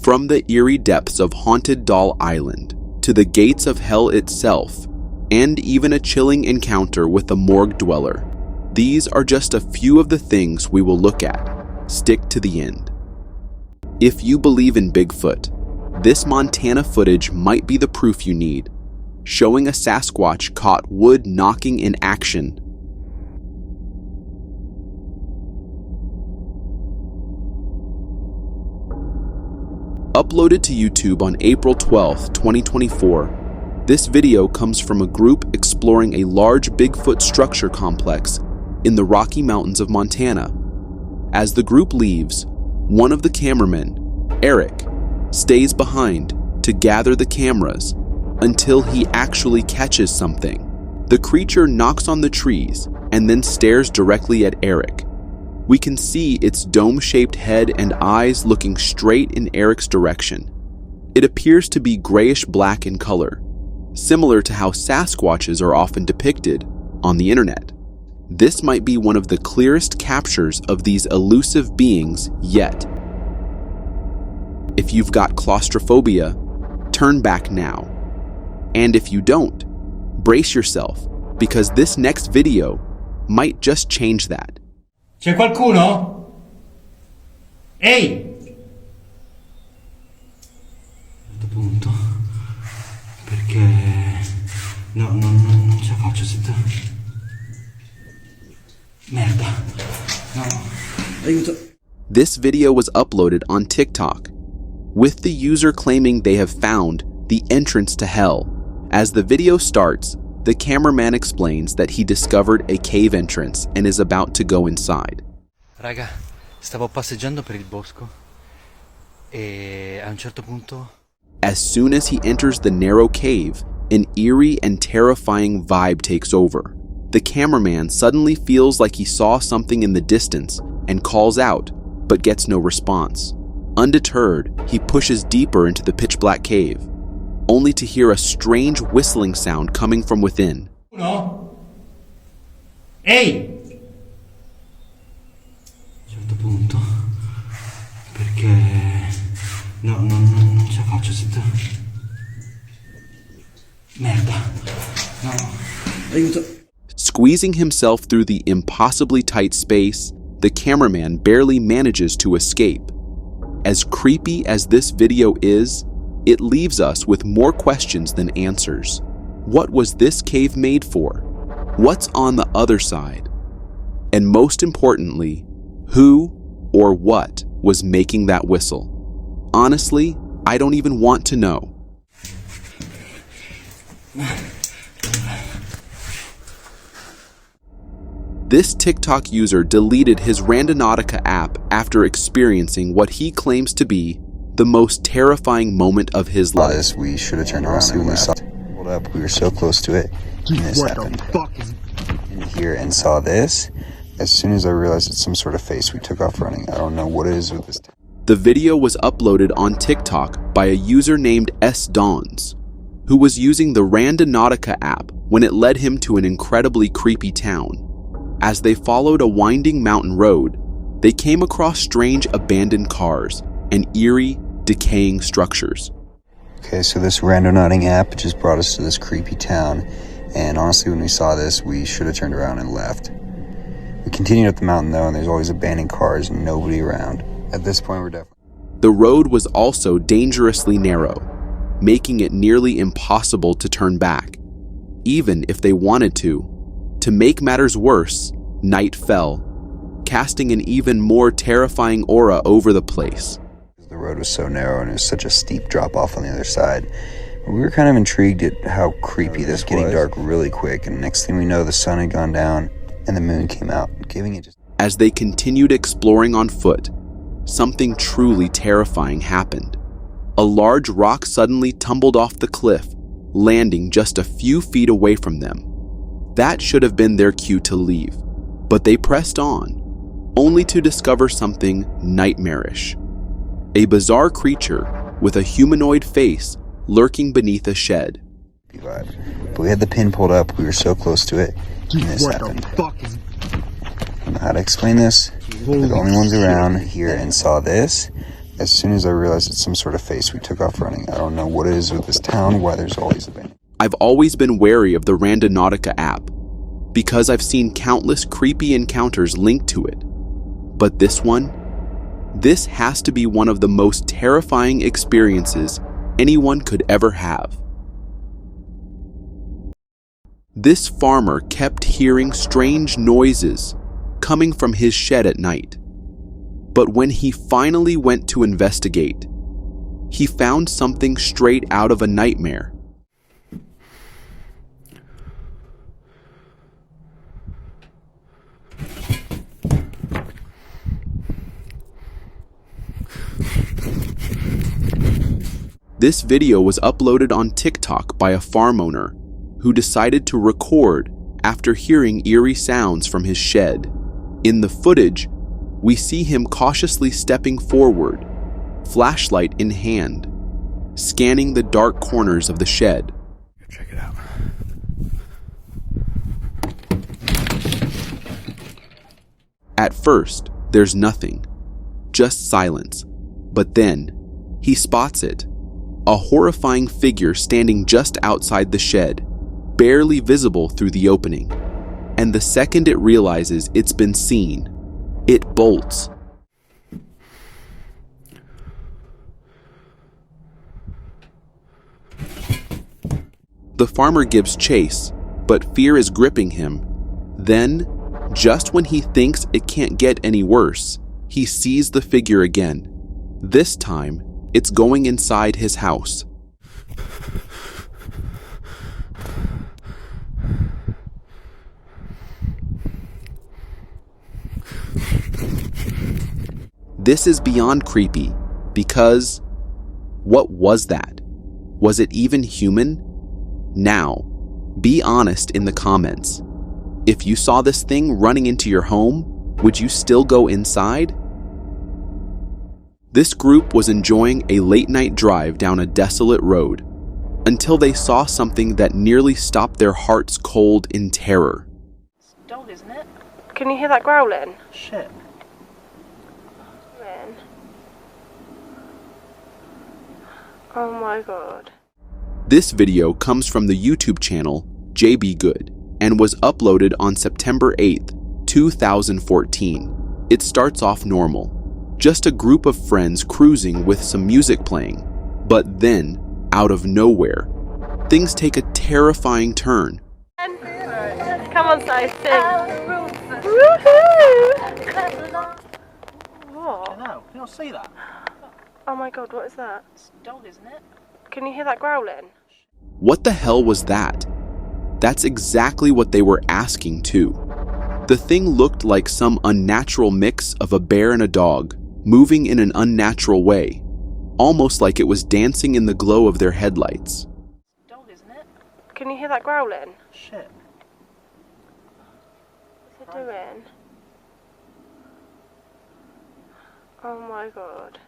From the eerie depths of Haunted Doll Island to the gates of hell itself, and even a chilling encounter with a morgue dweller, these are just a few of the things we will look at. Stick to the end. If you believe in Bigfoot, this Montana footage might be the proof you need, showing a Sasquatch caught wood knocking in action. Uploaded to YouTube on April 12, 2024, this video comes from a group exploring a large Bigfoot structure complex in the Rocky Mountains of Montana. As the group leaves, one of the cameramen, Eric, stays behind to gather the cameras until he actually catches something. The creature knocks on the trees and then stares directly at Eric. We can see its dome-shaped head and eyes looking straight in Eric's direction. It appears to be grayish-black in color, similar to how Sasquatches are often depicted on the internet. This might be one of the clearest captures of these elusive beings yet. If you've got claustrophobia, turn back now. And if you don't, brace yourself, because this next video might just change that. C'è qualcuno? Ehi! Punto. Perché non ce la faccio se tu. Merda. No. Aiuto. This video was uploaded on TikTok, with the user claiming they have found the entrance to hell. As the video starts, the cameraman explains that he discovered a cave entrance and is about to go inside. Raga, stavo passeggiando per il bosco e a un certo punto... As soon as he enters the narrow cave, an eerie and terrifying vibe takes over. The cameraman suddenly feels like he saw something in the distance and calls out, but gets no response. Undeterred, he pushes deeper into the pitch-black cave, only to hear a strange whistling sound coming from within. No? Ehi! A un certo punto, perché non ce la faccio se tu. Merda. No. Aiuto. Squeezing himself through the impossibly tight space, the cameraman barely manages to escape. As creepy as this video is, it leaves us with more questions than answers. What was this cave made for? What's on the other side? And most importantly, who or what was making that whistle? Honestly, I don't even want to know. This TikTok user deleted his Randonautica app after experiencing what he claims to be the most terrifying moment of his life. We should have turned around when we saw it. Hold up, we were so close to it. And this happened. In here and saw this. As soon as I realized it's some sort of face, we took off running. I don't know what it is with this. The video was uploaded on TikTok by a user named S. Dawns, who was using the Randonautica app when it led him to an incredibly creepy town. As they followed a winding mountain road, they came across strange abandoned cars and eerie, decaying structures. Okay, so this randonauting app just brought us to this creepy town, and honestly, when we saw this, we should have turned around and left. We continued up the mountain though, and there's always abandoned cars and nobody around. At this point, we're definitely... The road was also dangerously narrow, making it nearly impossible to turn back, even if they wanted to. To make matters worse, night fell, casting an even more terrifying aura over the place. The road was so narrow and it was such a steep drop off on the other side. We were kind of intrigued at how creepy this was. Getting dark really quick, and next thing we know, the sun had gone down and the moon came out, giving it just... As they continued exploring on foot, something truly terrifying happened. A large rock suddenly tumbled off the cliff, landing just a few feet away from them. That should have been their cue to leave, but they pressed on, only to discover something nightmarish. A bizarre creature with a humanoid face lurking beneath a shed. But we had the pin pulled up, we were so close to it, and this happened. I don't know how to explain this. We're the only ones around here and saw this. As soon as I realized it's some sort of face, we took off running. I don't know what it is with this town, why there's always abandoned. I've always been wary of the Randonautica app because I've seen countless creepy encounters linked to it. But this has to be one of the most terrifying experiences anyone could ever have. This farmer kept hearing strange noises coming from his shed at night. But when he finally went to investigate, he found something straight out of a nightmare. This video was uploaded on TikTok by a farm owner who decided to record after hearing eerie sounds from his shed. In the footage, we see him cautiously stepping forward, flashlight in hand, scanning the dark corners of the shed. Check it out. At first, there's nothing, just silence. But then, he spots it. A horrifying figure standing just outside the shed, barely visible through the opening. And the second it realizes it's been seen, it bolts. The farmer gives chase, but fear is gripping him. Then, just when he thinks it can't get any worse, he sees the figure again. This time, it's going inside his house. This is beyond creepy, because what was that? Was it even human? Now, be honest in the comments. If you saw this thing running into your home, would you still go inside? This group was enjoying a late-night drive down a desolate road until they saw something that nearly stopped their hearts cold in terror. It's a dog, isn't it? Can you hear that growling? Shit. Man. Oh my god. This video comes from the YouTube channel JB Good and was uploaded on September 8th, 2014. It starts off normal. Just a group of friends cruising with some music playing. But then, out of nowhere, things take a terrifying turn. Come on, Si, sing. Woohoo! What? No, can you not see that? Oh my god, what is that? It's a dog, isn't it? Can you hear that growling? What the hell was that? That's exactly what they were asking too. The thing looked like some unnatural mix of a bear and a dog, moving in an unnatural way, almost like it was dancing in the glow of their headlights. Dog, isn't it? Can you hear that growling? Shit. What's it doing? Oh my god.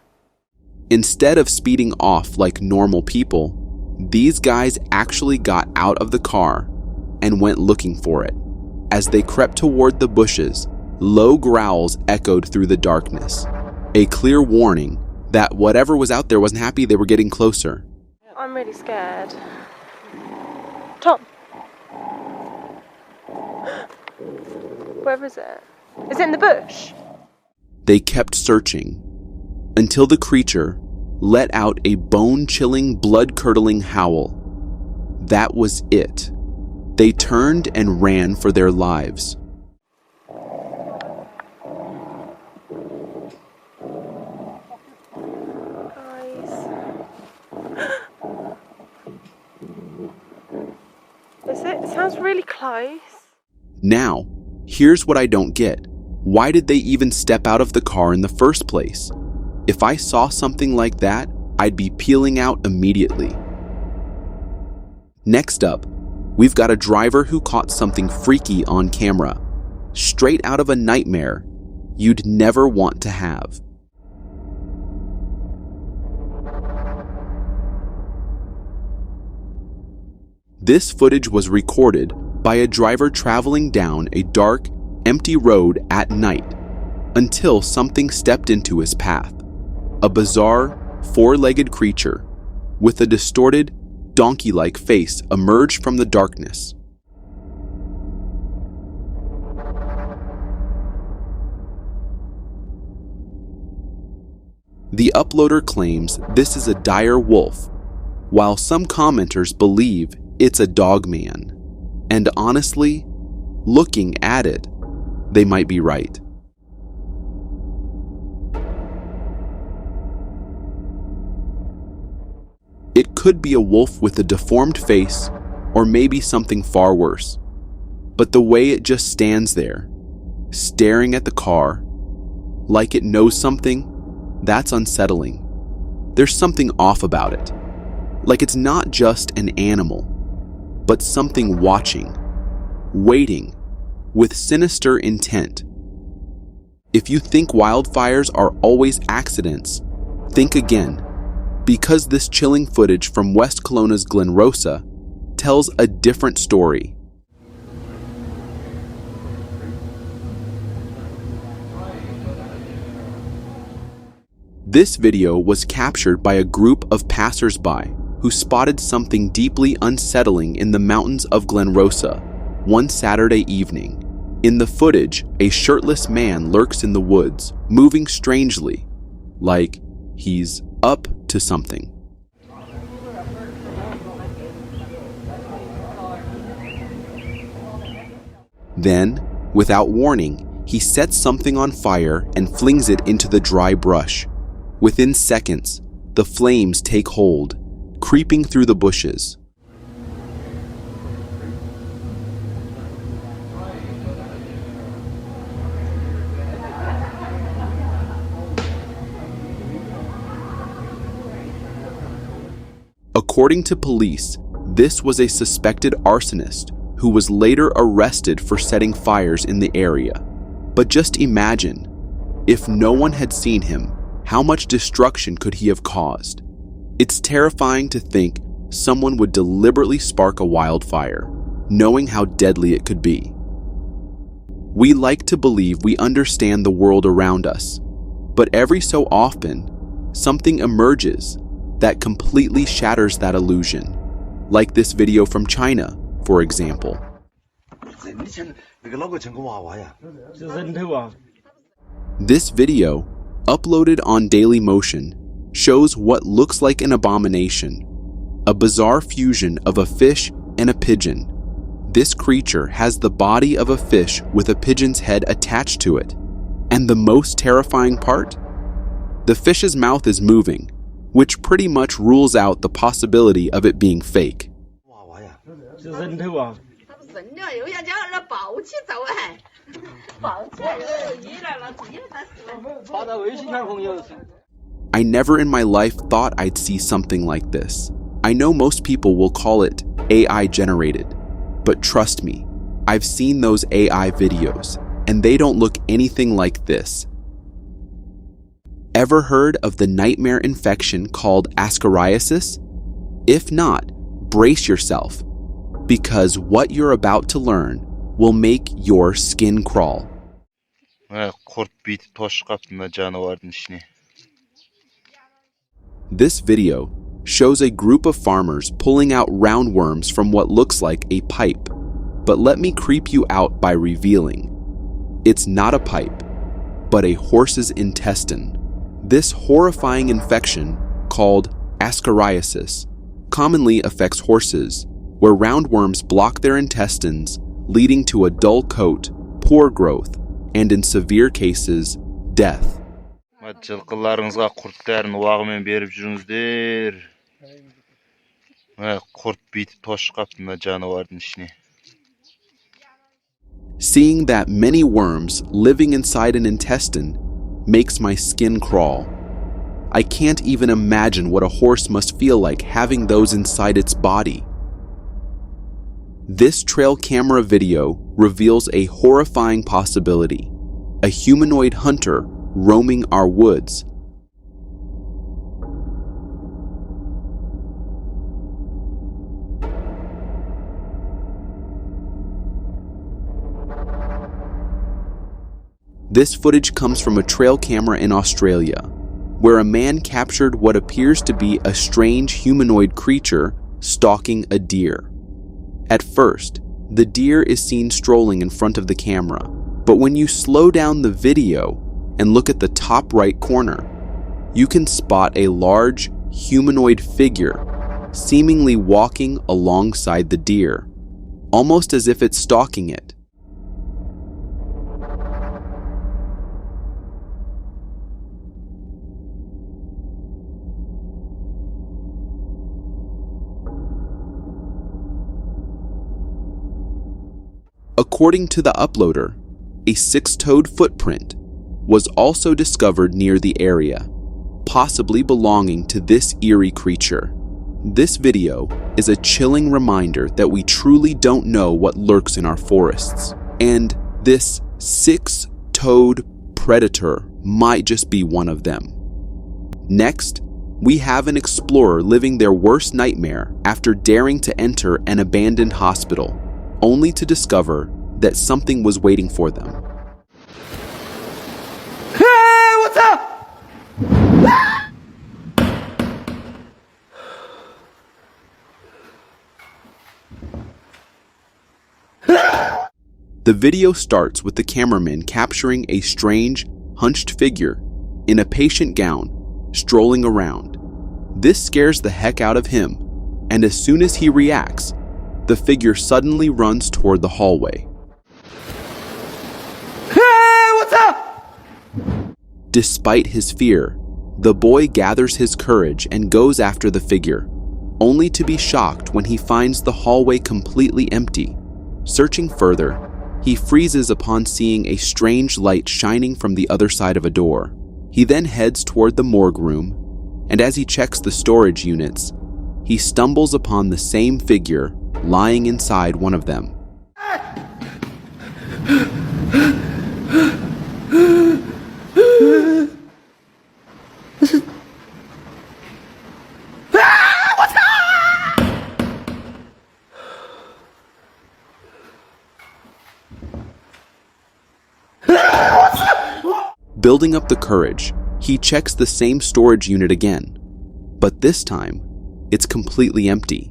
Instead of speeding off like normal people, these guys actually got out of the car and went looking for it. As they crept toward the bushes, low growls echoed through the darkness, a clear warning that whatever was out there wasn't happy they were getting closer. I'm really scared. Tom! Where is it? Is it in the bush? They kept searching until the creature let out a bone-chilling, blood-curdling howl. That was it. They turned and ran for their lives. It sounds really close. Now, here's what I don't get. Why did they even step out of the car in the first place? If I saw something like that, I'd be peeling out immediately. Next up, we've got a driver who caught something freaky on camera, straight out of a nightmare you'd never want to have. This footage was recorded by a driver traveling down a dark, empty road at night until something stepped into his path. a bizarre, four-legged creature with a distorted, donkey-like face emerged from the darkness. The uploader claims this is a dire wolf, while some commenters believe it's a dogman. And honestly, looking at it, they might be right. It could be a wolf with a deformed face, or maybe something far worse. But the way it just stands there, staring at the car, like it knows something, that's unsettling. There's something off about it. Like it's not just an animal, but something watching, waiting, with sinister intent. If you think wildfires are always accidents, think again, because this chilling footage from West Kelowna's Glen Rosa tells a different story. This video was captured by a group of passers-by who spotted something deeply unsettling in the mountains of Glen Rosa one Saturday evening. In the footage, a shirtless man lurks in the woods, moving strangely, like he's up to something. Then, without warning, he sets something on fire and flings it into the dry brush. Within seconds, the flames take hold, creeping through the bushes. According to police, this was a suspected arsonist who was later arrested for setting fires in the area. But just imagine, if no one had seen him, how much destruction could he have caused? It's terrifying to think someone would deliberately spark a wildfire, knowing how deadly it could be. We like to believe we understand the world around us, but every so often, something emerges that completely shatters that illusion, like this video from China, for example. This video, uploaded on Dailymotion, shows what looks like an abomination, a bizarre fusion of a fish and a pigeon. This creature has the body of a fish with a pigeon's head attached to it. And the most terrifying part? The fish's mouth is moving, which pretty much rules out the possibility of it being fake. I never in my life thought I'd see something like this. I know most people will call it AI generated, but trust me, I've seen those AI videos, and they don't look anything like this. Ever heard of the nightmare infection called ascariasis? If not, brace yourself, because what you're about to learn will make your skin crawl. This video shows a group of farmers pulling out roundworms from what looks like a pipe. But let me creep you out by revealing, it's not a pipe, but a horse's intestine. This horrifying infection, called ascariasis, commonly affects horses, where roundworms block their intestines, leading to a dull coat, poor growth, and in severe cases, death. Жылқыларыңызға құрт дәрін уағымен беріп жүріңіздер. Құрт бүйтіп тошып қапты мына жануардың ішіне. Seeing that many worms living inside an intestine makes my skin crawl. I can't even imagine what a horse must feel like having those inside its body. This trail camera video reveals a horrifying possibility: a humanoid hunter roaming our woods. This footage comes from a trail camera in Australia. where a man captured what appears to be a strange humanoid creature stalking a deer. At first, the deer is seen strolling in front of the camera, but when you slow down the video and look at the top right corner, you can spot a large humanoid figure seemingly walking alongside the deer, almost as if it's stalking it. According to the uploader, a six-toed footprint was also discovered near the area, possibly belonging to this eerie creature. This video is a chilling reminder that we truly don't know what lurks in our forests, and this six-toed predator might just be one of them. Next, we have an explorer living their worst nightmare after daring to enter an abandoned hospital, only to discover that something was waiting for them. Hey, what's up? The video starts with the cameraman capturing a strange, hunched figure in a patient gown strolling around. This scares the heck out of him, and as soon as he reacts, the figure suddenly runs toward the hallway. Hey, what's up? Despite his fear, the boy gathers his courage and goes after the figure, only to be shocked when he finds the hallway completely empty. Searching further, he freezes upon seeing a strange light shining from the other side of a door. He then heads toward the morgue room, and as he checks the storage units, he stumbles upon the same figure lying inside one of them. Building up the courage, he checks the same storage unit again, but this time, it's completely empty.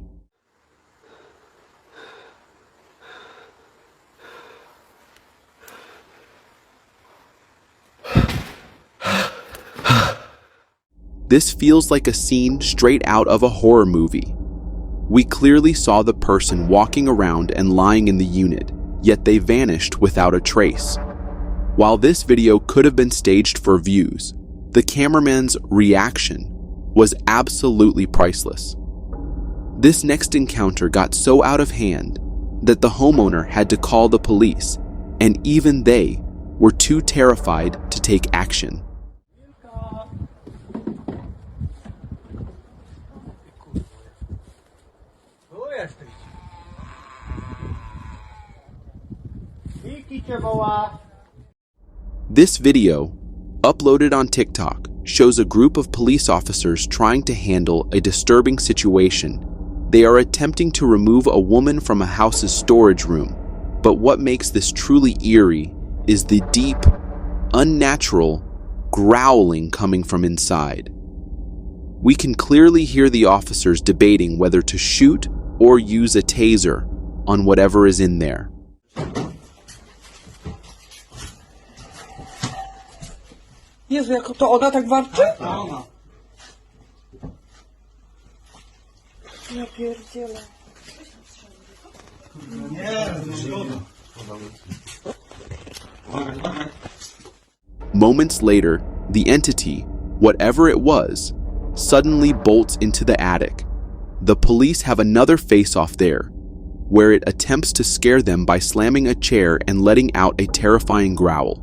This feels like a scene straight out of a horror movie. We clearly saw the person walking around and lying in the unit, yet they vanished without a trace. While this video could have been staged for views, the cameraman's reaction was absolutely priceless. This next encounter got so out of hand that the homeowner had to call the police, and even they were too terrified to take action. This video, uploaded on TikTok, shows a group of police officers trying to handle a disturbing situation. They are attempting to remove a woman from a house's storage room, but what makes this truly eerie is the deep, unnatural growling coming from inside. We can clearly hear the officers debating whether to shoot or use a taser on whatever is in there. Jezu, jak to ona tak warczy? Ja pierdzielę. Moments later, the entity, whatever it was, suddenly bolts into the attic. The police have another face-off there, where it attempts to scare them by slamming a chair and letting out a terrifying growl.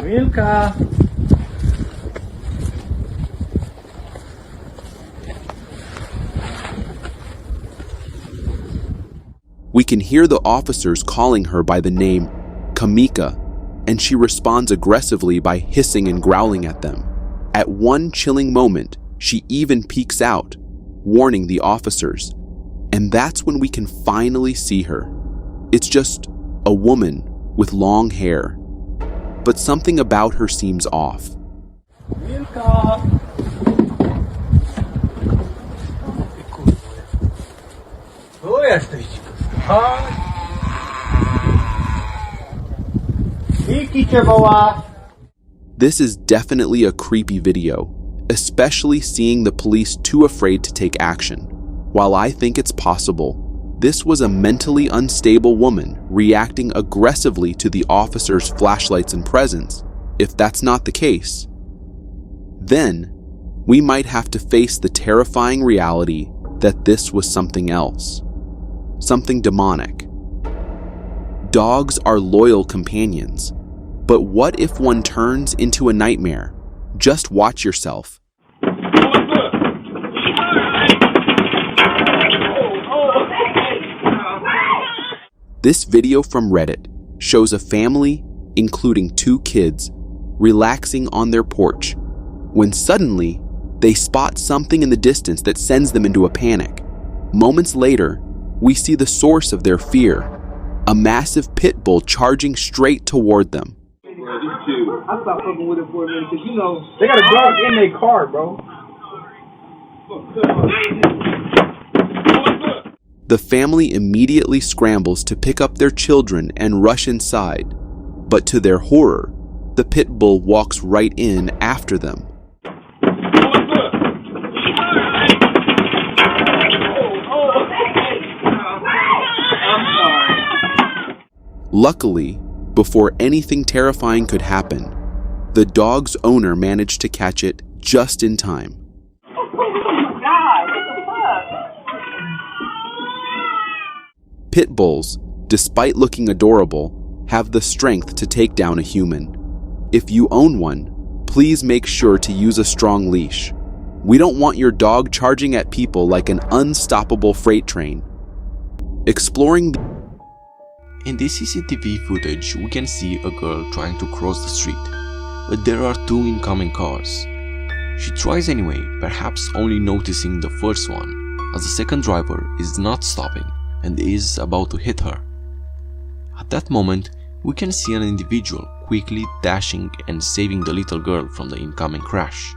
Wilka! We can hear the officers calling her by the name Kamika, and she responds aggressively by hissing and growling at them. At one chilling moment, she even peeks out, warning the officers, and that's when we can finally see her. It's just a woman with long hair, but something about her seems off. Wilka! This is definitely a creepy video, especially seeing the police too afraid to take action. While I think it's possible, this was a mentally unstable woman reacting aggressively to the officer's flashlights and presence. If that's not the case, then we might have to face the terrifying reality that this was something else, something demonic. Dogs are loyal companions, but what if one turns into a nightmare? Just watch yourself. This video from Reddit shows a family, including 2 kids, relaxing on their porch, when suddenly they spot something in the distance that sends them into a panic. Moments later, we see the source of their fear, a massive pit bull charging straight toward them. I stopped fucking with it for a minute because, you know, they got a dog in their car, bro. The family immediately scrambles to pick up their children and rush inside, but to their horror, the pit bull walks right in after them. Luckily, before anything terrifying could happen, the dog's owner managed to catch it just in time. Pit bulls, despite looking adorable, have the strength to take down a human. If you own one, please make sure to use a strong leash. We don't want your dog charging at people like an unstoppable freight train. Exploring In this CCTV footage, we can see a girl trying to cross the street, but there are 2 incoming cars. She tries anyway, perhaps only noticing the first one, as the second driver is not stopping and is about to hit her. At that moment, we can see an individual quickly dashing and saving the little girl from the incoming crash.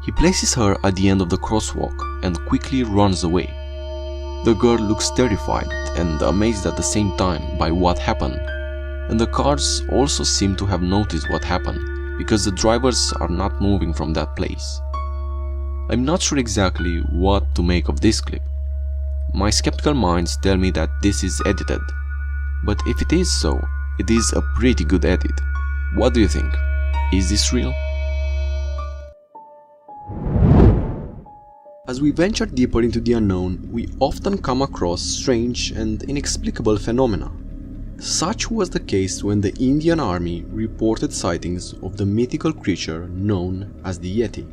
He places her at the end of the crosswalk and quickly runs away. The girl looks terrified and amazed at the same time by what happened, and the cars also seem to have noticed what happened because the drivers are not moving from that place. I'm not sure exactly what to make of this clip. My skeptical minds tell me that this is edited, but if it is so, it is a pretty good edit. What do you think? Is this real? As we venture deeper into the unknown, we often come across strange and inexplicable phenomena. Such was the case when the Indian Army reported sightings of the mythical creature known as the Yeti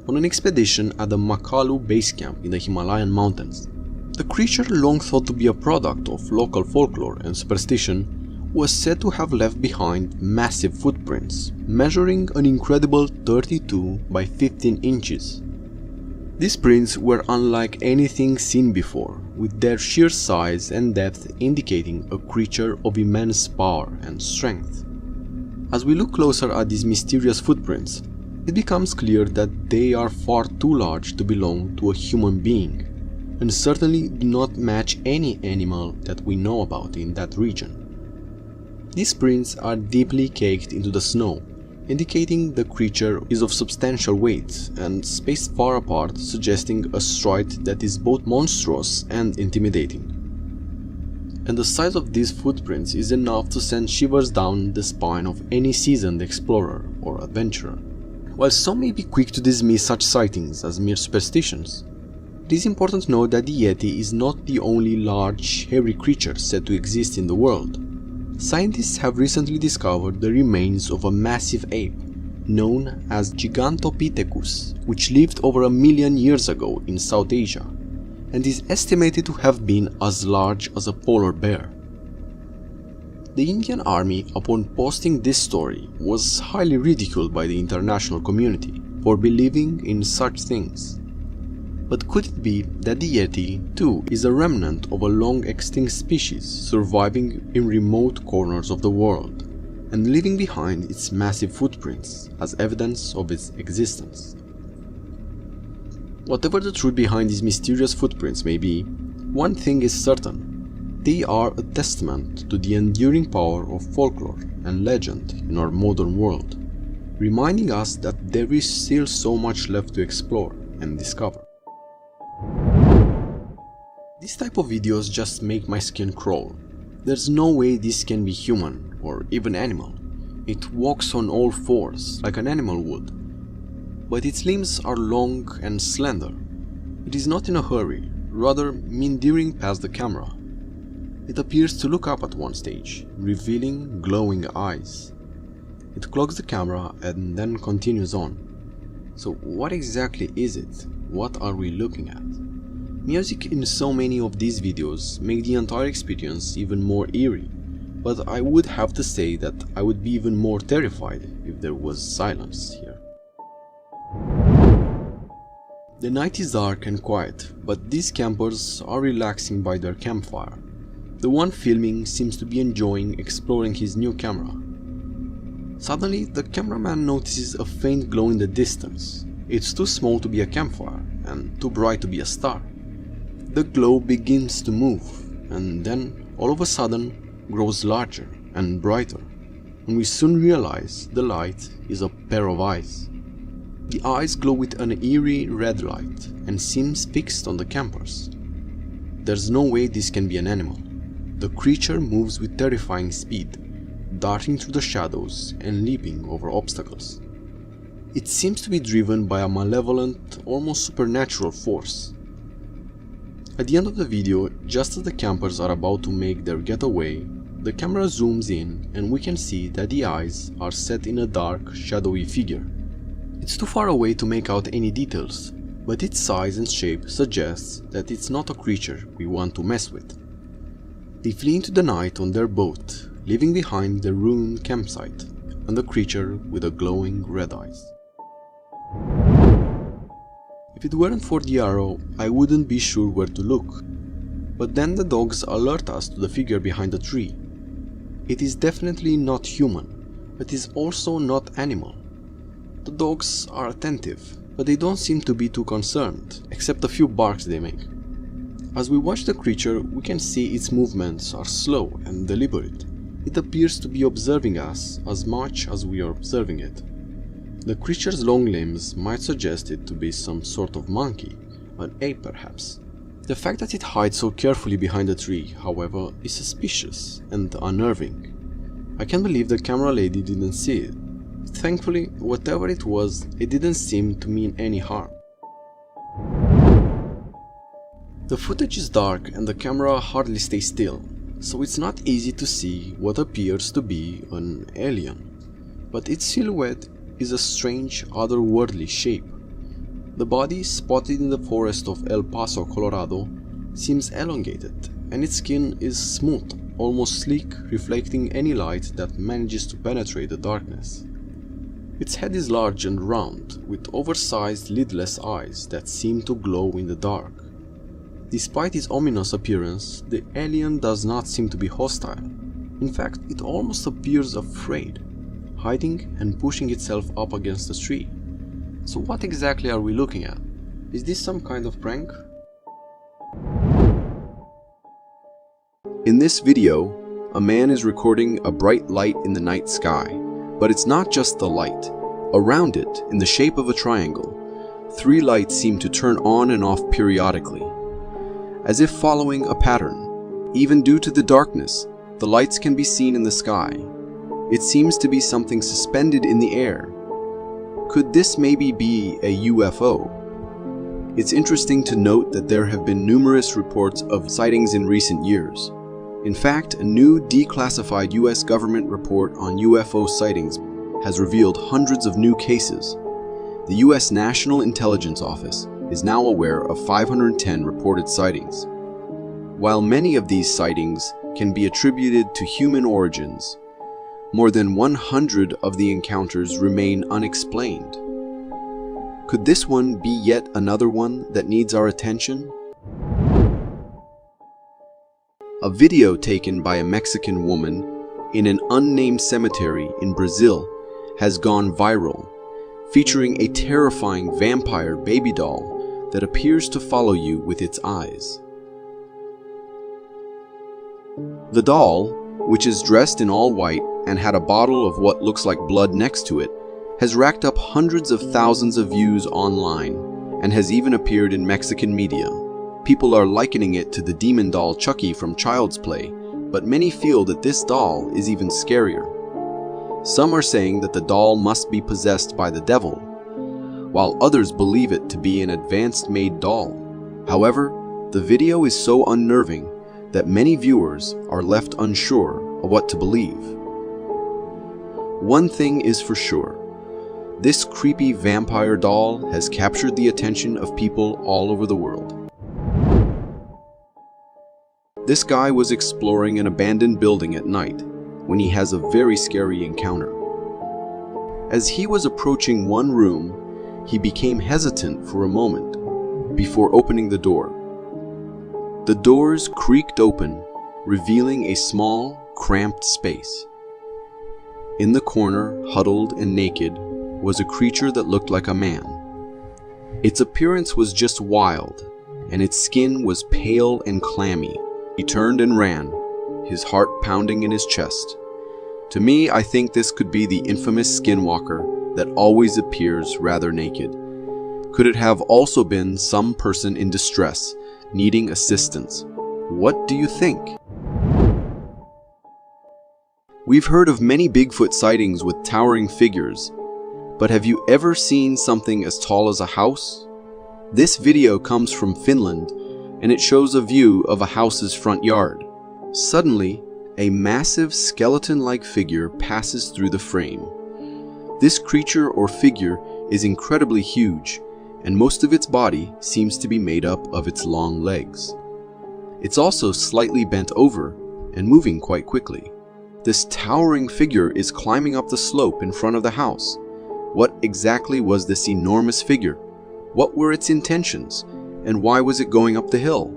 on an expedition at the Makalu base camp in the Himalayan mountains. The creature, long thought to be a product of local folklore and superstition, was said to have left behind massive footprints, measuring an incredible 32 by 15 inches. These prints were unlike anything seen before, with their sheer size and depth indicating a creature of immense power and strength. As we look closer at these mysterious footprints, it becomes clear that they are far too large to belong to a human being, and certainly do not match any animal that we know about in that region. These prints are deeply caked into the snow, indicating the creature is of substantial weight and spaced far apart, suggesting a stride that is both monstrous and intimidating. And the size of these footprints is enough to send shivers down the spine of any seasoned explorer or adventurer. While some may be quick to dismiss such sightings as mere superstitions, it is important to note that the Yeti is not the only large, hairy creature said to exist in the world. Scientists have recently discovered the remains of a massive ape known as Gigantopithecus, which lived over 1 million years ago in South Asia and is estimated to have been as large as a polar bear. The Indian Army, upon posting this story, was highly ridiculed by the international community for believing in such things. But could it be that the Yeti, too, is a remnant of a long extinct species surviving in remote corners of the world, and leaving behind its massive footprints as evidence of its existence. Whatever the truth behind these mysterious footprints may be, one thing is certain: they are a testament to the enduring power of folklore and legend in our modern world, reminding us that there is still so much left to explore and discover. These type of videos just make my skin crawl. There's no way this can be human or even animal. It walks on all fours like an animal would, but its limbs are long and slender. It is not in a hurry, rather meandering past the camera. It appears to look up at one stage, revealing glowing eyes. It clocks the camera and then continues on. So what exactly is it? What are we looking at? Music in so many of these videos make the entire experience even more eerie, but I would have to say that I would be even more terrified if there was silence here. The night is dark and quiet, but these campers are relaxing by their campfire. The one filming seems to be enjoying exploring his new camera. Suddenly, the cameraman notices a faint glow in the distance. It's too small to be a campfire and too bright to be a star. The glow begins to move, and then, all of a sudden, grows larger and brighter, and we soon realize the light is a pair of eyes. The eyes glow with an eerie red light and seems fixed on the campers. There's no way this can be an animal. The creature moves with terrifying speed, darting through the shadows and leaping over obstacles. It seems to be driven by a malevolent, almost supernatural force. At the end of the video, just as the campers are about to make their getaway, the camera zooms in and we can see that the eyes are set in a dark, shadowy figure. It's too far away to make out any details, but its size and shape suggests that it's not a creature we want to mess with. They flee into the night on their boat, leaving behind the ruined campsite and the creature with the glowing red eyes. If it weren't for the arrow, I wouldn't be sure where to look. But then the dogs alert us to the figure behind the tree. It is definitely not human, but is also not animal. The dogs are attentive, but they don't seem to be too concerned, except a few barks they make. As we watch the creature, we can see its movements are slow and deliberate. It appears to be observing us as much as we are observing it. The creature's long limbs might suggest it to be some sort of monkey, an ape perhaps. The fact that it hides so carefully behind a tree, however, is suspicious and unnerving. I can't believe the camera lady didn't see it. Thankfully, whatever it was, it didn't seem to mean any harm. The footage is dark and the camera hardly stays still, so it's not easy to see what appears to be an alien. But its silhouette is a strange, otherworldly shape. The body, spotted in the forest of El Paso, Colorado, seems elongated, and its skin is smooth, almost sleek, reflecting any light that manages to penetrate the darkness. Its head is large and round, with oversized lidless eyes that seem to glow in the dark. Despite its ominous appearance, the alien does not seem to be hostile. In fact, it almost appears afraid, hiding and pushing itself up against the tree. So what exactly are we looking at? Is this some kind of prank? In this video, a man is recording a bright light in the night sky, but it's not just the light. Around it, in the shape of a triangle, 3 lights seem to turn on and off periodically, as if following a pattern. Even due to the darkness, the lights can be seen in the sky. It seems to be something suspended in the air. Could this maybe be a UFO? It's interesting to note that there have been numerous reports of sightings in recent years. In fact, a new declassified US government report on UFO sightings has revealed hundreds of new cases. The US National Intelligence Office is now aware of 510 reported sightings. While many of these sightings can be attributed to human origins, more than 100 of the encounters remain unexplained. Could this one be yet another one that needs our attention? A video taken by a Mexican woman in an unnamed cemetery in Brazil has gone viral, featuring a terrifying vampire baby doll that appears to follow you with its eyes. The doll, which is dressed in all white and had a bottle of what looks like blood next to it, has racked up hundreds of thousands of views online and has even appeared in Mexican media. People are likening it to the demon doll Chucky from Child's Play, but many feel that this doll is even scarier. Some are saying that the doll must be possessed by the devil, while others believe it to be an advanced-made doll. However, the video is so unnerving that many viewers are left unsure of what to believe. One thing is for sure. This creepy vampire doll has captured the attention of people all over the world. This guy was exploring an abandoned building at night when he has a very scary encounter. As he was approaching one room, he became hesitant for a moment before opening the door. The doors creaked open, revealing a small, cramped space. In the corner, huddled and naked, was a creature that looked like a man. Its appearance was just wild, and its skin was pale and clammy. He turned and ran, his heart pounding in his chest. To me, I think this could be the infamous skinwalker that always appears rather naked. Could it have also been some person in distress, needing assistance? What do you think? We've heard of many Bigfoot sightings with towering figures, but have you ever seen something as tall as a house? This video comes from Finland, and it shows a view of a house's front yard. Suddenly, a massive skeleton-like figure passes through the frame. This creature or figure is incredibly huge, and most of its body seems to be made up of its long legs. It's also slightly bent over and moving quite quickly. This towering figure is climbing up the slope in front of the house. What exactly was this enormous figure? What were its intentions? And why was it going up the hill?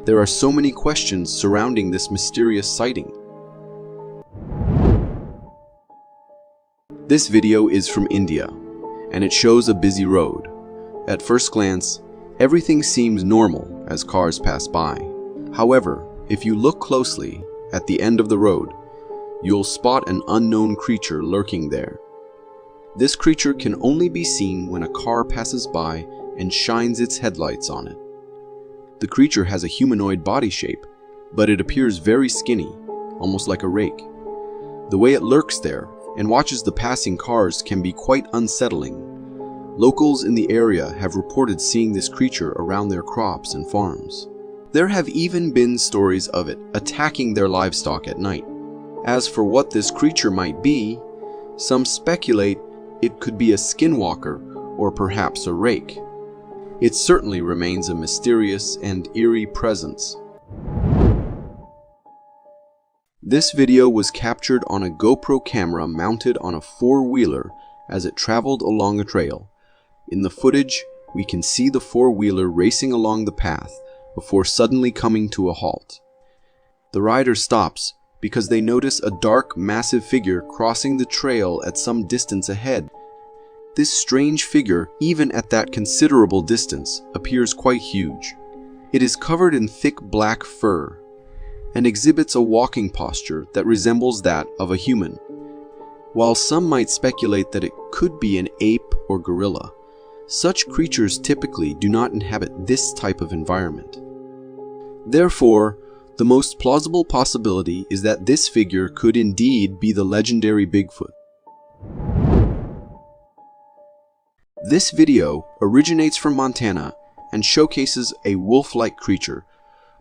There are so many questions surrounding this mysterious sighting. This video is from India, and it shows a busy road. At first glance, everything seems normal as cars pass by. However, if you look closely at the end of the road, you'll spot an unknown creature lurking there. This creature can only be seen when a car passes by and shines its headlights on it. The creature has a humanoid body shape, but it appears very skinny, almost like a rake. The way it lurks there and watches the passing cars can be quite unsettling. Locals in the area have reported seeing this creature around their crops and farms. There have even been stories of it attacking their livestock at night. As for what this creature might be, some speculate it could be a skinwalker or perhaps a rake. It certainly remains a mysterious and eerie presence. This video was captured on a GoPro camera mounted on a four-wheeler as it traveled along a trail. In the footage, we can see the four-wheeler racing along the path before suddenly coming to a halt. The rider stops because they notice a dark, massive figure crossing the trail at some distance ahead. This strange figure, even at that considerable distance, appears quite huge. It is covered in thick black fur and exhibits a walking posture that resembles that of a human. While some might speculate that it could be an ape or gorilla, such creatures typically do not inhabit this type of environment. Therefore, the most plausible possibility is that this figure could indeed be the legendary Bigfoot. This video originates from Montana and showcases a wolf-like creature,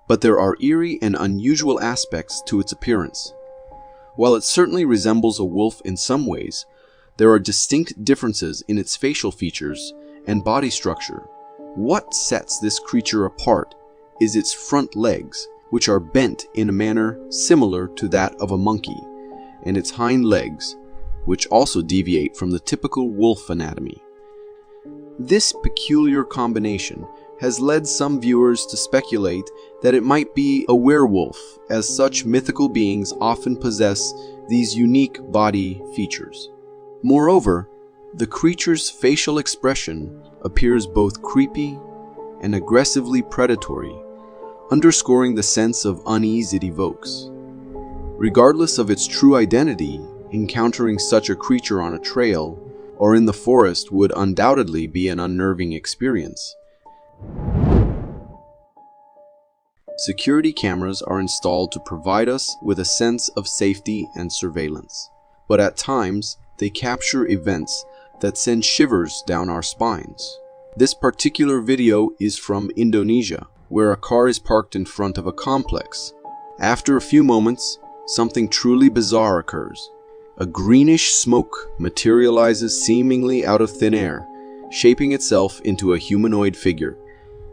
but there are eerie and unusual aspects to its appearance. While it certainly resembles a wolf in some ways, there are distinct differences in its facial features and body structure. What sets this creature apart is its front legs, which are bent in a manner similar to that of a monkey, and its hind legs, which also deviate from the typical wolf anatomy. This peculiar combination has led some viewers to speculate that it might be a werewolf, as such mythical beings often possess these unique body features. Moreover, the creature's facial expression appears both creepy and aggressively predatory, underscoring the sense of unease it evokes. Regardless of its true identity, encountering such a creature on a trail or in the forest would undoubtedly be an unnerving experience. Security cameras are installed to provide us with a sense of safety and surveillance, but at times they capture events that send shivers down our spines. This particular video is from Indonesia, where a car is parked in front of a complex. After a few moments, something truly bizarre occurs. A greenish smoke materializes seemingly out of thin air, shaping itself into a humanoid figure,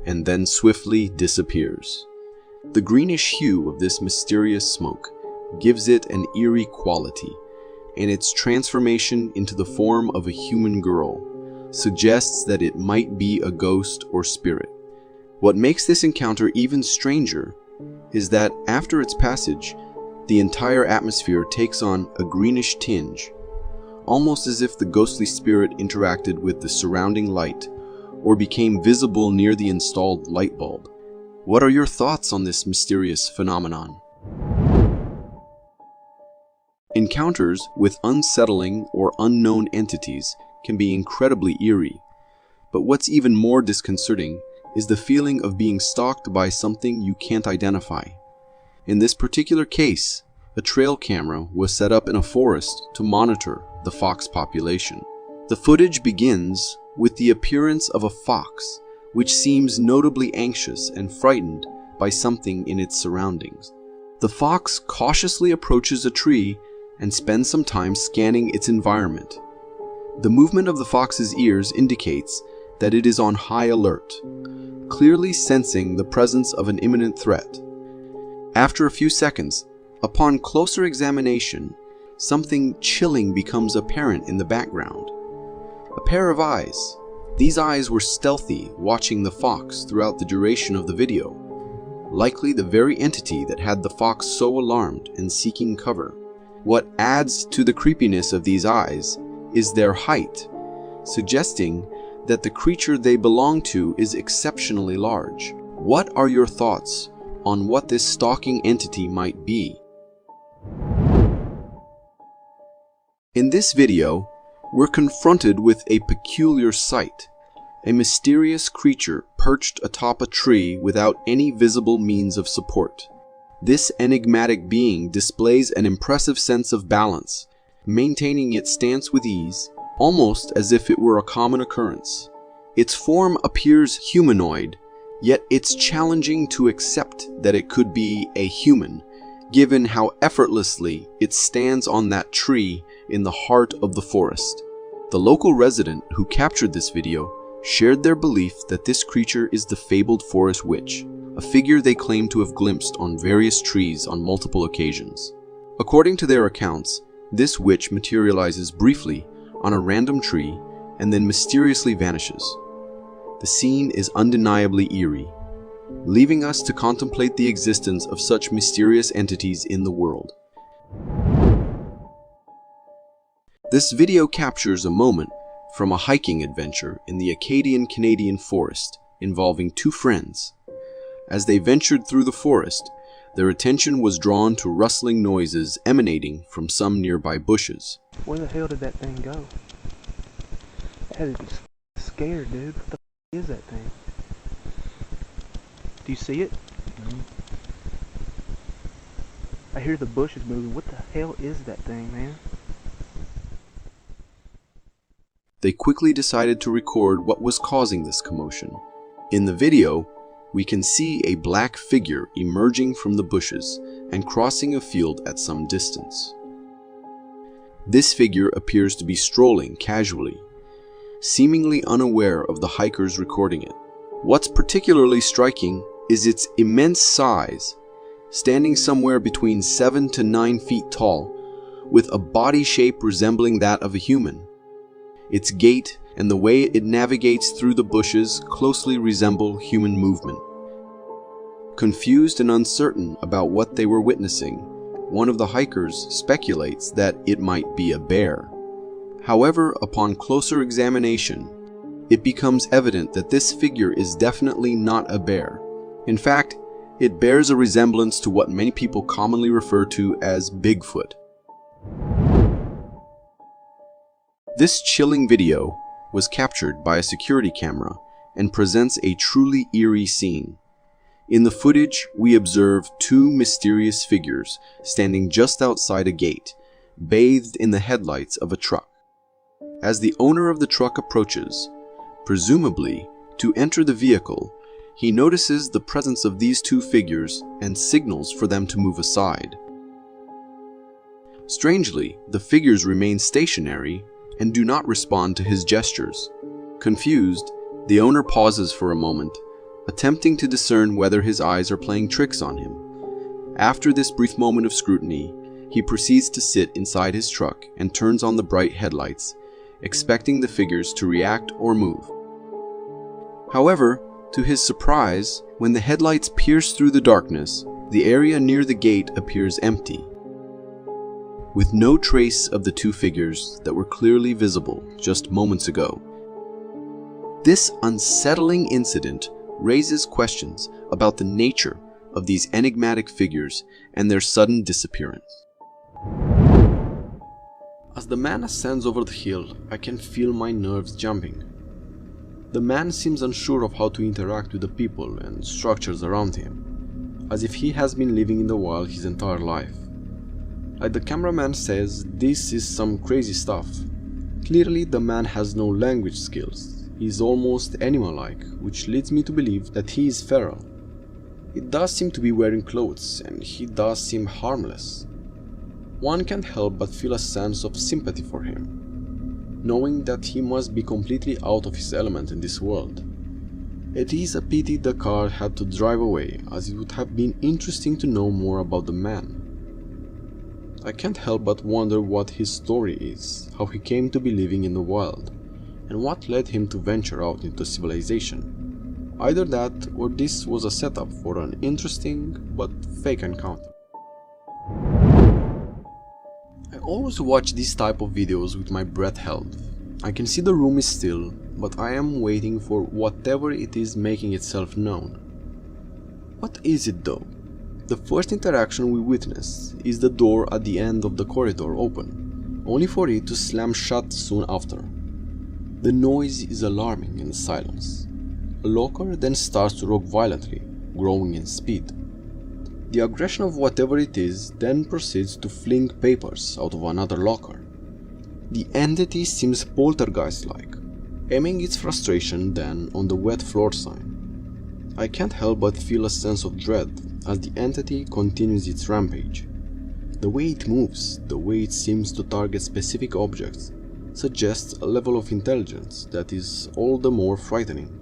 and then swiftly disappears. The greenish hue of this mysterious smoke gives it an eerie quality, and its transformation into the form of a human girl suggests that it might be a ghost or spirit. What makes this encounter even stranger is that after its passage, the entire atmosphere takes on a greenish tinge, almost as if the ghostly spirit interacted with the surrounding light or became visible near the installed light bulb. What are your thoughts on this mysterious phenomenon? Encounters with unsettling or unknown entities can be incredibly eerie, but what's even more disconcerting is the feeling of being stalked by something you can't identify. In this particular case, a trail camera was set up in a forest to monitor the fox population. The footage begins with the appearance of a fox, which seems notably anxious and frightened by something in its surroundings. The fox cautiously approaches a tree and spends some time scanning its environment. The movement of the fox's ears indicates that it is on high alert, clearly sensing the presence of an imminent threat. After a few seconds, upon closer examination, something chilling becomes apparent in the background. A pair of eyes. These eyes were stealthy, watching the fox throughout the duration of the video, likely the very entity that had the fox so alarmed and seeking cover. What adds to the creepiness of these eyes is their height, suggesting that the creature they belong to is exceptionally large. What are your thoughts on what this stalking entity might be? In this video, we're confronted with a peculiar sight, a mysterious creature perched atop a tree without any visible means of support. This enigmatic being displays an impressive sense of balance, maintaining its stance with ease, almost as if it were a common occurrence. Its form appears humanoid, yet it's challenging to accept that it could be a human, given how effortlessly it stands on that tree in the heart of the forest. The local resident who captured this video shared their belief that this creature is the fabled forest witch, a figure they claim to have glimpsed on various trees on multiple occasions. According to their accounts, this witch materializes briefly on a random tree and then mysteriously vanishes. The scene is undeniably eerie, leaving us to contemplate the existence of such mysterious entities in the world. This video captures a moment from a hiking adventure in the Acadian-Canadian forest involving two friends. As they ventured through the forest, their attention was drawn to rustling noises emanating from some nearby bushes. Where the hell did that thing go? I had to be scared, dude. What the f is that thing? Do you see it? No. I hear the bushes moving. What the hell is that thing, man? They quickly decided to record what was causing this commotion. In the video, we can see a black figure emerging from the bushes and crossing a field at some distance. This figure appears to be strolling casually, seemingly unaware of the hikers recording it. What's particularly striking is its immense size, standing somewhere between 7 to 9 feet tall, with a body shape resembling that of a human. Its gait and the way it navigates through the bushes closely resemble human movement. Confused and uncertain about what they were witnessing, one of the hikers speculates that it might be a bear. However, upon closer examination, it becomes evident that this figure is definitely not a bear. In fact, it bears a resemblance to what many people commonly refer to as Bigfoot. This chilling video was captured by a security camera and presents a truly eerie scene. In the footage, we observe two mysterious figures standing just outside a gate, bathed in the headlights of a truck. As the owner of the truck approaches, presumably to enter the vehicle, he notices the presence of these two figures and signals for them to move aside. Strangely, the figures remain stationary and do not respond to his gestures. Confused, the owner pauses for a moment, attempting to discern whether his eyes are playing tricks on him. After this brief moment of scrutiny, he proceeds to sit inside his truck and turns on the bright headlights, expecting the figures to react or move. However, to his surprise, when the headlights pierce through the darkness, the area near the gate appears empty, with no trace of the two figures that were clearly visible just moments ago. This unsettling incident raises questions about the nature of these enigmatic figures and their sudden disappearance. As the man ascends over the hill, I can feel my nerves jumping. The man seems unsure of how to interact with the people and structures around him, as if he has been living in the wild his entire life. Like the cameraman says, this is some crazy stuff. Clearly the man has no language skills. He is almost animal-like, which leads me to believe that he is feral. He does seem to be wearing clothes, and he does seem harmless. One can't help but feel a sense of sympathy for him, knowing that he must be completely out of his element in this world. It is a pity the car had to drive away, as it would have been interesting to know more about the man. I can't help but wonder what his story is, how he came to be living in the wild, and what led him to venture out into civilization. Either that, or this was a setup for an interesting but fake encounter. I always watch these type of videos with my breath held. I can see the room is still, but I am waiting for whatever it is making itself known. What is it though? The first interaction we witness is the door at the end of the corridor open, only for it to slam shut soon after. The noise is alarming in the silence. A locker then starts to rock violently, growing in speed. The aggression of whatever it is then proceeds to fling papers out of another locker. The entity seems poltergeist-like, aiming its frustration then on the wet floor sign. I can't help but feel a sense of dread as the entity continues its rampage. The way it moves, the way it seems to target specific objects, suggests a level of intelligence that is all the more frightening.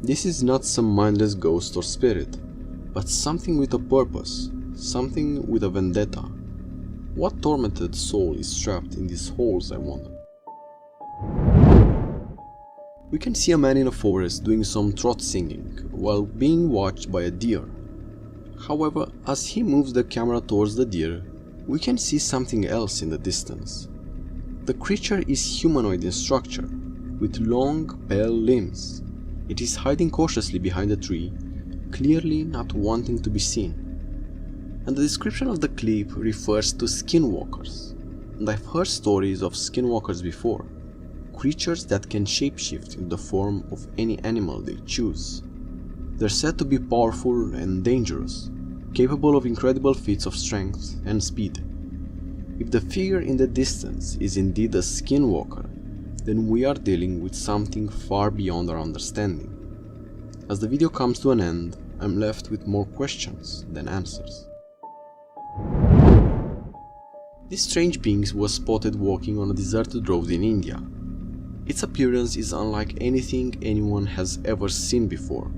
This is not some mindless ghost or spirit, but something with a purpose, something with a vendetta. What tormented soul is trapped in these holes, I wonder? We can see a man in a forest doing some trot singing, while being watched by a deer. However, as he moves the camera towards the deer, we can see something else in the distance. The creature is humanoid in structure, with long, pale limbs. It is hiding cautiously behind a tree, clearly not wanting to be seen. And the description of the clip refers to skinwalkers, and I've heard stories of skinwalkers before, creatures that can shapeshift in the form of any animal they choose. They're said to be powerful and dangerous, capable of incredible feats of strength and speed. If the figure in the distance is indeed a skinwalker, then we are dealing with something far beyond our understanding. As the video comes to an end, I'm left with more questions than answers. This strange being was spotted walking on a deserted road in India. Its appearance is unlike anything anyone has ever seen before.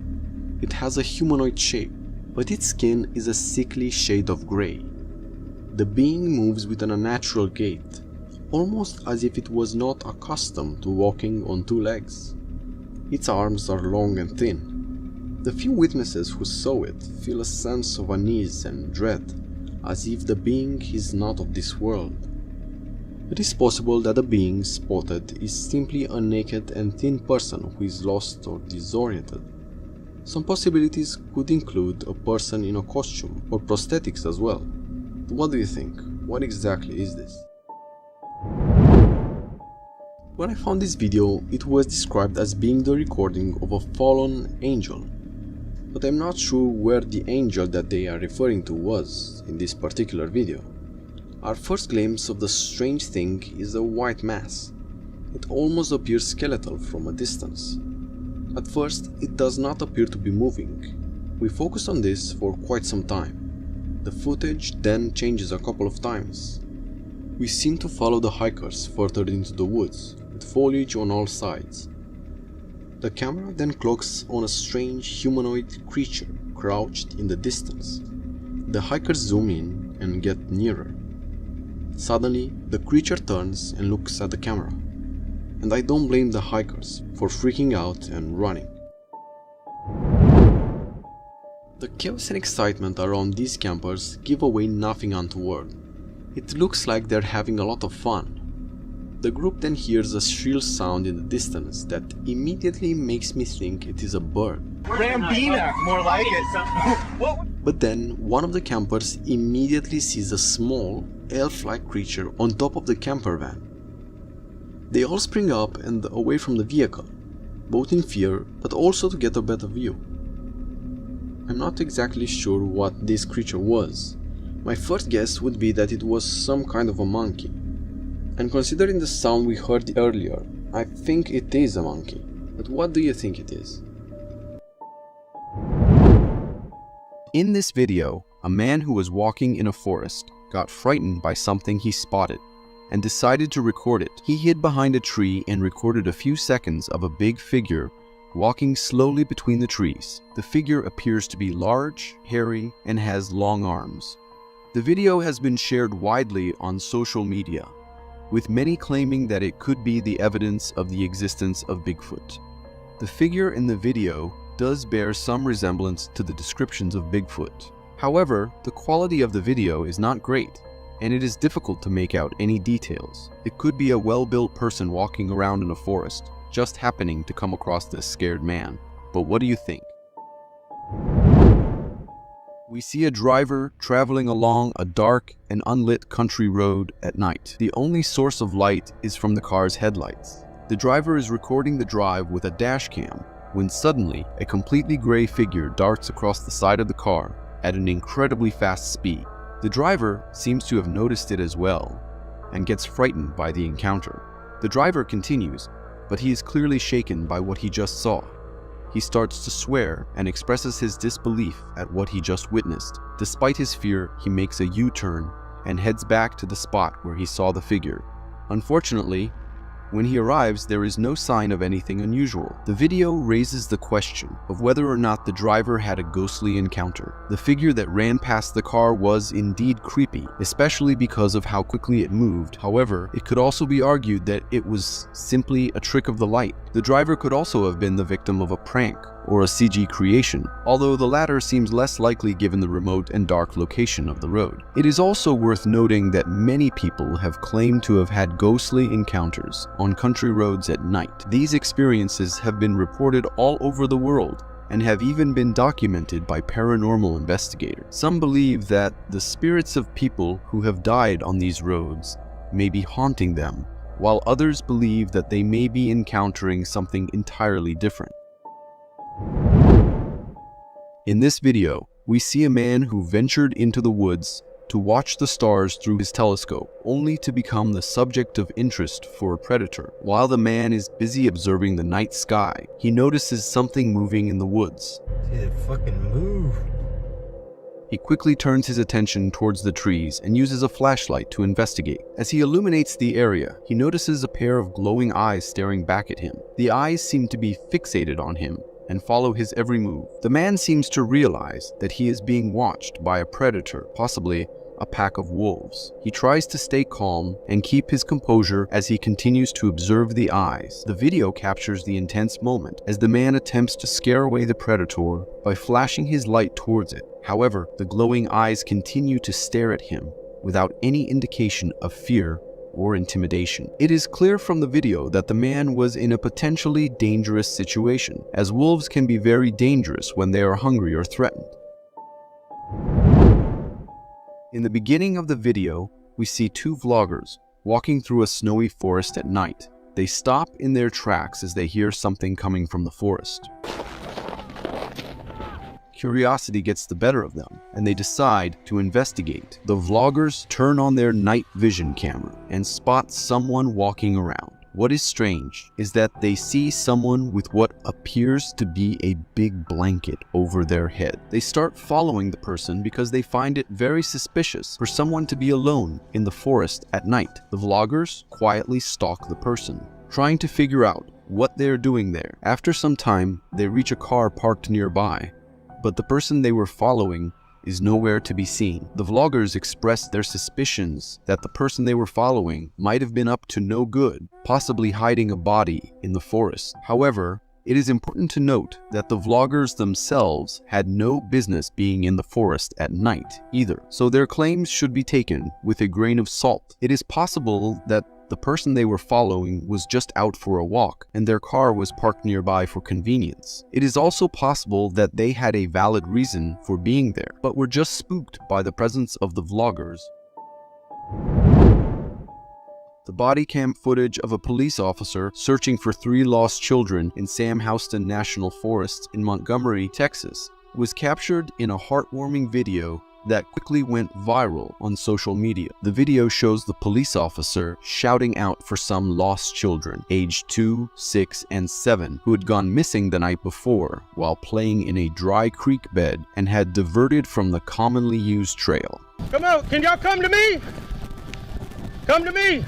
It has a humanoid shape, but its skin is a sickly shade of grey. The being moves with an unnatural gait, almost as if it was not accustomed to walking on two legs. Its arms are long and thin. The few witnesses who saw it feel a sense of unease and dread, as if the being is not of this world. It is possible that the being spotted is simply a naked and thin person who is lost or disoriented. Some possibilities could include a person in a costume or prosthetics as well. What do you think? What exactly is this? When I found this video, it was described as being the recording of a fallen angel, but I'm not sure where the angel that they are referring to was in this particular video. Our first glimpse of the strange thing is a white mass. It almost appears skeletal from a distance. At first, it does not appear to be moving. We focus on this for quite some time. The footage then changes a couple of times. We seem to follow the hikers further into the woods, with foliage on all sides. The camera then clocks on a strange humanoid creature crouched in the distance. The hikers zoom in and get nearer. Suddenly, the creature turns and looks at the camera, and I don't blame the hikers for freaking out and running. The chaos and excitement around these campers give away nothing untoward. It looks like they're having a lot of fun. The group then hears a shrill sound in the distance that immediately makes me think it is a bird. Rambina, more like it. But then, one of the campers immediately sees a small, elf-like creature on top of the camper van. They all spring up and away from the vehicle, both in fear, but also to get a better view. I'm not exactly sure what this creature was. My first guess would be that it was some kind of a monkey. And considering the sound we heard earlier, I think it is a monkey. But what do you think it is? In this video, a man who was walking in a forest got frightened by something he spotted and decided to record it. He hid behind a tree and recorded a few seconds of a big figure walking slowly between the trees. The figure appears to be large, hairy, and has long arms. The video has been shared widely on social media, with many claiming that it could be the evidence of the existence of Bigfoot. The figure in the video does bear some resemblance to the descriptions of Bigfoot. However, the quality of the video is not great, and it is difficult to make out any details. It could be a well-built person walking around in a forest, just happening to come across this scared man. But what do you think? We see a driver traveling along a dark and unlit country road at night. The only source of light is from the car's headlights. The driver is recording the drive with a dash cam when suddenly a completely gray figure darts across the side of the car at an incredibly fast speed. The driver seems to have noticed it as well and gets frightened by the encounter. The driver continues, but he is clearly shaken by what he just saw. He starts to swear and expresses his disbelief at what he just witnessed. Despite his fear, he makes a U-turn and heads back to the spot where he saw the figure. Unfortunately, when he arrives, there is no sign of anything unusual. The video raises the question of whether or not the driver had a ghostly encounter. The figure that ran past the car was indeed creepy, especially because of how quickly it moved. However, it could also be argued that it was simply a trick of the light. The driver could also have been the victim of a prank or a CG creation, although the latter seems less likely given the remote and dark location of the road. It is also worth noting that many people have claimed to have had ghostly encounters on country roads at night. These experiences have been reported all over the world and have even been documented by paranormal investigators. Some believe that the spirits of people who have died on these roads may be haunting them, while others believe that they may be encountering something entirely different. In this video, we see a man who ventured into the woods to watch the stars through his telescope, only to become the subject of interest for a predator. While the man is busy observing the night sky, he notices something moving in the woods. It fucking moved. He quickly turns his attention towards the trees and uses a flashlight to investigate. As he illuminates the area, he notices a pair of glowing eyes staring back at him. The eyes seem to be fixated on him and follow his every move. The man seems to realize that he is being watched by a predator, possibly a pack of wolves. He tries to stay calm and keep his composure as he continues to observe the eyes. The video captures the intense moment as the man attempts to scare away the predator by flashing his light towards it. However, the glowing eyes continue to stare at him without any indication of fear or intimidation. It is clear from the video that the man was in a potentially dangerous situation, as wolves can be very dangerous when they are hungry or threatened. In the beginning of the video, we see two vloggers walking through a snowy forest at night. They stop in their tracks as they hear something coming from the forest. Curiosity gets the better of them, and they decide to investigate. The vloggers turn on their night vision camera and spot someone walking around. What is strange is that they see someone with what appears to be a big blanket over their head. They start following the person because they find it very suspicious for someone to be alone in the forest at night. The vloggers quietly stalk the person, trying to figure out what they're doing there. After some time, they reach a car parked nearby, but the person they were following is nowhere to be seen. The vloggers expressed their suspicions that the person they were following might have been up to no good, possibly hiding a body in the forest. However, it is important to note that the vloggers themselves had no business being in the forest at night either, so their claims should be taken with a grain of salt. It is possible that the person they were following was just out for a walk, and their car was parked nearby for convenience. It is also possible that they had a valid reason for being there, but were just spooked by the presence of the vloggers. The body cam footage of a police officer searching for 3 lost children in Sam Houston National Forest in Montgomery, Texas, was captured in a heartwarming video that quickly went viral on social media. The video shows the police officer shouting out for some lost children, aged 2, 6, and 7, who had gone missing the night before while playing in a dry creek bed and had diverted from the commonly used trail. Come out! Can y'all come to me? Come to me!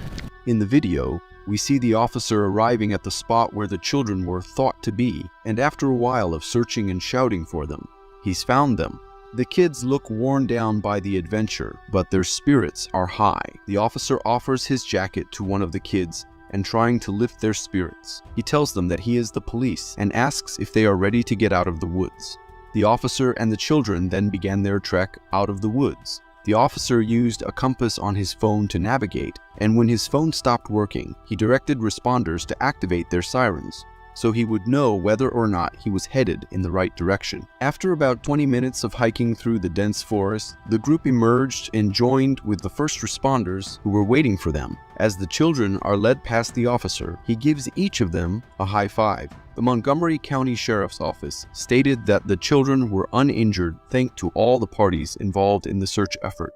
In the video, we see the officer arriving at the spot where the children were thought to be, and after a while of searching and shouting for them, he's found them. The kids look worn down by the adventure, but their spirits are high. The officer offers his jacket to one of the kids and trying to lift their spirits. He tells them that he is the police and asks if they are ready to get out of the woods. The officer and the children then began their trek out of the woods. The officer used a compass on his phone to navigate, and when his phone stopped working, he directed responders to activate their sirens, so he would know whether or not he was headed in the right direction. After about 20 minutes of hiking through the dense forest, the group emerged and joined with the first responders who were waiting for them. As the children are led past the officer, he gives each of them a high five. The Montgomery County Sheriff's Office stated that the children were uninjured thanks to all the parties involved in the search effort.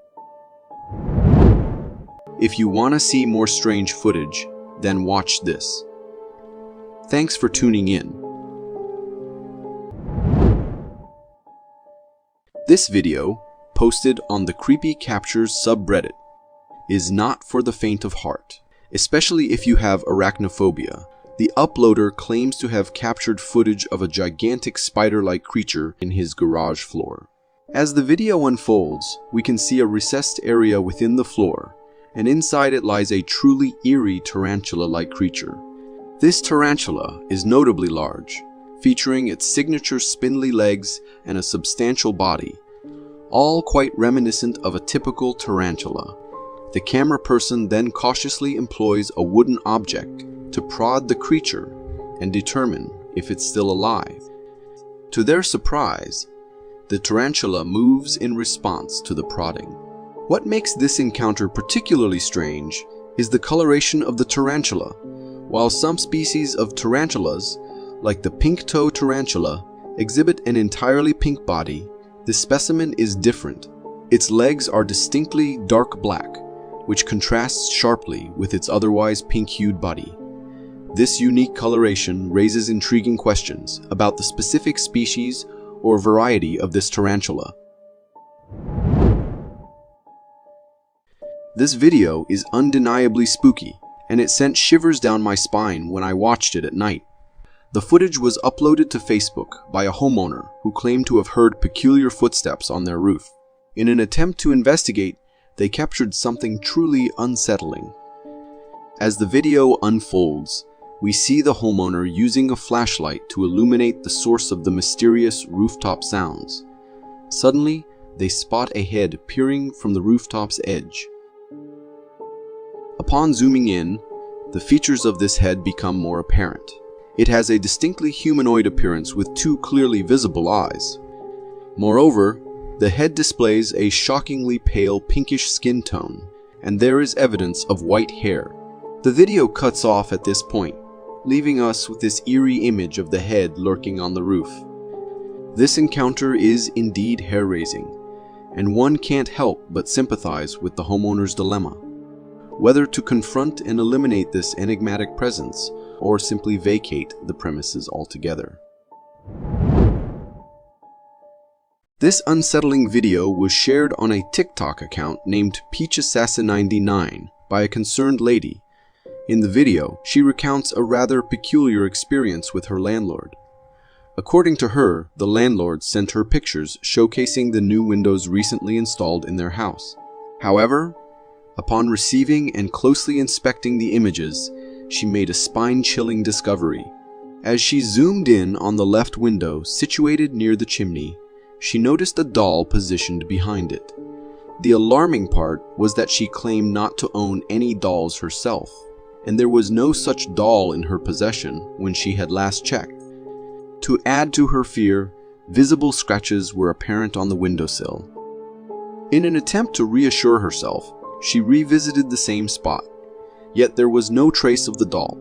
If you want to see more strange footage, then watch this. Thanks for tuning in. This video, posted on the Creepy Captures subreddit, is not for the faint of heart, especially if you have arachnophobia. The uploader claims to have captured footage of a gigantic spider-like creature in his garage floor. As the video unfolds, we can see a recessed area within the floor, and inside it lies a truly eerie tarantula-like creature. This tarantula is notably large, featuring its signature spindly legs and a substantial body, all quite reminiscent of a typical tarantula. The camera person then cautiously employs a wooden object to prod the creature and determine if it's still alive. To their surprise, the tarantula moves in response to the prodding. What makes this encounter particularly strange is the coloration of the tarantula. While some species of tarantulas, like the pink-toe tarantula, exhibit an entirely pink body, this specimen is different. Its legs are distinctly dark black, which contrasts sharply with its otherwise pink-hued body. This unique coloration raises intriguing questions about the specific species or variety of this tarantula. This video is undeniably spooky, and it sent shivers down my spine when I watched it at night. The footage was uploaded to Facebook by a homeowner who claimed to have heard peculiar footsteps on their roof. In an attempt to investigate, they captured something truly unsettling. As the video unfolds, we see the homeowner using a flashlight to illuminate the source of the mysterious rooftop sounds. Suddenly, they spot a head peering from the rooftop's edge. Upon zooming in, the features of this head become more apparent. It has a distinctly humanoid appearance with two clearly visible eyes. Moreover, the head displays a shockingly pale pinkish skin tone, and there is evidence of white hair. The video cuts off at this point, leaving us with this eerie image of the head lurking on the roof. This encounter is indeed hair-raising, and one can't help but sympathize with the homeowner's dilemma, whether to confront and eliminate this enigmatic presence or simply vacate the premises altogether. This unsettling video was shared on a TikTok account named PeachAssassin99 by a concerned lady. In the video, she recounts a rather peculiar experience with her landlord. According to her, the landlord sent her pictures showcasing the new windows recently installed in their house. However, upon receiving and closely inspecting the images, she made a spine-chilling discovery. As she zoomed in on the left window situated near the chimney, she noticed a doll positioned behind it. The alarming part was that she claimed not to own any dolls herself, and there was no such doll in her possession when she had last checked. To add to her fear, visible scratches were apparent on the windowsill. In an attempt to reassure herself, she revisited the same spot, yet there was no trace of the doll.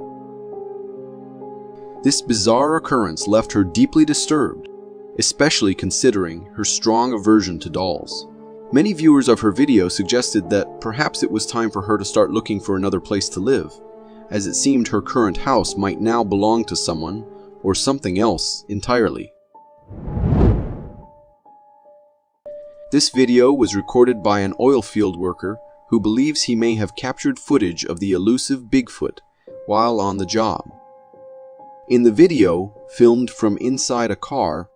This bizarre occurrence left her deeply disturbed, especially considering her strong aversion to dolls. Many viewers of her video suggested that perhaps it was time for her to start looking for another place to live, as it seemed her current house might now belong to someone or something else entirely. This video was recorded by an oil field worker who believes he may have captured footage of the elusive Bigfoot while on the job. In the video, filmed from inside a car,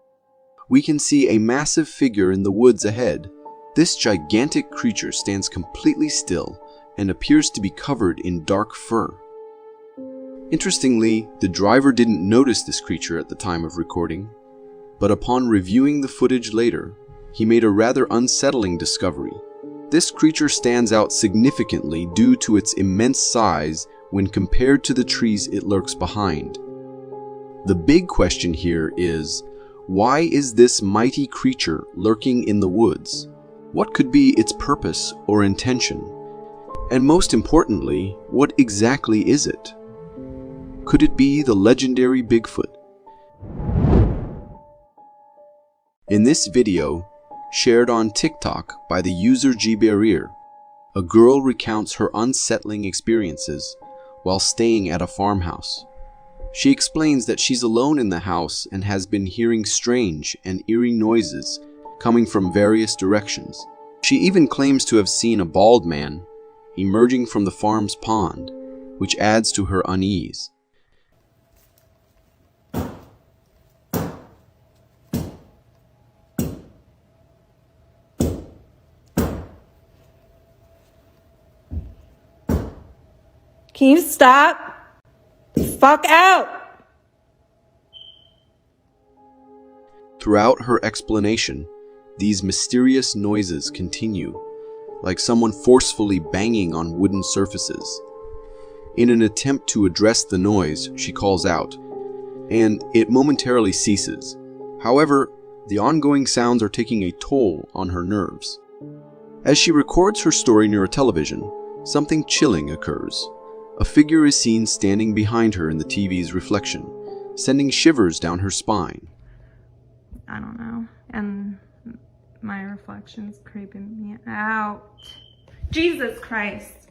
we can see a massive figure in the woods ahead. This gigantic creature stands completely still and appears to be covered in dark fur. Interestingly, the driver didn't notice this creature at the time of recording, but upon reviewing the footage later, he made a rather unsettling discovery. This creature stands out significantly due to its immense size when compared to the trees it lurks behind. The big question here is, why is this mighty creature lurking in the woods? What could be its purpose or intention? And most importantly, what exactly is it? Could it be the legendary Bigfoot? In this video, shared on TikTok by the user Gberir, a girl recounts her unsettling experiences while staying at a farmhouse. She explains that she's alone in the house and has been hearing strange and eerie noises coming from various directions. She even claims to have seen a bald man emerging from the farm's pond, which adds to her unease. Can you stop? Fuck out! Throughout her explanation, these mysterious noises continue, like someone forcefully banging on wooden surfaces. In an attempt to address the noise, she calls out, and it momentarily ceases. However, the ongoing sounds are taking a toll on her nerves. As she records her story near a television, something chilling occurs. A figure is seen standing behind her in the TV's reflection, sending shivers down her spine. I don't know. And my reflection's creeping me out. Jesus Christ.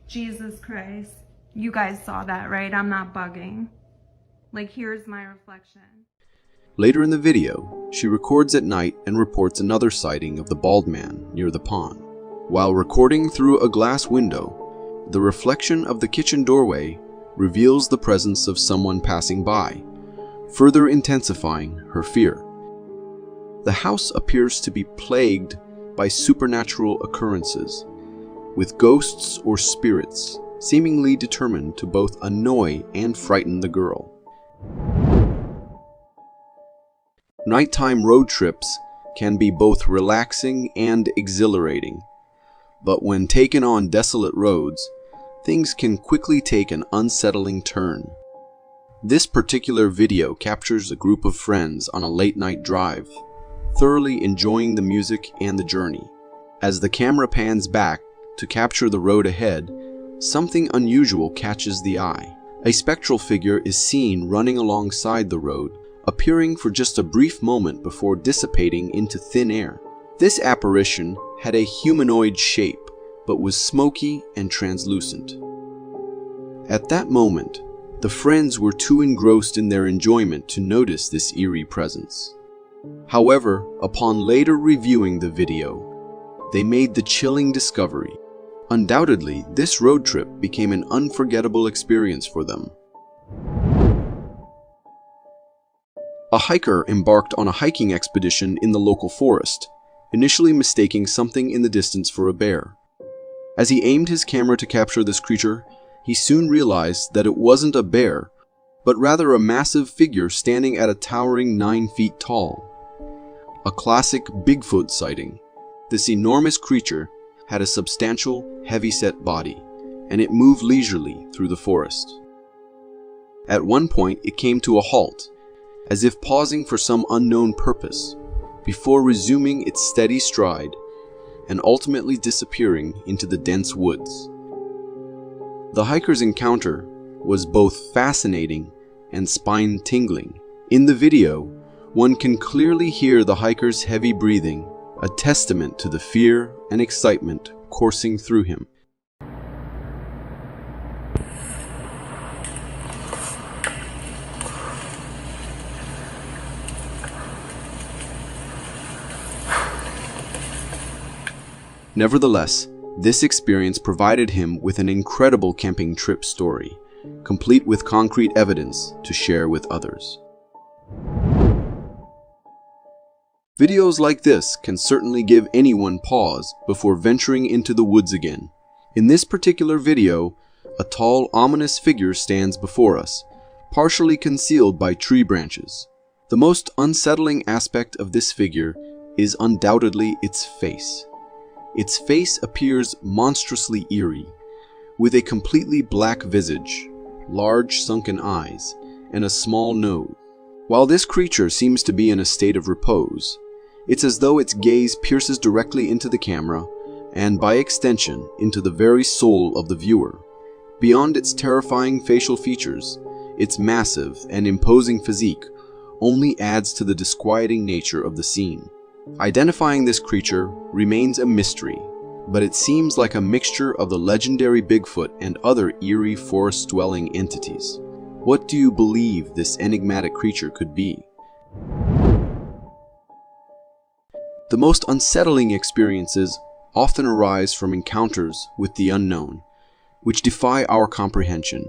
Jesus Christ. You guys saw that, right? I'm not bugging. Like, here's my reflection. Later in the video, she records at night and reports another sighting of the bald man near the pond. While recording through a glass window, the reflection of the kitchen doorway reveals the presence of someone passing by, further intensifying her fear. The house appears to be plagued by supernatural occurrences, with ghosts or spirits seemingly determined to both annoy and frighten the girl. Nighttime road trips can be both relaxing and exhilarating, but when taken on desolate roads, things can quickly take an unsettling turn. This particular video captures a group of friends on a late-night drive, thoroughly enjoying the music and the journey. As the camera pans back to capture the road ahead, something unusual catches the eye. A spectral figure is seen running alongside the road, appearing for just a brief moment before dissipating into thin air. This apparition had a humanoid shape, but was smoky and translucent. At that moment, the friends were too engrossed in their enjoyment to notice this eerie presence. However, upon later reviewing the video, they made the chilling discovery. Undoubtedly, this road trip became an unforgettable experience for them. A hiker embarked on a hiking expedition in the local forest, initially mistaking something in the distance for a bear. As he aimed his camera to capture this creature, he soon realized that it wasn't a bear, but rather a massive figure standing at a towering 9 feet tall. A classic Bigfoot sighting. This enormous creature had a substantial, heavy-set body, and it moved leisurely through the forest. At one point, it came to a halt, as if pausing for some unknown purpose, before resuming its steady stride and ultimately disappearing into the dense woods. The hiker's encounter was both fascinating and spine-tingling. In the video, one can clearly hear the hiker's heavy breathing, a testament to the fear and excitement coursing through him. Nevertheless, this experience provided him with an incredible camping trip story, complete with concrete evidence to share with others. Videos like this can certainly give anyone pause before venturing into the woods again. In this particular video, a tall, ominous figure stands before us, partially concealed by tree branches. The most unsettling aspect of this figure is undoubtedly its face. Its face appears monstrously eerie, with a completely black visage, large sunken eyes, and a small nose. While this creature seems to be in a state of repose, it's as though its gaze pierces directly into the camera, and by extension, into the very soul of the viewer. Beyond its terrifying facial features, its massive and imposing physique only adds to the disquieting nature of the scene. Identifying this creature remains a mystery, but it seems like a mixture of the legendary Bigfoot and other eerie forest-dwelling entities. What do you believe this enigmatic creature could be? The most unsettling experiences often arise from encounters with the unknown, which defy our comprehension.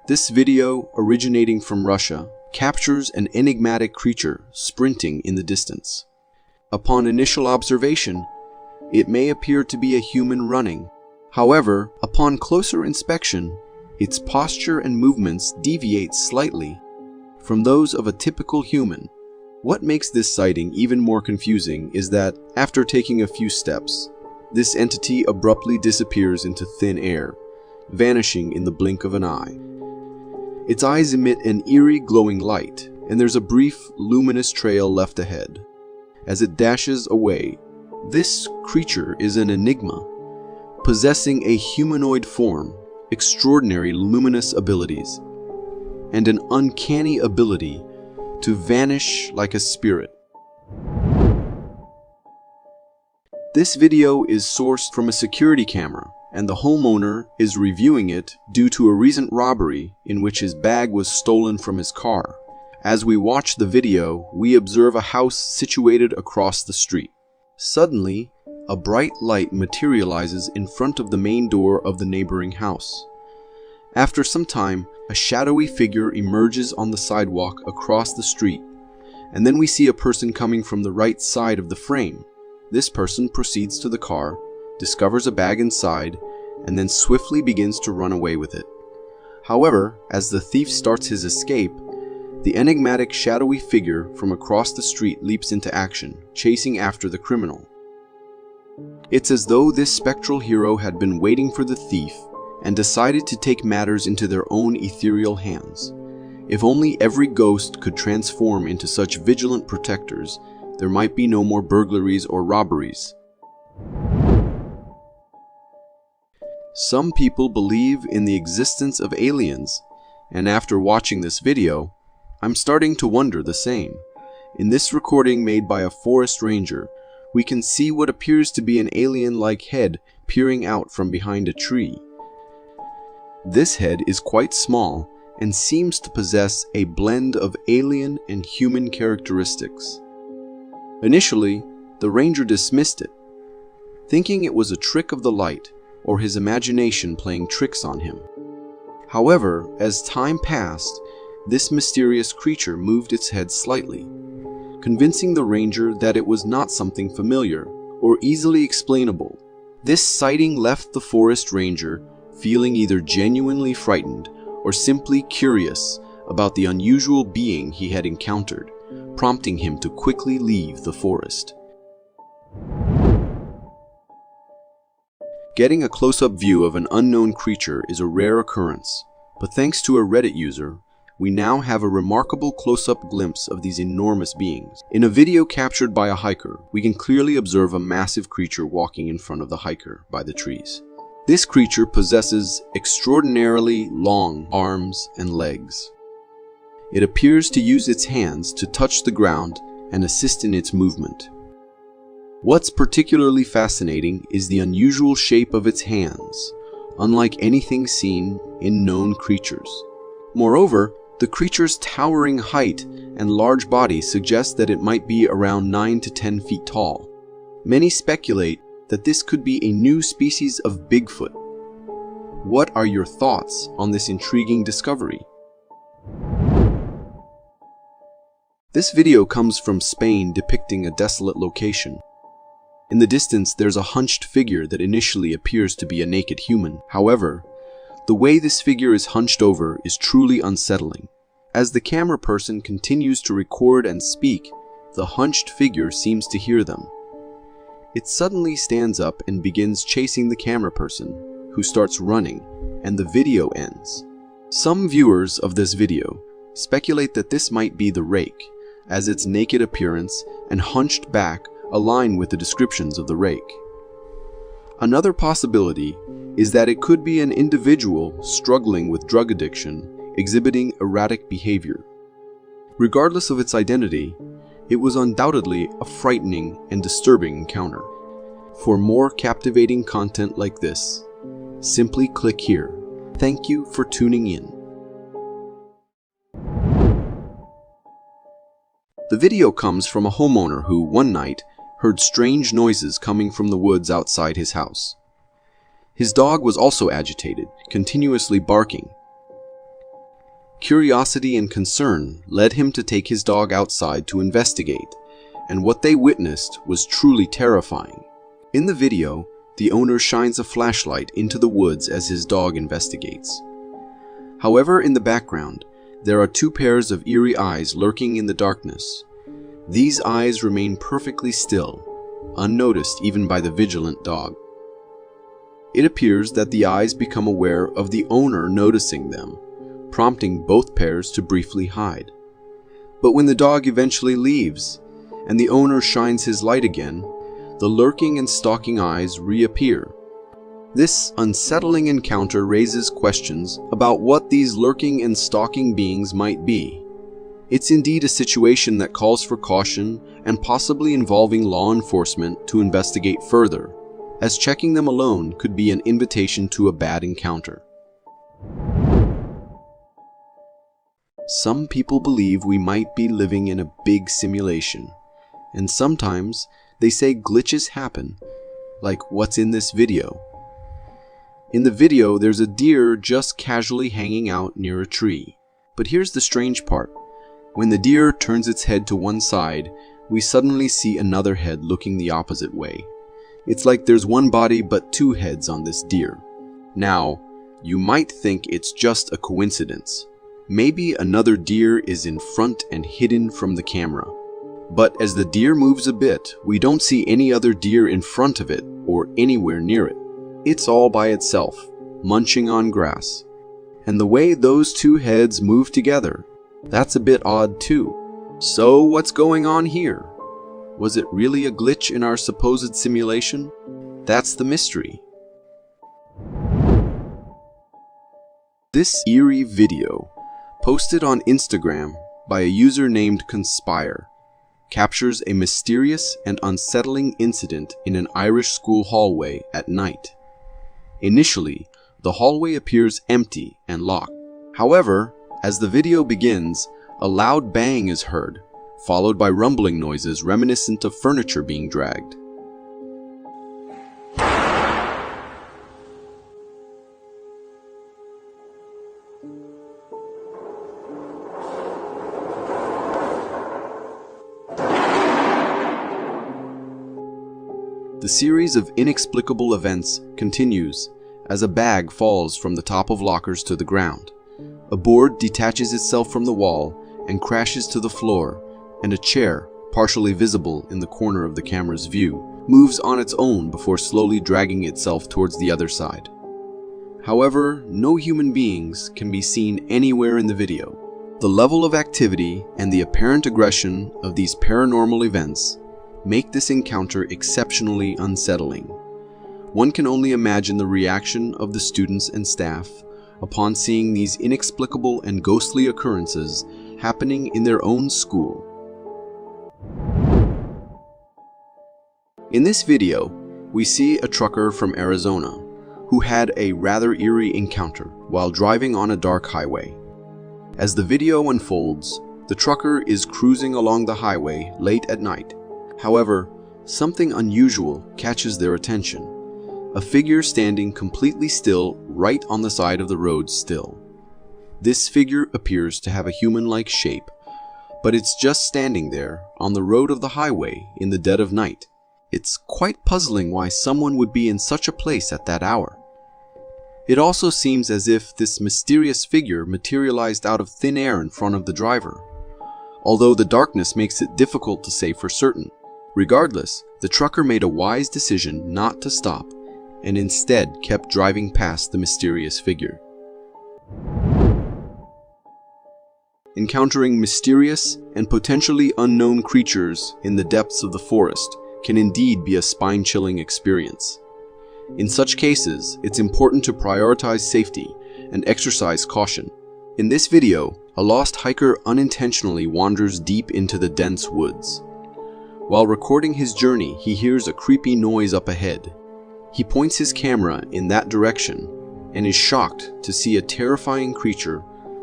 This video, originating from Russia, captures an enigmatic creature sprinting in the distance. Upon initial observation, it may appear to be a human running. However, upon closer inspection, its posture and movements deviate slightly from those of a typical human. What makes this sighting even more confusing is that, after taking a few steps, this entity abruptly disappears into thin air, vanishing in the blink of an eye. Its eyes emit an eerie glowing light, and there's a brief, luminous trail left ahead. As it dashes away, this creature is an enigma, possessing a humanoid form, extraordinary luminous abilities, and an uncanny ability to vanish like a spirit. This video is sourced from a security camera, and the homeowner is reviewing it due to a recent robbery in which his bag was stolen from his car. As we watch the video, we observe a house situated across the street. Suddenly, a bright light materializes in front of the main door of the neighboring house. After some time, a shadowy figure emerges on the sidewalk across the street, and then we see a person coming from the right side of the frame. This person proceeds to the car, discovers a bag inside, and then swiftly begins to run away with it. However, as the thief starts his escape, the enigmatic shadowy figure from across the street leaps into action, chasing after the criminal. It's as though this spectral hero had been waiting for the thief and decided to take matters into their own ethereal hands. If only every ghost could transform into such vigilant protectors, there might be no more burglaries or robberies. Some people believe in the existence of aliens, and after watching this video, I'm starting to wonder the same. In this recording made by a forest ranger, we can see what appears to be an alien-like head peering out from behind a tree. This head is quite small and seems to possess a blend of alien and human characteristics. Initially, the ranger dismissed it, thinking it was a trick of the light or his imagination playing tricks on him. However, as time passed, this mysterious creature moved its head slightly, convincing the ranger that it was not something familiar or easily explainable. This sighting left the forest ranger feeling either genuinely frightened or simply curious about the unusual being he had encountered, prompting him to quickly leave the forest. Getting a close-up view of an unknown creature is a rare occurrence, but thanks to a Reddit user, we now have a remarkable close-up glimpse of these enormous beings. In a video captured by a hiker, we can clearly observe a massive creature walking in front of the hiker by the trees. This creature possesses extraordinarily long arms and legs. It appears to use its hands to touch the ground and assist in its movement. What's particularly fascinating is the unusual shape of its hands, unlike anything seen in known creatures. Moreover, the creature's towering height and large body suggest that it might be around 9 to 10 feet tall. Many speculate that this could be a new species of Bigfoot. What are your thoughts on this intriguing discovery? This video comes from Spain, depicting a desolate location. In the distance, there's a hunched figure that initially appears to be a naked human. However, the way this figure is hunched over is truly unsettling. As the camera person continues to record and speak, the hunched figure seems to hear them. It suddenly stands up and begins chasing the camera person, who starts running, and the video ends. Some viewers of this video speculate that this might be the rake, as its naked appearance and hunched back align with the descriptions of the rake. Another possibility is that it could be an individual struggling with drug addiction, exhibiting erratic behavior. Regardless of its identity, it was undoubtedly a frightening and disturbing encounter. For more captivating content like this, simply click here. Thank you for tuning in. The video comes from a homeowner who, one night, heard strange noises coming from the woods outside his house. His dog was also agitated, continuously barking. Curiosity and concern led him to take his dog outside to investigate, and what they witnessed was truly terrifying. In the video, the owner shines a flashlight into the woods as his dog investigates. However, in the background, there are two pairs of eerie eyes lurking in the darkness. These eyes remain perfectly still, unnoticed even by the vigilant dog. It appears that the eyes become aware of the owner noticing them, prompting both pairs to briefly hide. But when the dog eventually leaves, and the owner shines his light again, the lurking and stalking eyes reappear. This unsettling encounter raises questions about what these lurking and stalking beings might be. It's indeed a situation that calls for caution and possibly involving law enforcement to investigate further, as checking them alone could be an invitation to a bad encounter. Some people believe we might be living in a big simulation, and sometimes they say glitches happen, like what's in this video. In the video, there's a deer just casually hanging out near a tree. But here's the strange part. When the deer turns its head to one side, we suddenly see another head looking the opposite way. It's like there's one body but two heads on this deer. Now, you might think it's just a coincidence. Maybe another deer is in front and hidden from the camera. But as the deer moves a bit, we don't see any other deer in front of it or anywhere near it. It's all by itself, munching on grass. And the way those two heads move together, that's a bit odd too. So what's going on here? Was it really a glitch in our supposed simulation? That's the mystery. This eerie video, posted on Instagram by a user named Conspire, captures a mysterious and unsettling incident in an Irish school hallway at night. Initially, the hallway appears empty and locked. However, as the video begins, a loud bang is heard, followed by rumbling noises reminiscent of furniture being dragged. The series of inexplicable events continues as a bag falls from the top of lockers to the ground. A board detaches itself from the wall and crashes to the floor, and a chair, partially visible in the corner of the camera's view, moves on its own before slowly dragging itself towards the other side. However, no human beings can be seen anywhere in the video. The level of activity and the apparent aggression of these paranormal events make this encounter exceptionally unsettling. One can only imagine the reaction of the students and staff upon seeing these inexplicable and ghostly occurrences happening in their own school. In this video, we see a trucker from Arizona who had a rather eerie encounter while driving on a dark highway. As the video unfolds, the trucker is cruising along the highway late at night. However, something unusual catches their attention. A figure standing completely still right on the side of the road still. This figure appears to have a human-like shape, but it's just standing there on the road of the highway in the dead of night. It's quite puzzling why someone would be in such a place at that hour. It also seems as if this mysterious figure materialized out of thin air in front of the driver, although the darkness makes it difficult to say for certain. Regardless, the trucker made a wise decision not to stop and instead kept driving past the mysterious figure. Encountering mysterious and potentially unknown creatures in the depths of the forest can indeed be a spine-chilling experience. In such cases, it's important to prioritize safety and exercise caution. In this video, a lost hiker unintentionally wanders deep into the dense woods. While recording his journey, he hears a creepy noise up ahead. He points his camera in that direction and is shocked to see a terrifying creature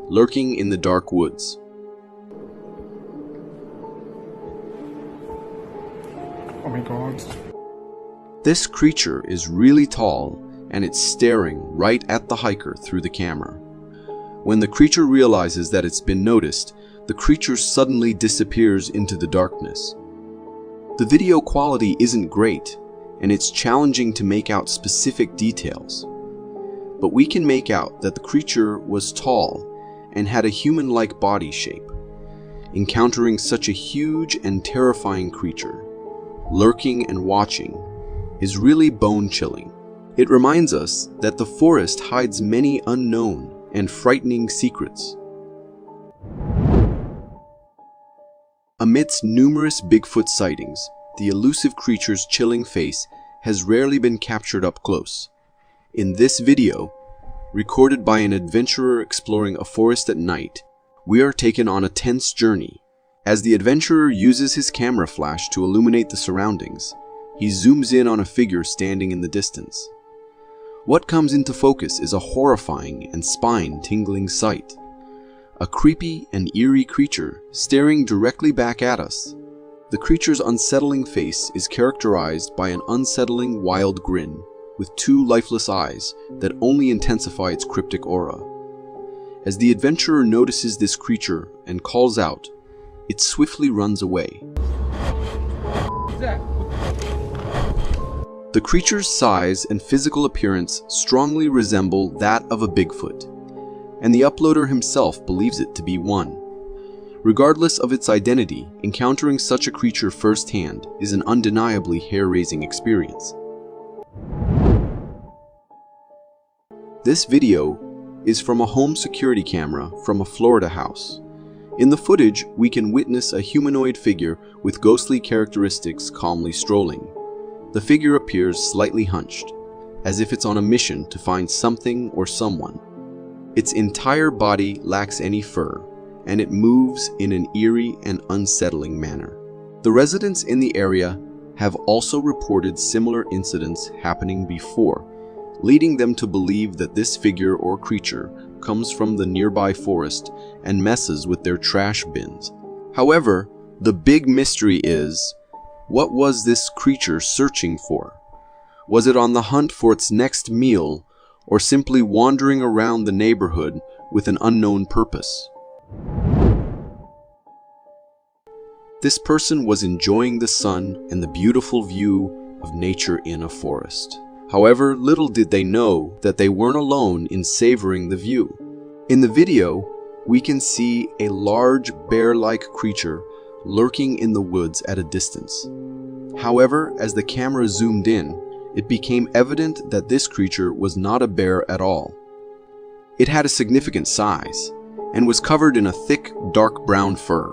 lurking in the dark woods. Oh my god. This creature is really tall and it's staring right at the hiker through the camera. When the creature realizes that it's been noticed, the creature suddenly disappears into the darkness. The video quality isn't great, and it's challenging to make out specific details. But we can make out that the creature was tall and had a human-like body shape. Encountering such a huge and terrifying creature, lurking and watching, is really bone-chilling. It reminds us that the forest hides many unknown and frightening secrets. Amidst numerous Bigfoot sightings, the elusive creature's chilling face has rarely been captured up close. In this video, recorded by an adventurer exploring a forest at night, we are taken on a tense journey. As the adventurer uses his camera flash to illuminate the surroundings, he zooms in on a figure standing in the distance. What comes into focus is a horrifying and spine-tingling sight. A creepy and eerie creature staring directly back at us. The creature's unsettling face is characterized by an unsettling wild grin with two lifeless eyes that only intensify its cryptic aura. As the adventurer notices this creature and calls out, it swiftly runs away. The creature's size and physical appearance strongly resemble that of a Bigfoot, and the uploader himself believes it to be one. Regardless of its identity, encountering such a creature firsthand is an undeniably hair-raising experience. This video is from a home security camera from a Florida house. In the footage, we can witness a humanoid figure with ghostly characteristics calmly strolling. The figure appears slightly hunched, as if it's on a mission to find something or someone. Its entire body lacks any fur, and it moves in an eerie and unsettling manner. The residents in the area have also reported similar incidents happening before, leading them to believe that this figure or creature comes from the nearby forest and messes with their trash bins. However, the big mystery is, what was this creature searching for? Was it on the hunt for its next meal, or simply wandering around the neighborhood with an unknown purpose? This person was enjoying the sun and the beautiful view of nature in a forest. However, little did they know that they weren't alone in savoring the view. In the video, we can see a large bear-like creature lurking in the woods at a distance. However, as the camera zoomed in, it became evident that this creature was not a bear at all. It had a significant size and was covered in a thick, dark brown fur.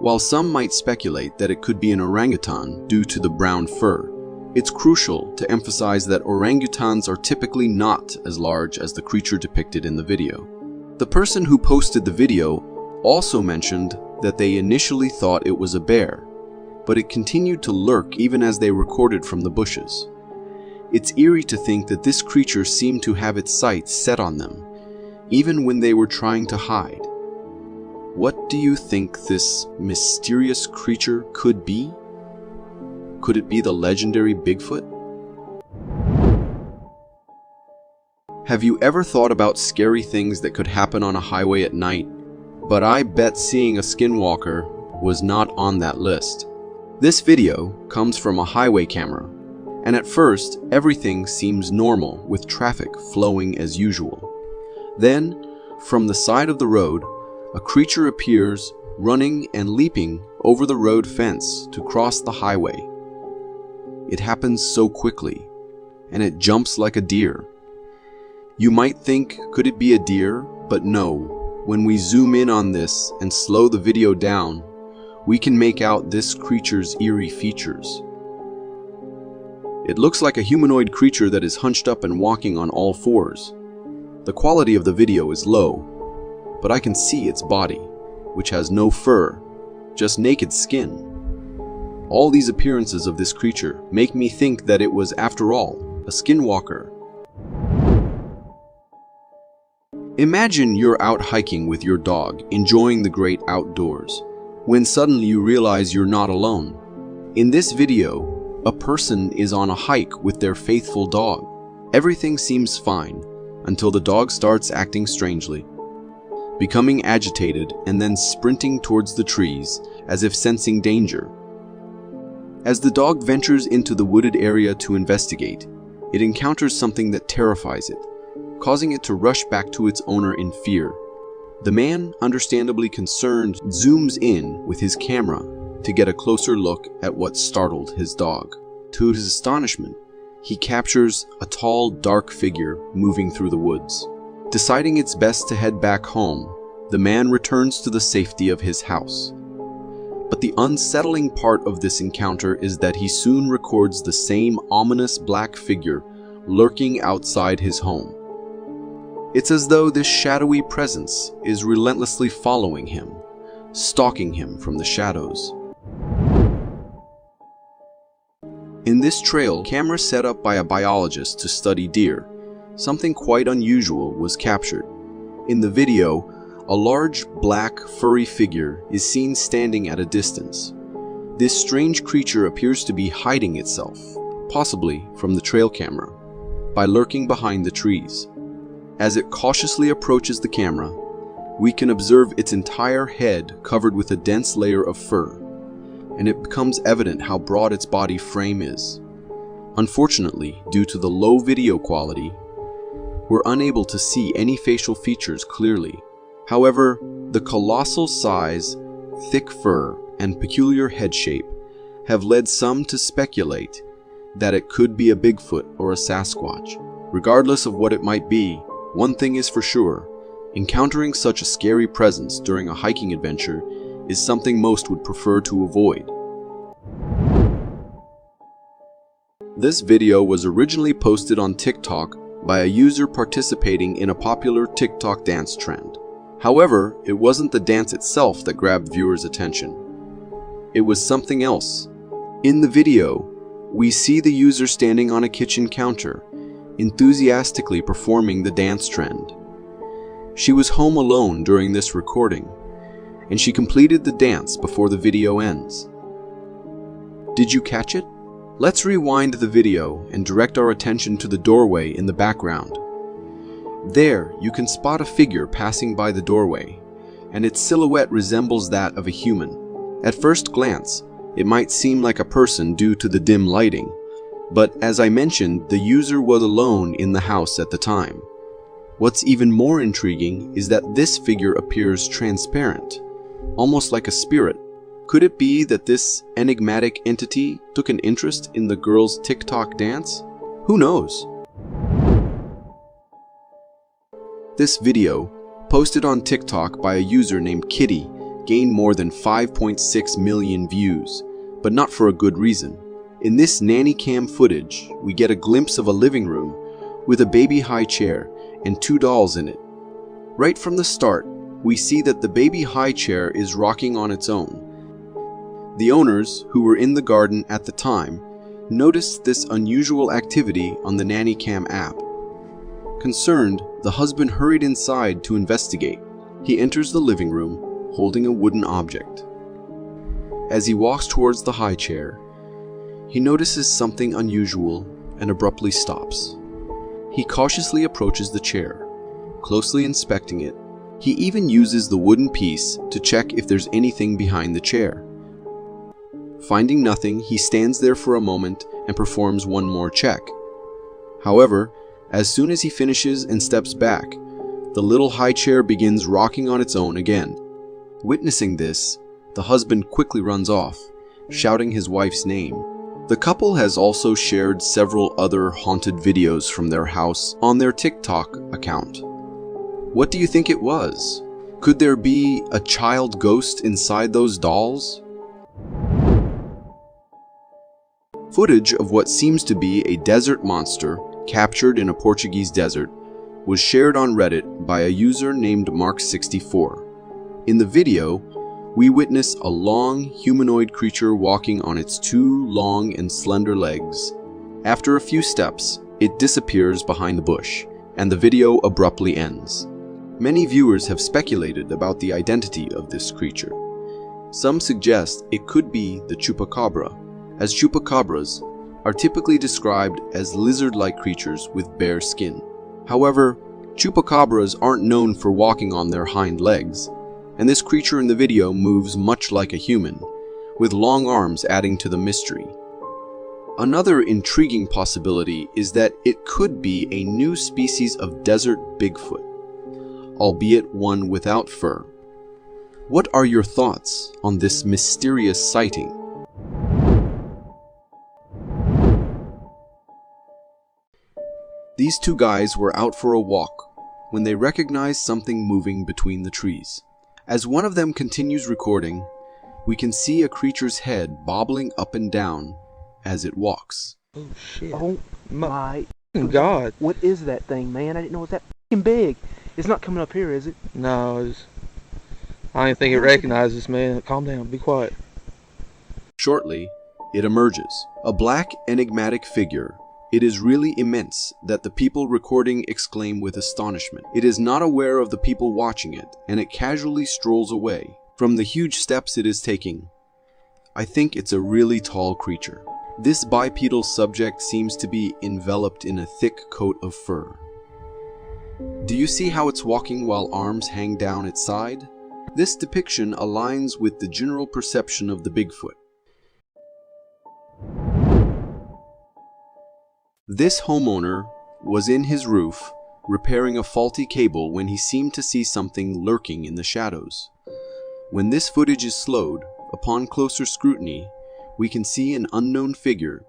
While some might speculate that it could be an orangutan due to the brown fur, it's crucial to emphasize that orangutans are typically not as large as the creature depicted in the video. The person who posted the video also mentioned that they initially thought it was a bear, but it continued to lurk even as they recorded from the bushes. It's eerie to think that this creature seemed to have its sights set on them, even when they were trying to hide. What do you think this mysterious creature could be? Could it be the legendary Bigfoot? Have you ever thought about scary things that could happen on a highway at night? But I bet seeing a skinwalker was not on that list. This video comes from a highway camera, and at first everything seems normal with traffic flowing as usual. Then, from the side of the road, a creature appears running and leaping over the road fence to cross the highway. It happens so quickly, and it jumps like a deer. You might think, could it be a deer? But no, when we zoom in on this and slow the video down, we can make out this creature's eerie features. It looks like a humanoid creature that is hunched up and walking on all fours. The quality of the video is low, but I can see its body, which has no fur, just naked skin. All these appearances of this creature make me think that it was, after all, a skinwalker. Imagine you're out hiking with your dog, enjoying the great outdoors, when suddenly you realize you're not alone. In this video, a person is on a hike with their faithful dog. Everything seems fine until the dog starts acting strangely, becoming agitated and then sprinting towards the trees as if sensing danger. As the dog ventures into the wooded area to investigate, it encounters something that terrifies it, causing it to rush back to its owner in fear. The man, understandably concerned, zooms in with his camera to get a closer look at what startled his dog. To his astonishment, he captures a tall, dark figure moving through the woods. Deciding it's best to head back home, the man returns to the safety of his house. But the unsettling part of this encounter is that he soon records the same ominous black figure lurking outside his home. It's as though this shadowy presence is relentlessly following him, stalking him from the shadows. In this trail, camera set up by a biologist to study deer, something quite unusual was captured. In the video, a large, black, furry figure is seen standing at a distance. This strange creature appears to be hiding itself, possibly from the trail camera, by lurking behind the trees. As it cautiously approaches the camera, we can observe its entire head covered with a dense layer of fur. and it becomes evident how broad its body frame is. Unfortunately, due to the low video quality, we're unable to see any facial features clearly. However, the colossal size, thick fur, and peculiar head shape have led some to speculate that it could be a Bigfoot or a Sasquatch. Regardless of what it might be, one thing is for sure: encountering such a scary presence during a hiking adventure is something most would prefer to avoid. This video was originally posted on TikTok by a user participating in a popular TikTok dance trend. However, it wasn't the dance itself that grabbed viewers' attention. It was something else. In the video, we see the user standing on a kitchen counter, enthusiastically performing the dance trend. She was home alone during this recording, and she completed the dance before the video ends. Did you catch it? Let's rewind the video and direct our attention to the doorway in the background. There, you can spot a figure passing by the doorway, and its silhouette resembles that of a human. At first glance, it might seem like a person due to the dim lighting, but as I mentioned, the user was alone in the house at the time. What's even more intriguing is that this figure appears transparent, almost like a spirit. Could it be that this enigmatic entity took an interest in the girl's TikTok dance? Who knows? This video, posted on TikTok by a user named Kitty, gained more than 5.6 million views, but not for a good reason. In this nanny cam footage, we get a glimpse of a living room with a baby high chair and 2 dolls in it. Right from the start, we see that the baby high chair is rocking on its own. The owners, who were in the garden at the time, noticed this unusual activity on the nanny cam app. Concerned, the husband hurried inside to investigate. He enters the living room, holding a wooden object. As he walks towards the high chair, he notices something unusual and abruptly stops. He cautiously approaches the chair, closely inspecting it. He even uses the wooden piece to check if there's anything behind the chair. Finding nothing, he stands there for a moment and performs one more check. However, as soon as he finishes and steps back, the little high chair begins rocking on its own again. Witnessing this, the husband quickly runs off, shouting his wife's name. The couple has also shared several other haunted videos from their house on their TikTok account. What do you think it was? Could there be a child ghost inside those dolls? Footage of what seems to be a desert monster captured in a Portuguese desert was shared on Reddit by a user named Mark64. In the video, we witness a long humanoid creature walking on its 2 long and slender legs. After a few steps, it disappears behind a bush, and the video abruptly ends. Many viewers have speculated about the identity of this creature. Some suggest it could be the chupacabra, as chupacabras are typically described as lizard-like creatures with bare skin. However, chupacabras aren't known for walking on their hind legs, and this creature in the video moves much like a human, with long arms adding to the mystery. Another intriguing possibility is that it could be a new species of desert Bigfoot, albeit one without fur. What are your thoughts on this mysterious sighting? These 2 guys were out for a walk when they recognized something moving between the trees. As one of them continues recording, we can see a creature's head bobbling up and down as it walks. Oh shit. Oh my god. What is that thing, man? I didn't know it was that fucking big. It's not coming up here, is it? No, I didn't think it recognized us, man. Calm down, be quiet. Shortly, it emerges, a black, enigmatic figure. It is really immense that the people recording exclaim with astonishment. It is not aware of the people watching it, and it casually strolls away from the huge steps it is taking. I think it's a really tall creature. This bipedal subject seems to be enveloped in a thick coat of fur. Do you see how it's walking while arms hang down its side? This depiction aligns with the general perception of the Bigfoot. This homeowner was in his roof repairing a faulty cable when he seemed to see something lurking in the shadows. When this footage is slowed, upon closer scrutiny, we can see an unknown figure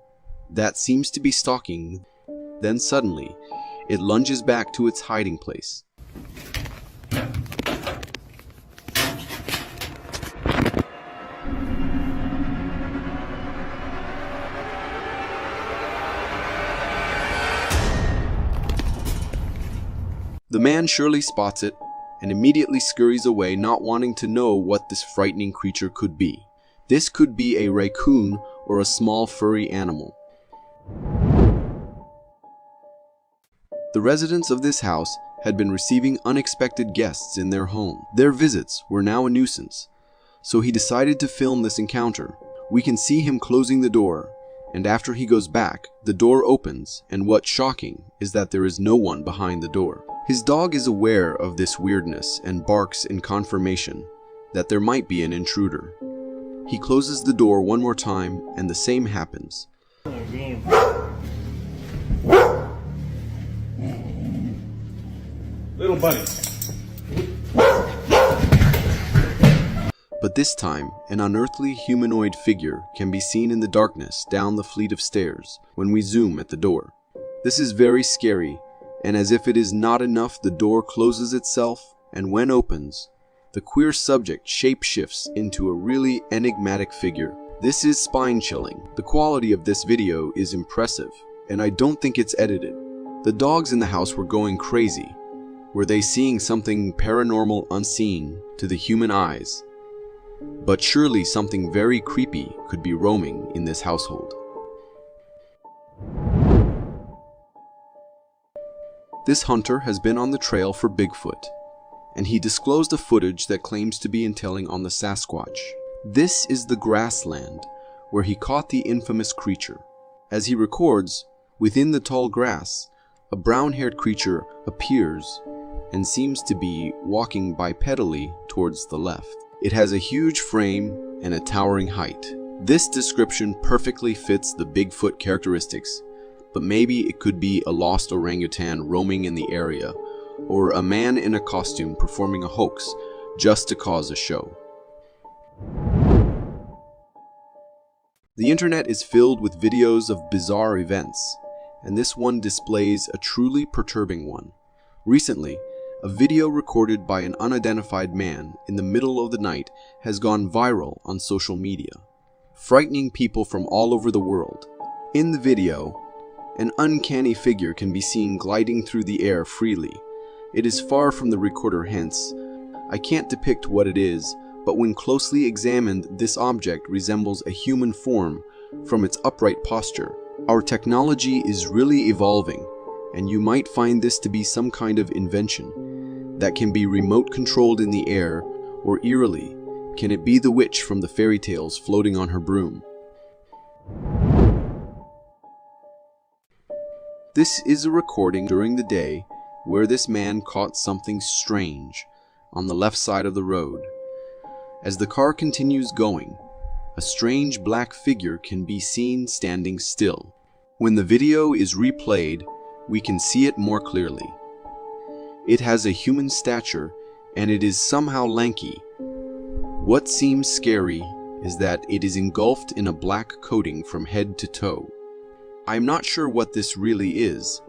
that seems to be stalking. Then suddenly, it lunges back to its hiding place. The man surely spots it and immediately scurries away, not wanting to know what this frightening creature could be. This could be a raccoon or a small furry animal. The residents of this house had been receiving unexpected guests in their home. Their visits were now a nuisance, so he decided to film this encounter. We can see him closing the door, and after he goes back, the door opens, and what's shocking is that there is no one behind the door. His dog is aware of this weirdness and barks in confirmation that there might be an intruder. He closes the door one more time, and the same happens. Little buddy. But this time, an unearthly humanoid figure can be seen in the darkness down the flight of stairs when we zoom at the door. This is very scary, and as if it is not enough, the door closes itself, and when opens, the queer subject shapeshifts into a really enigmatic figure. This is spine-chilling. The quality of this video is impressive, and I don't think it's edited. The dogs in the house were going crazy. Were they seeing something paranormal unseen to the human eyes? But surely something very creepy could be roaming in this household. This hunter has been on the trail for Bigfoot, and he disclosed a footage that claims to be entailing on the Sasquatch. This is the grassland where he caught the infamous creature. As he records, within the tall grass, a brown-haired creature appears and seems to be walking bipedally towards the left. It has a huge frame and a towering height. This description perfectly fits the Bigfoot characteristics, but maybe it could be a lost orangutan roaming in the area, or a man in a costume performing a hoax just to cause a show. The internet is filled with videos of bizarre events, and this one displays a truly perturbing one. Recently, a video recorded by an unidentified man in the middle of the night has gone viral on social media, frightening people from all over the world. In the video, an uncanny figure can be seen gliding through the air freely. It is far from the recorder, hence I can't depict what it is, but when closely examined, this object resembles a human form from its upright posture. Our technology is really evolving, and you might find this to be some kind of invention that can be remote controlled in the air, or eerily, can it be the witch from the fairy tales floating on her broom? This is a recording during the day where this man caught something strange on the left side of the road. As the car continues going, a strange black figure can be seen standing still. When the video is replayed, we can see it more clearly. It has a human stature and it is somehow lanky. What seems scary is that it is engulfed in a black coating from head to toe. I'm not sure what this really is,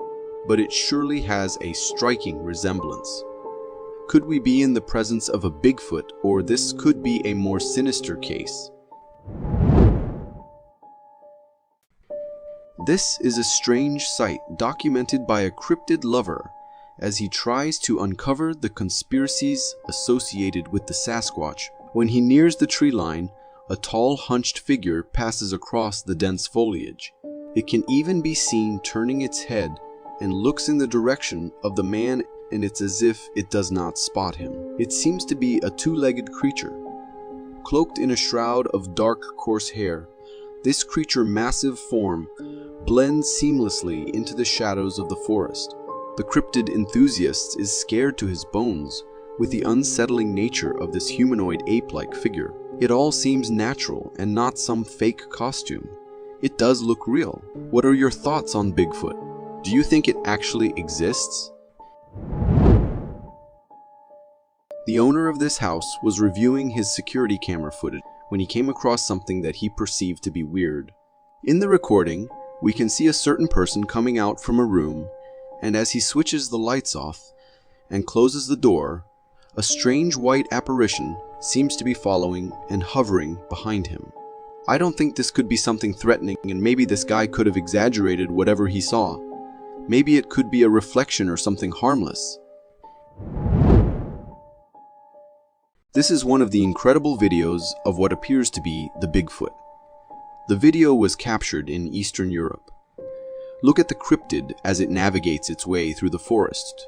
but it surely has a striking resemblance. Could we be in the presence of a Bigfoot, or this could be a more sinister case? This is a strange sight documented by a cryptid lover as he tries to uncover the conspiracies associated with the Sasquatch. When he nears the tree line, a tall hunched figure passes across the dense foliage. It can even be seen turning its head and looks in the direction of the man, and it's as if it does not spot him. It seems to be a two-legged creature. Cloaked in a shroud of dark, coarse hair, this creature's massive form blends seamlessly into the shadows of the forest. The cryptid enthusiast is scared to his bones with the unsettling nature of this humanoid ape-like figure. It all seems natural and not some fake costume. It does look real. What are your thoughts on Bigfoot? Do you think it actually exists? The owner of this house was reviewing his security camera footage when he came across something that he perceived to be weird. In the recording, we can see a certain person coming out from a room, and as he switches the lights off and closes the door, a strange white apparition seems to be following and hovering behind him. I don't think this could be something threatening, and maybe this guy could have exaggerated whatever he saw. Maybe it could be a reflection or something harmless. This is one of the incredible videos of what appears to be the Bigfoot. The video was captured in Eastern Europe. Look at the cryptid as it navigates its way through the forest.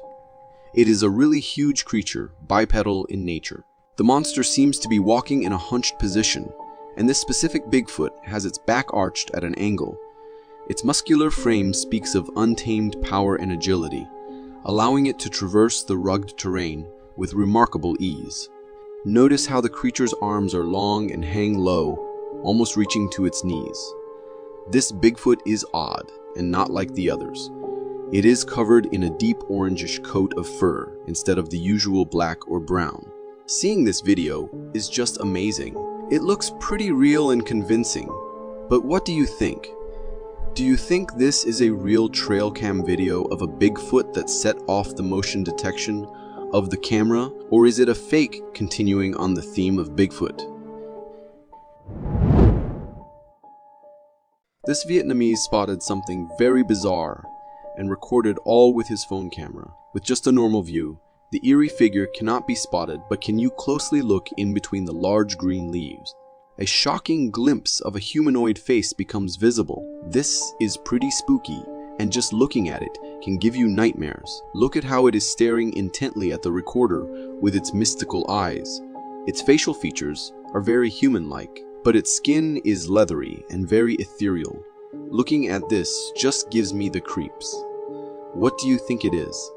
It is a really huge creature, bipedal in nature. The monster seems to be walking in a hunched position, and this specific Bigfoot has its back arched at an angle. Its muscular frame speaks of untamed power and agility, allowing it to traverse the rugged terrain with remarkable ease. Notice how the creature's arms are long and hang low, almost reaching to its knees. This Bigfoot is odd and not like the others. It is covered in a deep orangish coat of fur instead of the usual black or brown. Seeing this video is just amazing. It looks pretty real and convincing, but what do you think? Do you think this is a real trail cam video of a Bigfoot that set off the motion detection of the camera, or is it a fake continuing on the theme of Bigfoot? This Vietnamese spotted something very bizarre and recorded all with his phone camera. With just a normal view, the eerie figure cannot be spotted, but can you closely look in between the large green leaves? A shocking glimpse of a humanoid face becomes visible. This is pretty spooky, and just looking at it can give you nightmares. Look at how it is staring intently at the recorder with its mystical eyes. Its facial features are very human-like, but its skin is leathery and very ethereal. Looking at this just gives me the creeps. What do you think it is?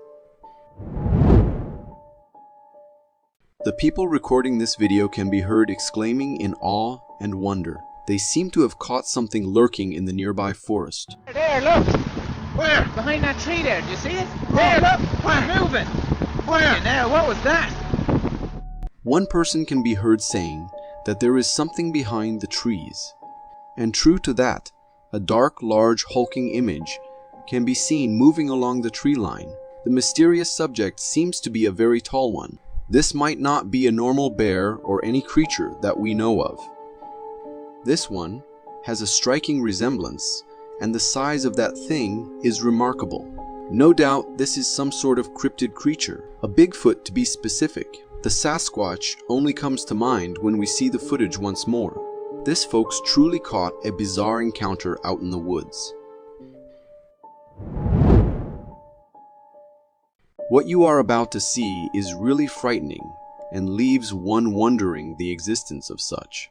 The people recording this video can be heard exclaiming in awe and wonder. They seem to have caught something lurking in the nearby forest. There, look! Where? Behind that tree there, do you see it? There, look! Where? Moving! Where? Now, what was that? One person can be heard saying that there is something behind the trees. And true to that, a dark, large, hulking image can be seen moving along the tree line. The mysterious subject seems to be a very tall one. This might not be a normal bear or any creature that we know of. This one has a striking resemblance, and the size of that thing is remarkable. No doubt this is some sort of cryptid creature, a Bigfoot to be specific. The Sasquatch only comes to mind when we see the footage once more. This folks truly caught a bizarre encounter out in the woods. What you are about to see is really frightening and leaves one wondering the existence of such.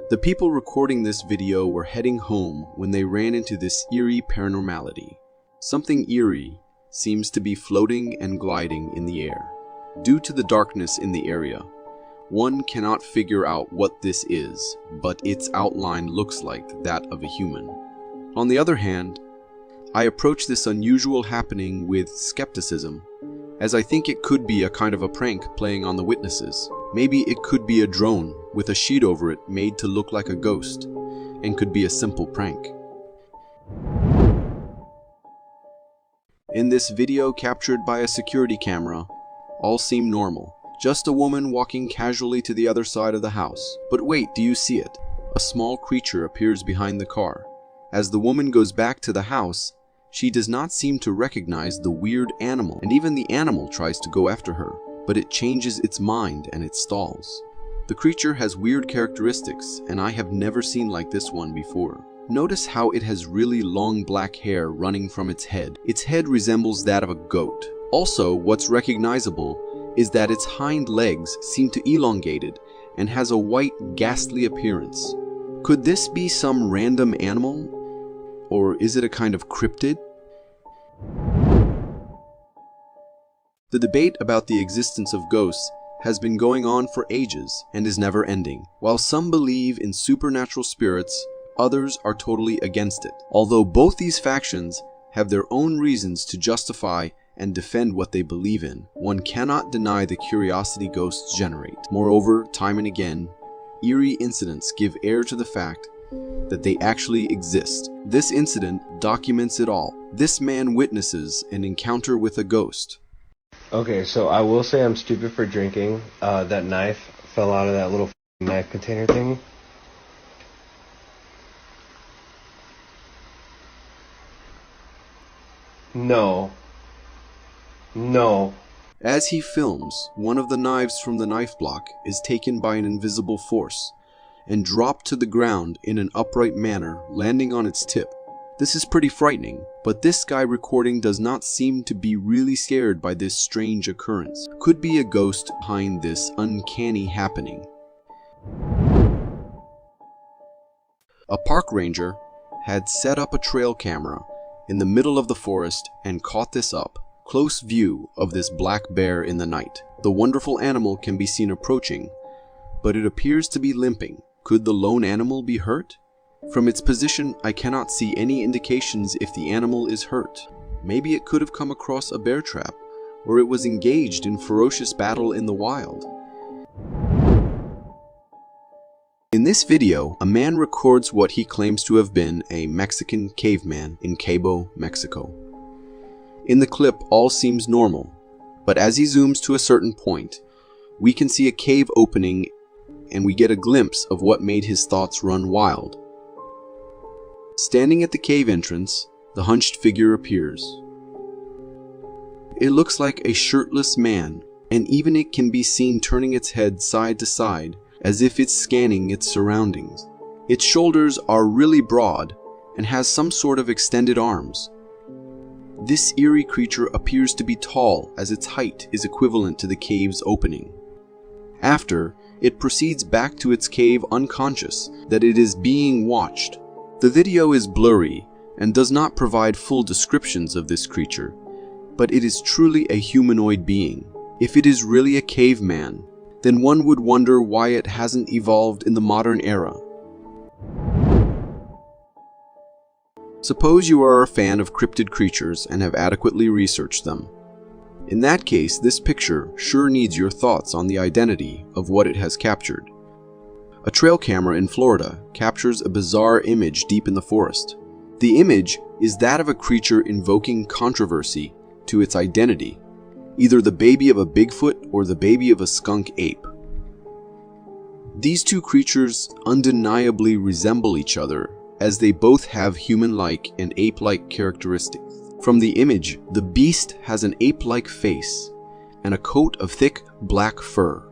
The people recording this video were heading home when they ran into this eerie paranormality. Something eerie seems to be floating and gliding in the air. Due to the darkness in the area, one cannot figure out what this is, but its outline looks like that of a human. On the other hand, I approach this unusual happening with skepticism, as I think it could be a kind of a prank playing on the witnesses. Maybe it could be a drone with a sheet over it made to look like a ghost, and could be a simple prank. In this video captured by a security camera, all seem normal. Just a woman walking casually to the other side of the house. But wait, do you see it? A small creature appears behind the car. As the woman goes back to the house, she does not seem to recognize the weird animal, and even the animal tries to go after her, but it changes its mind and it stalls. The creature has weird characteristics, and I have never seen like this one before. Notice how it has really long black hair running from its head. Its head resembles that of a goat. Also, what's recognizable is that its hind legs seem to elongated and has a white, ghastly appearance. Could this be some random animal? Or is it a kind of cryptid? The debate about the existence of ghosts has been going on for ages and is never ending. While some believe in supernatural spirits, others are totally against it. Although both these factions have their own reasons to justify and defend what they believe in. One cannot deny the curiosity ghosts generate. Moreover, time and again, eerie incidents give air to the fact that they actually exist. This incident documents it all. This man witnesses an encounter with a ghost. Okay, so I will say I'm stupid for drinking. That knife fell out of that little knife container thingy. No. No. As he films, one of the knives from the knife block is taken by an invisible force and dropped to the ground in an upright manner, landing on its tip. This is pretty frightening, but this guy recording does not seem to be really scared by this strange occurrence. Could be a ghost behind this uncanny happening. A park ranger had set up a trail camera in the middle of the forest and caught this up. Close view of this black bear in the night. The wonderful animal can be seen approaching, but it appears to be limping. Could the lone animal be hurt? From its position, I cannot see any indications if the animal is hurt. Maybe it could have come across a bear trap, or it was engaged in ferocious battle in the wild. In this video, a man records what he claims to have been a Mexican caveman in Cabo, Mexico. In the clip, all seems normal, but as he zooms to a certain point, we can see a cave opening and we get a glimpse of what made his thoughts run wild. Standing at the cave entrance, the hunched figure appears. It looks like a shirtless man, and even it can be seen turning its head side to side as if it's scanning its surroundings. Its shoulders are really broad and has some sort of extended arms. This eerie creature appears to be tall, as its height is equivalent to the cave's opening. After, it proceeds back to its cave unconscious that it is being watched. The video is blurry and does not provide full descriptions of this creature, but it is truly a humanoid being. If it is really a caveman, then one would wonder why it hasn't evolved in the modern era. Suppose you are a fan of cryptid creatures and have adequately researched them. In that case, this picture sure needs your thoughts on the identity of what it has captured. A trail camera in Florida captures a bizarre image deep in the forest. The image is that of a creature invoking controversy to its identity, either the baby of a Bigfoot or the baby of a skunk ape. These two creatures undeniably resemble each other, as they both have human-like and ape-like characteristics. From the image, the beast has an ape-like face and a coat of thick black fur.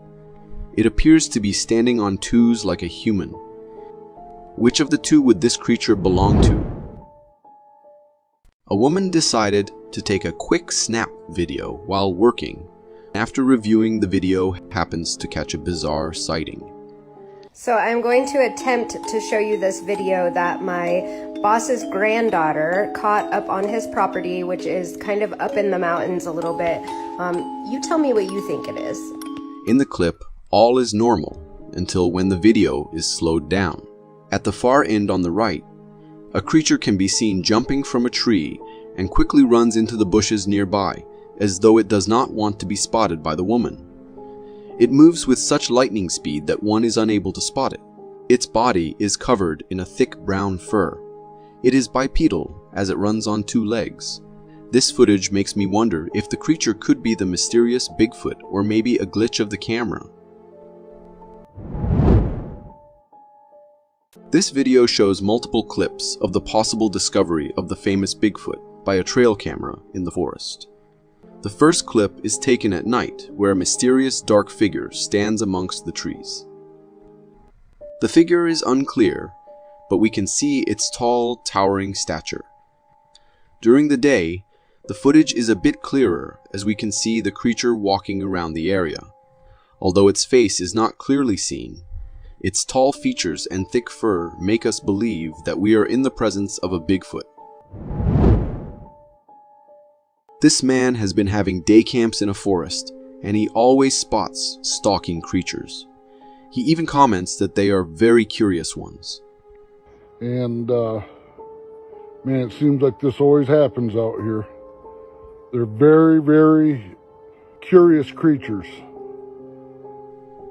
It appears to be standing on twos like a human. Which of the two would this creature belong to? A woman decided to take a quick snap video while working. After reviewing the video, happens to catch a bizarre sighting. So I'm going to attempt to show you this video that my boss's granddaughter caught up on his property, which is kind of up in the mountains a little bit. You tell me what you think it is. In the clip, all is normal until when the video is slowed down. At the far end on the right, a creature can be seen jumping from a tree and quickly runs into the bushes nearby, as though it does not want to be spotted by the woman. It moves with such lightning speed that one is unable to spot it. Its body is covered in a thick brown fur. It is bipedal, as it runs on two legs. This footage makes me wonder if the creature could be the mysterious Bigfoot or maybe a glitch of the camera. This video shows multiple clips of the possible discovery of the famous Bigfoot by a trail camera in the forest. The first clip is taken at night, where a mysterious dark figure stands amongst the trees. The figure is unclear, but we can see its tall, towering stature. During the day, the footage is a bit clearer as we can see the creature walking around the area. Although its face is not clearly seen, its tall features and thick fur make us believe that we are in the presence of a Bigfoot. This man has been having day camps in a forest, and he always spots stalking creatures. He even comments that they are very curious ones. And Man, it seems like this always happens out here. They're very, very curious creatures.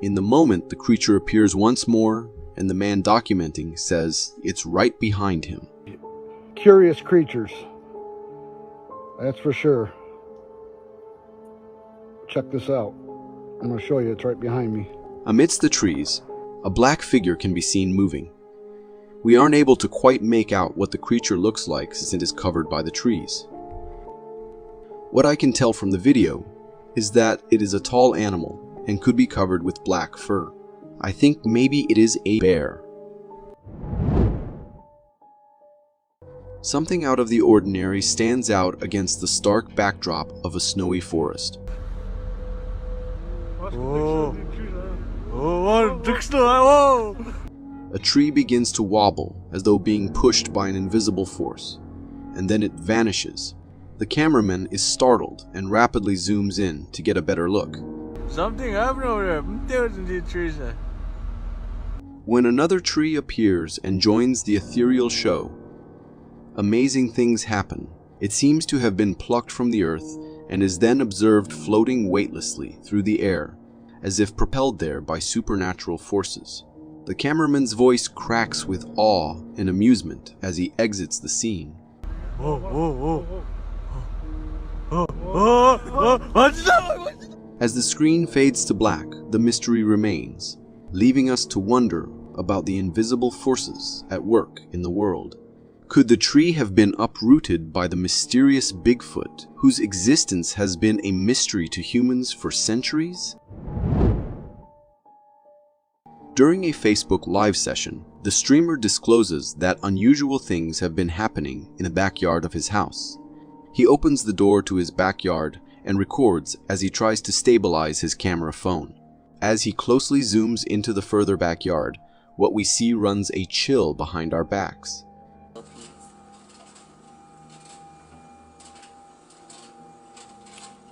In the moment, the creature appears once more, and the man documenting says it's right behind him. Curious creatures. That's for sure. Check this out. I'm going to show you. It's right behind me. Amidst the trees, a black figure can be seen moving. We aren't able to quite make out what the creature looks like since it is covered by the trees. What I can tell from the video is that it is a tall animal and could be covered with black fur. I think maybe it is a bear. Something out of the ordinary stands out against the stark backdrop of a snowy forest. A tree begins to wobble as though being pushed by an invisible force, and then it vanishes. The cameraman is startled and rapidly zooms in to get a better look. Something happened over there. When another tree appears and joins the ethereal show, amazing things happen. It seems to have been plucked from the earth and is then observed floating weightlessly through the air, as if propelled there by supernatural forces. The cameraman's voice cracks with awe and amusement as he exits the scene. As the screen fades to black, the mystery remains, leaving us to wonder about the invisible forces at work in the world. Could the tree have been uprooted by the mysterious Bigfoot, whose existence has been a mystery to humans for centuries? During a Facebook live session, the streamer discloses that unusual things have been happening in the backyard of his house. He opens the door to his backyard and records as he tries to stabilize his camera phone. As he closely zooms into the further backyard, what we see runs a chill behind our backs.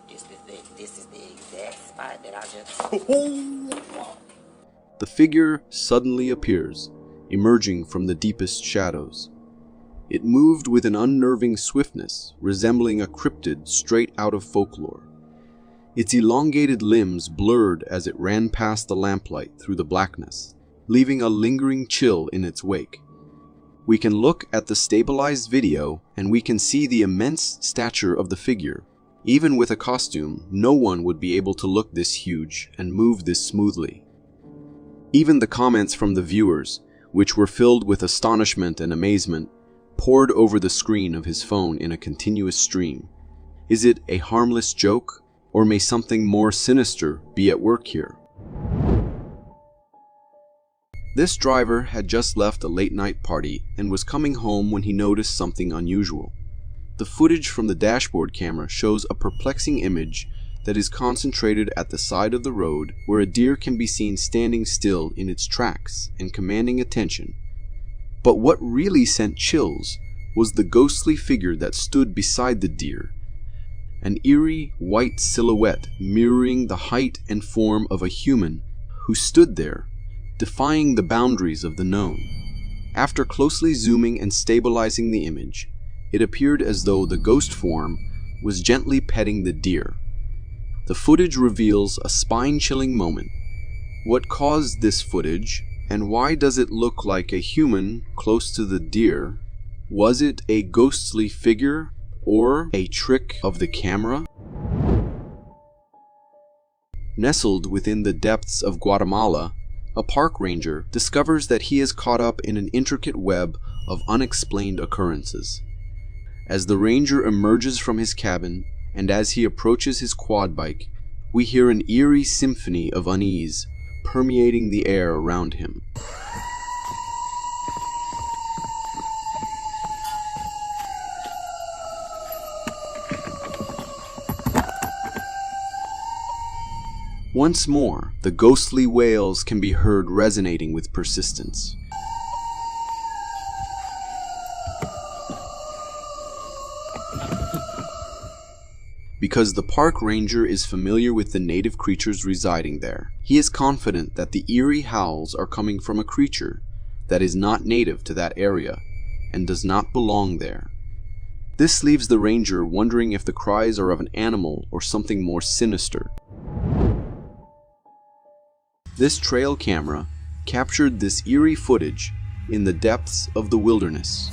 This is the exact spot that I just... The figure suddenly appears, emerging from the deepest shadows. It moved with an unnerving swiftness, resembling a cryptid straight out of folklore. Its elongated limbs blurred as it ran past the lamplight through the blackness, leaving a lingering chill in its wake. We can look at the stabilized video and we can see the immense stature of the figure. Even with a costume, no one would be able to look this huge and move this smoothly. Even the comments from the viewers, which were filled with astonishment and amazement, poured over the screen of his phone in a continuous stream. Is it a harmless joke, or may something more sinister be at work here? This driver had just left a late-night party and was coming home when he noticed something unusual. The footage from the dashboard camera shows a perplexing image that is concentrated at the side of the road where a deer can be seen standing still in its tracks and commanding attention. But what really sent chills was the ghostly figure that stood beside the deer, an eerie white silhouette mirroring the height and form of a human who stood there, defying the boundaries of the known. After closely zooming and stabilizing the image, it appeared as though the ghost form was gently petting the deer. The footage reveals a spine-chilling moment. What caused this footage, and why does it look like a human close to the deer? Was it a ghostly figure or a trick of the camera? Nestled within the depths of Guatemala, a park ranger discovers that he is caught up in an intricate web of unexplained occurrences. As the ranger emerges from his cabin, and as he approaches his quad bike, we hear an eerie symphony of unease permeating the air around him. Once more, the ghostly wails can be heard resonating with persistence. Because the park ranger is familiar with the native creatures residing there, he is confident that the eerie howls are coming from a creature that is not native to that area, and does not belong there. This leaves the ranger wondering if the cries are of an animal or something more sinister. This trail camera captured this eerie footage in the depths of the wilderness.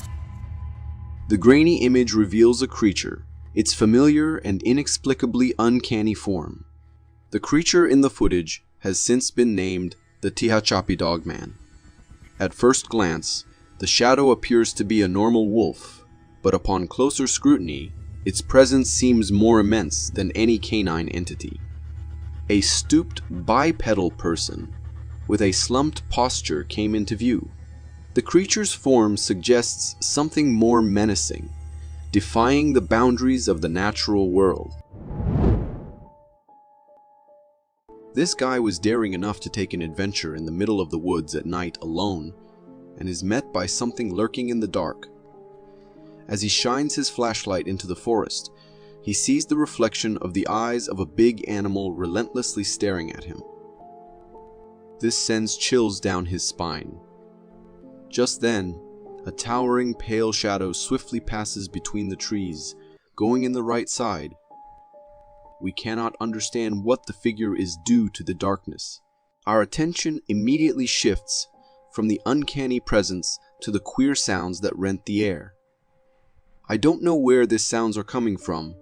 The grainy image reveals a creature, its familiar and inexplicably uncanny form. The creature in the footage has since been named the Tehachapi Dogman. At first glance, the shadow appears to be a normal wolf, but upon closer scrutiny, its presence seems more immense than any canine entity. A stooped bipedal person with a slumped posture came into view. The creature's form suggests something more menacing, defying the boundaries of the natural world. This guy was daring enough to take an adventure in the middle of the woods at night alone, and is met by something lurking in the dark. As he shines his flashlight into the forest, he sees the reflection of the eyes of a big animal relentlessly staring at him. This sends chills down his spine. Just then, a towering pale shadow swiftly passes between the trees, going in the right side. We cannot understand what the figure is due to the darkness. Our attention immediately shifts from the uncanny presence to the queer sounds that rent the air. I don't know where these sounds are coming from,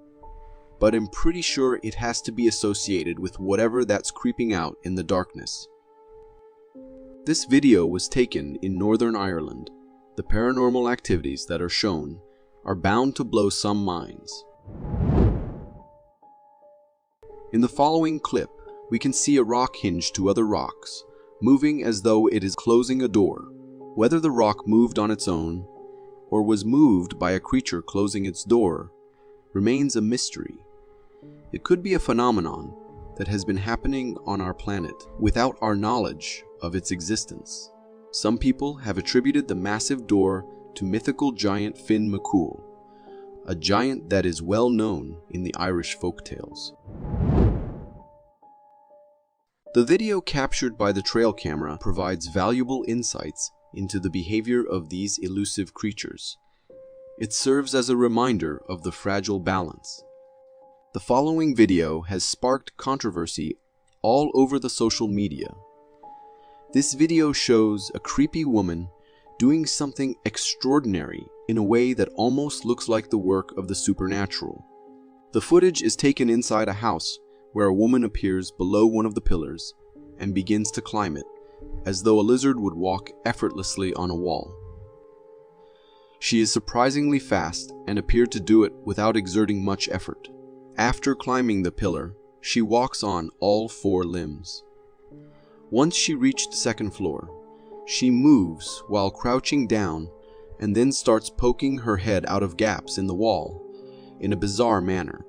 but I'm pretty sure it has to be associated with whatever that's creeping out in the darkness. This video was taken in Northern Ireland. The paranormal activities that are shown are bound to blow some minds. In the following clip, we can see a rock hinge to other rocks, moving as though it is closing a door. Whether the rock moved on its own, or was moved by a creature closing its door, remains a mystery. It could be a phenomenon that has been happening on our planet without our knowledge of its existence. Some people have attributed the massive door to mythical giant Finn McCool, a giant that is well known in the Irish folktales. The video captured by the trail camera provides valuable insights into the behavior of these elusive creatures. It serves as a reminder of the fragile balance. The following video has sparked controversy all over the social media. This video shows a creepy woman doing something extraordinary in a way that almost looks like the work of the supernatural. The footage is taken inside a house where a woman appears below one of the pillars and begins to climb it, as though a lizard would walk effortlessly on a wall. She is surprisingly fast and appeared to do it without exerting much effort. After climbing the pillar, she walks on all four limbs. Once she reached the second floor, she moves while crouching down and then starts poking her head out of gaps in the wall in a bizarre manner.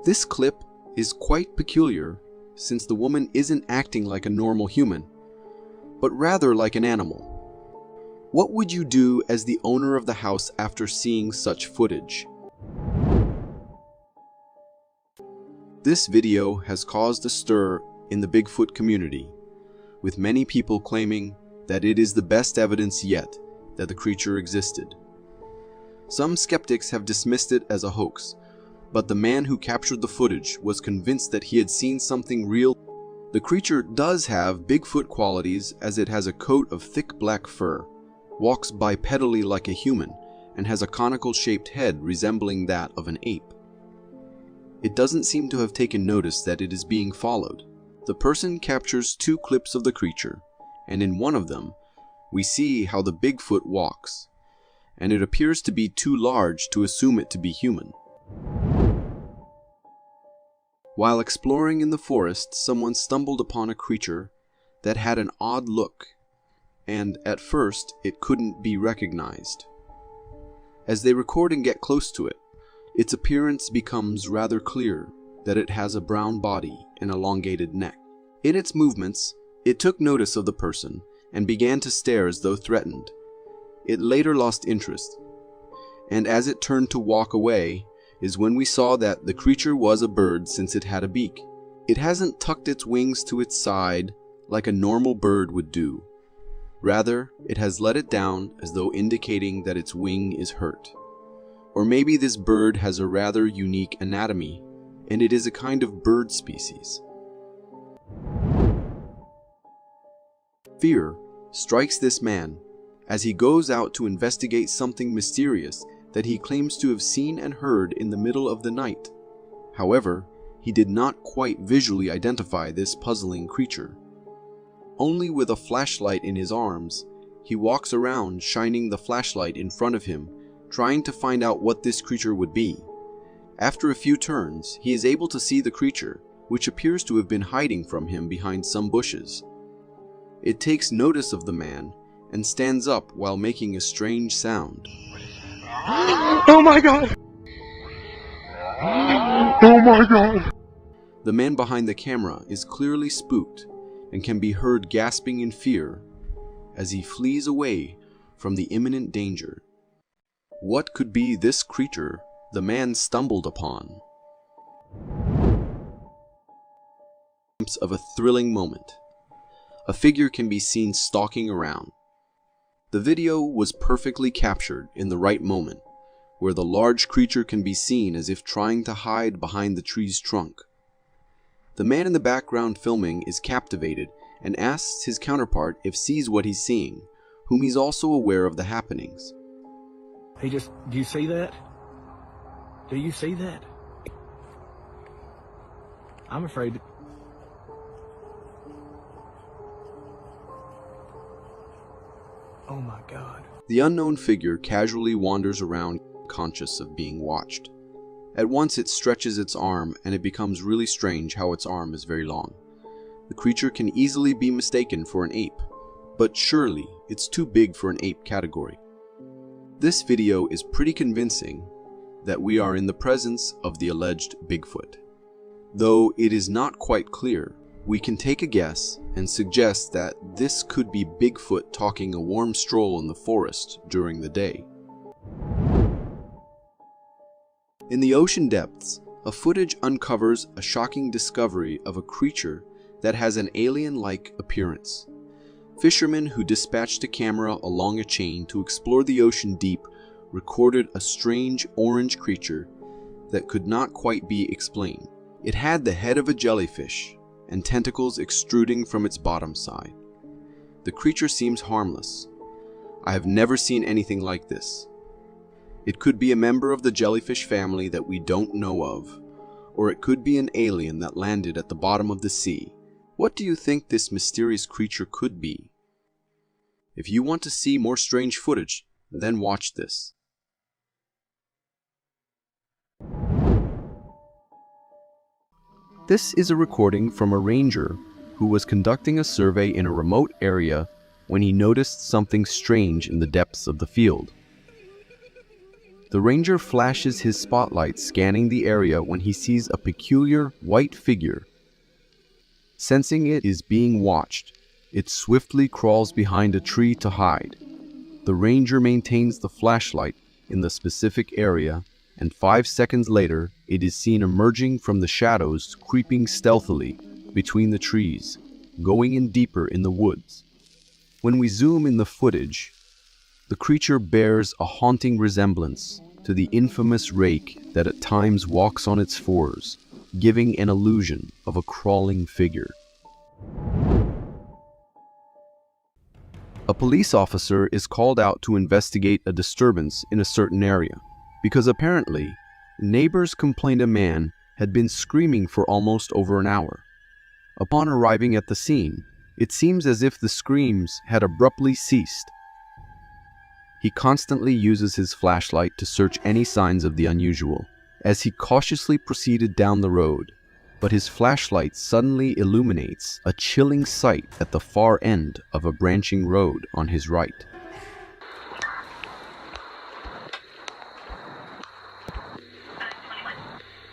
This clip is quite peculiar since the woman isn't acting like a normal human, but rather like an animal. What would you do as the owner of the house after seeing such footage? This video has caused a stir in the Bigfoot community, with many people claiming that it is the best evidence yet that the creature existed. Some skeptics have dismissed it as a hoax, but the man who captured the footage was convinced that he had seen something real. The creature does have Bigfoot qualities, as it has a coat of thick black fur, walks bipedally like a human, and has a conical-shaped head resembling that of an ape. It doesn't seem to have taken notice that it is being followed. The person captures 2 clips of the creature, and in one of them, we see how the Bigfoot walks, and it appears to be too large to assume it to be human. While exploring in the forest, someone stumbled upon a creature that had an odd look, and at first it couldn't be recognized. As they record and get close to it, its appearance becomes rather clear that it has a brown body and elongated neck. In its movements, it took notice of the person and began to stare as though threatened. It later lost interest, and as it turned to walk away is when we saw that the creature was a bird since it had a beak. It hasn't tucked its wings to its side like a normal bird would do. Rather, it has let it down as though indicating that its wing is hurt. Or maybe this bird has a rather unique anatomy, and it is a kind of bird species. Fear strikes this man as he goes out to investigate something mysterious that he claims to have seen and heard in the middle of the night. However, he did not quite visually identify this puzzling creature. Only with a flashlight in his arms, he walks around shining the flashlight in front of him, trying to find out what this creature would be. After a few turns, he is able to see the creature, which appears to have been hiding from him behind some bushes. It takes notice of the man and stands up while making a strange sound. Oh my God! Oh my God! The man behind the camera is clearly spooked and can be heard gasping in fear as he flees away from the imminent danger. What could be this creature the man stumbled upon? Of a thrilling moment. A figure can be seen stalking around. The video was perfectly captured in the right moment, where the large creature can be seen as if trying to hide behind the tree's trunk. The man in the background filming is captivated and asks his counterpart if sees what he's seeing, whom he's also aware of the happenings. Do you see that? Do you see that? I'm afraid. Oh my God. The unknown figure casually wanders around, conscious of being watched. At once it stretches its arm, and it becomes really strange how its arm is very long. The creature can easily be mistaken for an ape, but surely it's too big for an ape category. This video is pretty convincing that we are in the presence of the alleged Bigfoot. Though it is not quite clear, we can take a guess and suggest that this could be Bigfoot talking a warm stroll in the forest during the day. In the ocean depths, a footage uncovers a shocking discovery of a creature that has an alien-like appearance. Fishermen who dispatched a camera along a chain to explore the ocean deep recorded a strange orange creature that could not quite be explained. It had the head of a jellyfish and tentacles extruding from its bottom side. The creature seems harmless. I have never seen anything like this. It could be a member of the jellyfish family that we don't know of, or it could be an alien that landed at the bottom of the sea. What do you think this mysterious creature could be? If you want to see more strange footage, then watch this. This is a recording from a ranger who was conducting a survey in a remote area when he noticed something strange in the depths of the field. The ranger flashes his spotlight scanning the area when he sees a peculiar white figure. Sensing it is being watched, it swiftly crawls behind a tree to hide. The ranger maintains the flashlight in the specific area, and 5 seconds later, it is seen emerging from the shadows, creeping stealthily between the trees, going in deeper in the woods. When we zoom in the footage, the creature bears a haunting resemblance to the infamous rake that at times walks on its fours, giving an illusion of a crawling figure. A police officer is called out to investigate a disturbance in a certain area, because apparently, neighbors complained a man had been screaming for almost over an hour. Upon arriving at the scene, it seems as if the screams had abruptly ceased. He constantly uses his flashlight to search any signs of the unusual, as he cautiously proceeded down the road, but his flashlight suddenly illuminates a chilling sight at the far end of a branching road on his right.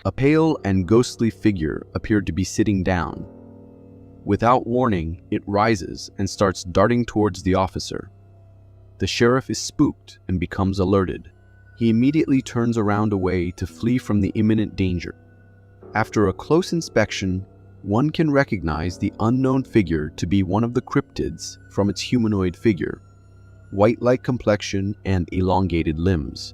A pale and ghostly figure appeared to be sitting down. Without warning, it rises and starts darting towards the officer. The sheriff is spooked and becomes alerted. He immediately turns around away to flee from the imminent danger. After a close inspection, one can recognize the unknown figure to be one of the cryptids from its humanoid figure, white-like complexion and elongated limbs.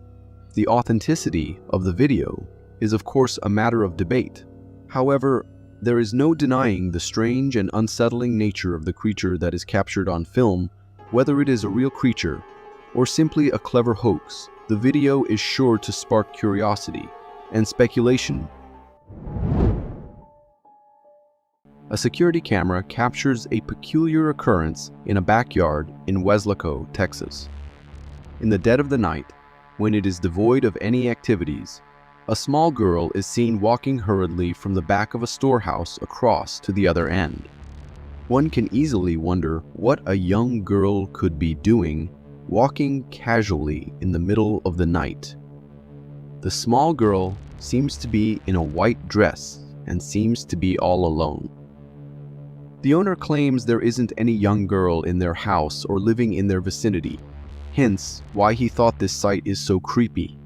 The authenticity of the video is of course a matter of debate. However, there is no denying the strange and unsettling nature of the creature that is captured on film. Whether it is a real creature or simply a clever hoax, the video is sure to spark curiosity and speculation. A security camera captures a peculiar occurrence in a backyard in Weslaco, Texas. In the dead of the night, when it is devoid of any activities, a small girl is seen walking hurriedly from the back of a storehouse across to the other end. One can easily wonder what a young girl could be doing walking casually in the middle of the night. The small girl seems to be in a white dress and seems to be all alone. The owner claims there isn't any young girl in their house or living in their vicinity, hence why he thought this site is so creepy.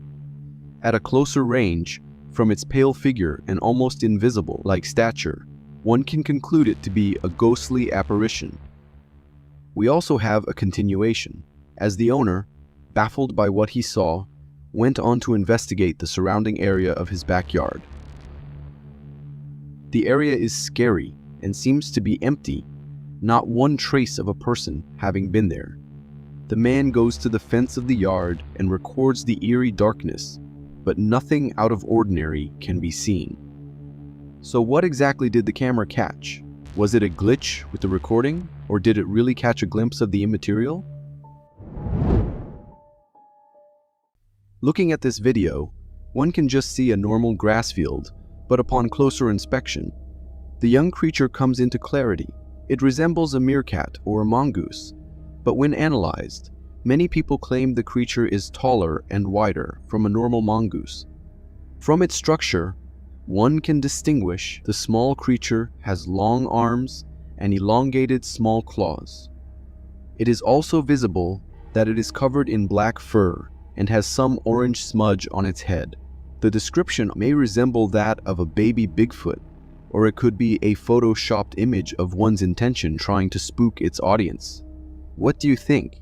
At a closer range, from its pale figure and almost invisible-like stature, one can conclude it to be a ghostly apparition. We also have a continuation, as the owner, baffled by what he saw, went on to investigate the surrounding area of his backyard. The area is scary and seems to be empty, not one trace of a person having been there. The man goes to the fence of the yard and records the eerie darkness, but nothing out of ordinary can be seen. So what exactly did the camera catch? Was it a glitch with the recording, or did it really catch a glimpse of the immaterial? Looking at this video, one can just see a normal grass field, but upon closer inspection, the young creature comes into clarity. It resembles a meerkat or a mongoose, but when analyzed, many people claim the creature is taller and wider from a normal mongoose. From its structure, one can distinguish the small creature has long arms and elongated small claws. It is also visible that it is covered in black fur and has some orange smudge on its head. The description may resemble that of a baby Bigfoot, or it could be a photoshopped image of one's intention trying to spook its audience. What do you think?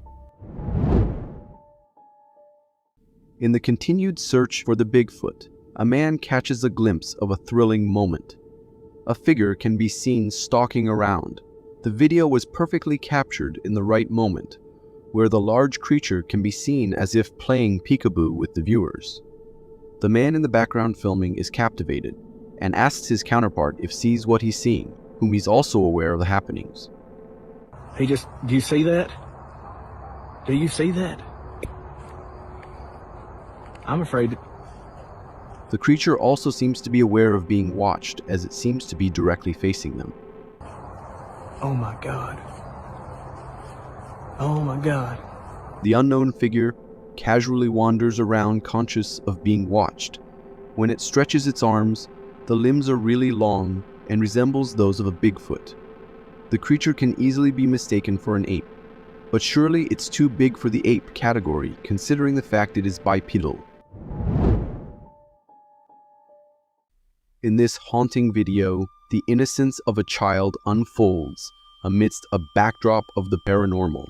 In the continued search for the Bigfoot, a man catches a glimpse of a thrilling moment. A figure can be seen stalking around. The video was perfectly captured in the right moment, where the large creature can be seen as if playing peekaboo with the viewers. The man in the background filming is captivated and asks his counterpart if sees what he's seeing, whom he's also aware of the happenings. Do you see that? Do you see that? I'm afraid. The creature also seems to be aware of being watched, as it seems to be directly facing them. Oh my God. Oh my God. The unknown figure casually wanders around conscious of being watched. When it stretches its arms, the limbs are really long and resembles those of a Bigfoot. The creature can easily be mistaken for an ape, but surely it's too big for the ape category considering the fact it is bipedal. In this haunting video, the innocence of a child unfolds amidst a backdrop of the paranormal.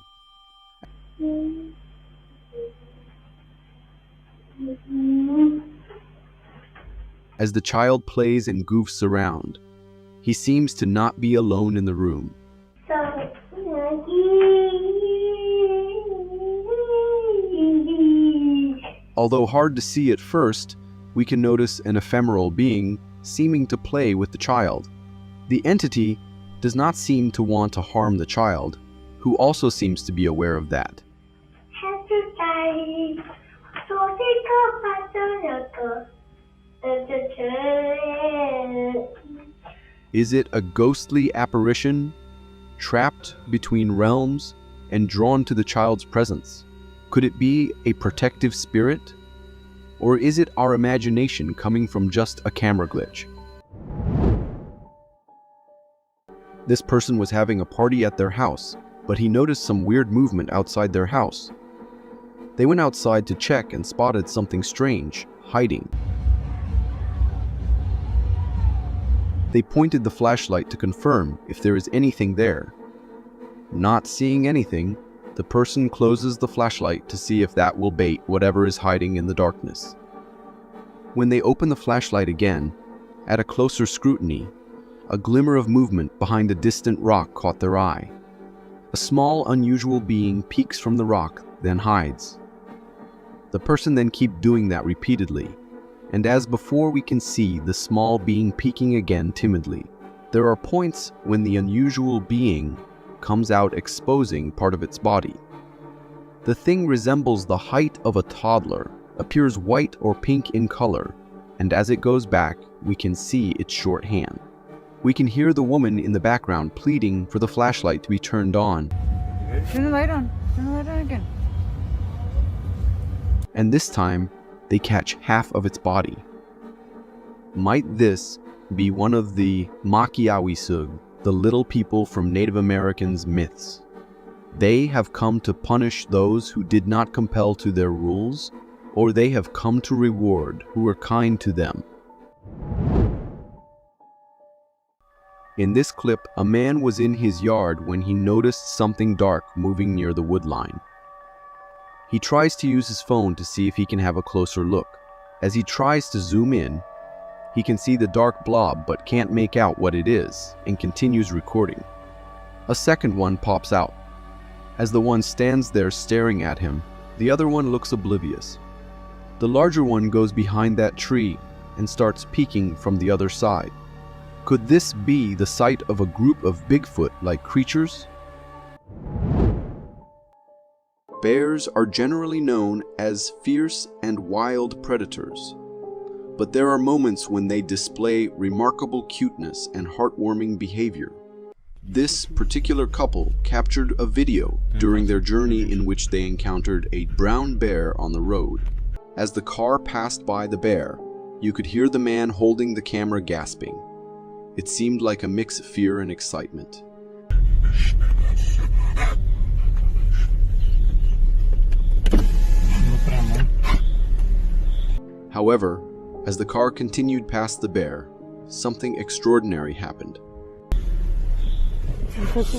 As the child plays and goofs around, he seems to not be alone in the room. Although hard to see at first, we can notice an ephemeral being seeming to play with the child. The entity does not seem to want to harm the child, who also seems to be aware of that. Is it a ghostly apparition, trapped between realms and drawn to the child's presence? Could it be a protective spirit? Or is it our imagination coming from just a camera glitch? This person was having a party at their house, but he noticed some weird movement outside their house. They went outside to check and spotted something strange, hiding. They pointed the flashlight to confirm if there is anything there. Not seeing anything, the person closes the flashlight to see if that will bait whatever is hiding in the darkness. When they open the flashlight again, at a closer scrutiny, a glimmer of movement behind a distant rock caught their eye. A small, unusual being peeks from the rock, then hides. The person then keeps doing that repeatedly, and as before we can see the small being peeking again timidly. There are points when the unusual being comes out exposing part of its body. The thing resembles the height of a toddler, appears white or pink in color, and as it goes back, we can see its short hand. We can hear the woman in the background pleading for the flashlight to be turned on. Turn the light on. Turn the light on again. And this time, they catch half of its body. Might this be one of the Makiawisug, the little people from Native Americans' myths? They have come to punish those who did not compel to their rules, or they have come to reward who were kind to them. In this clip, a man was in his yard when he noticed something dark moving near the wood line. He tries to use his phone to see if he can have a closer look. As he tries to zoom in, he can see the dark blob but can't make out what it is and continues recording. A second one pops out. As the one stands there staring at him, the other one looks oblivious. The larger one goes behind that tree and starts peeking from the other side. Could this be the site of a group of Bigfoot-like creatures? Bears are generally known as fierce and wild predators, but there are moments when they display remarkable cuteness and heartwarming behavior. This particular couple captured a video during their journey in which they encountered a brown bear on the road. As the car passed by the bear, you could hear the man holding the camera gasping. It seemed like a mix of fear and excitement. However, as the car continued past the bear, something extraordinary happened.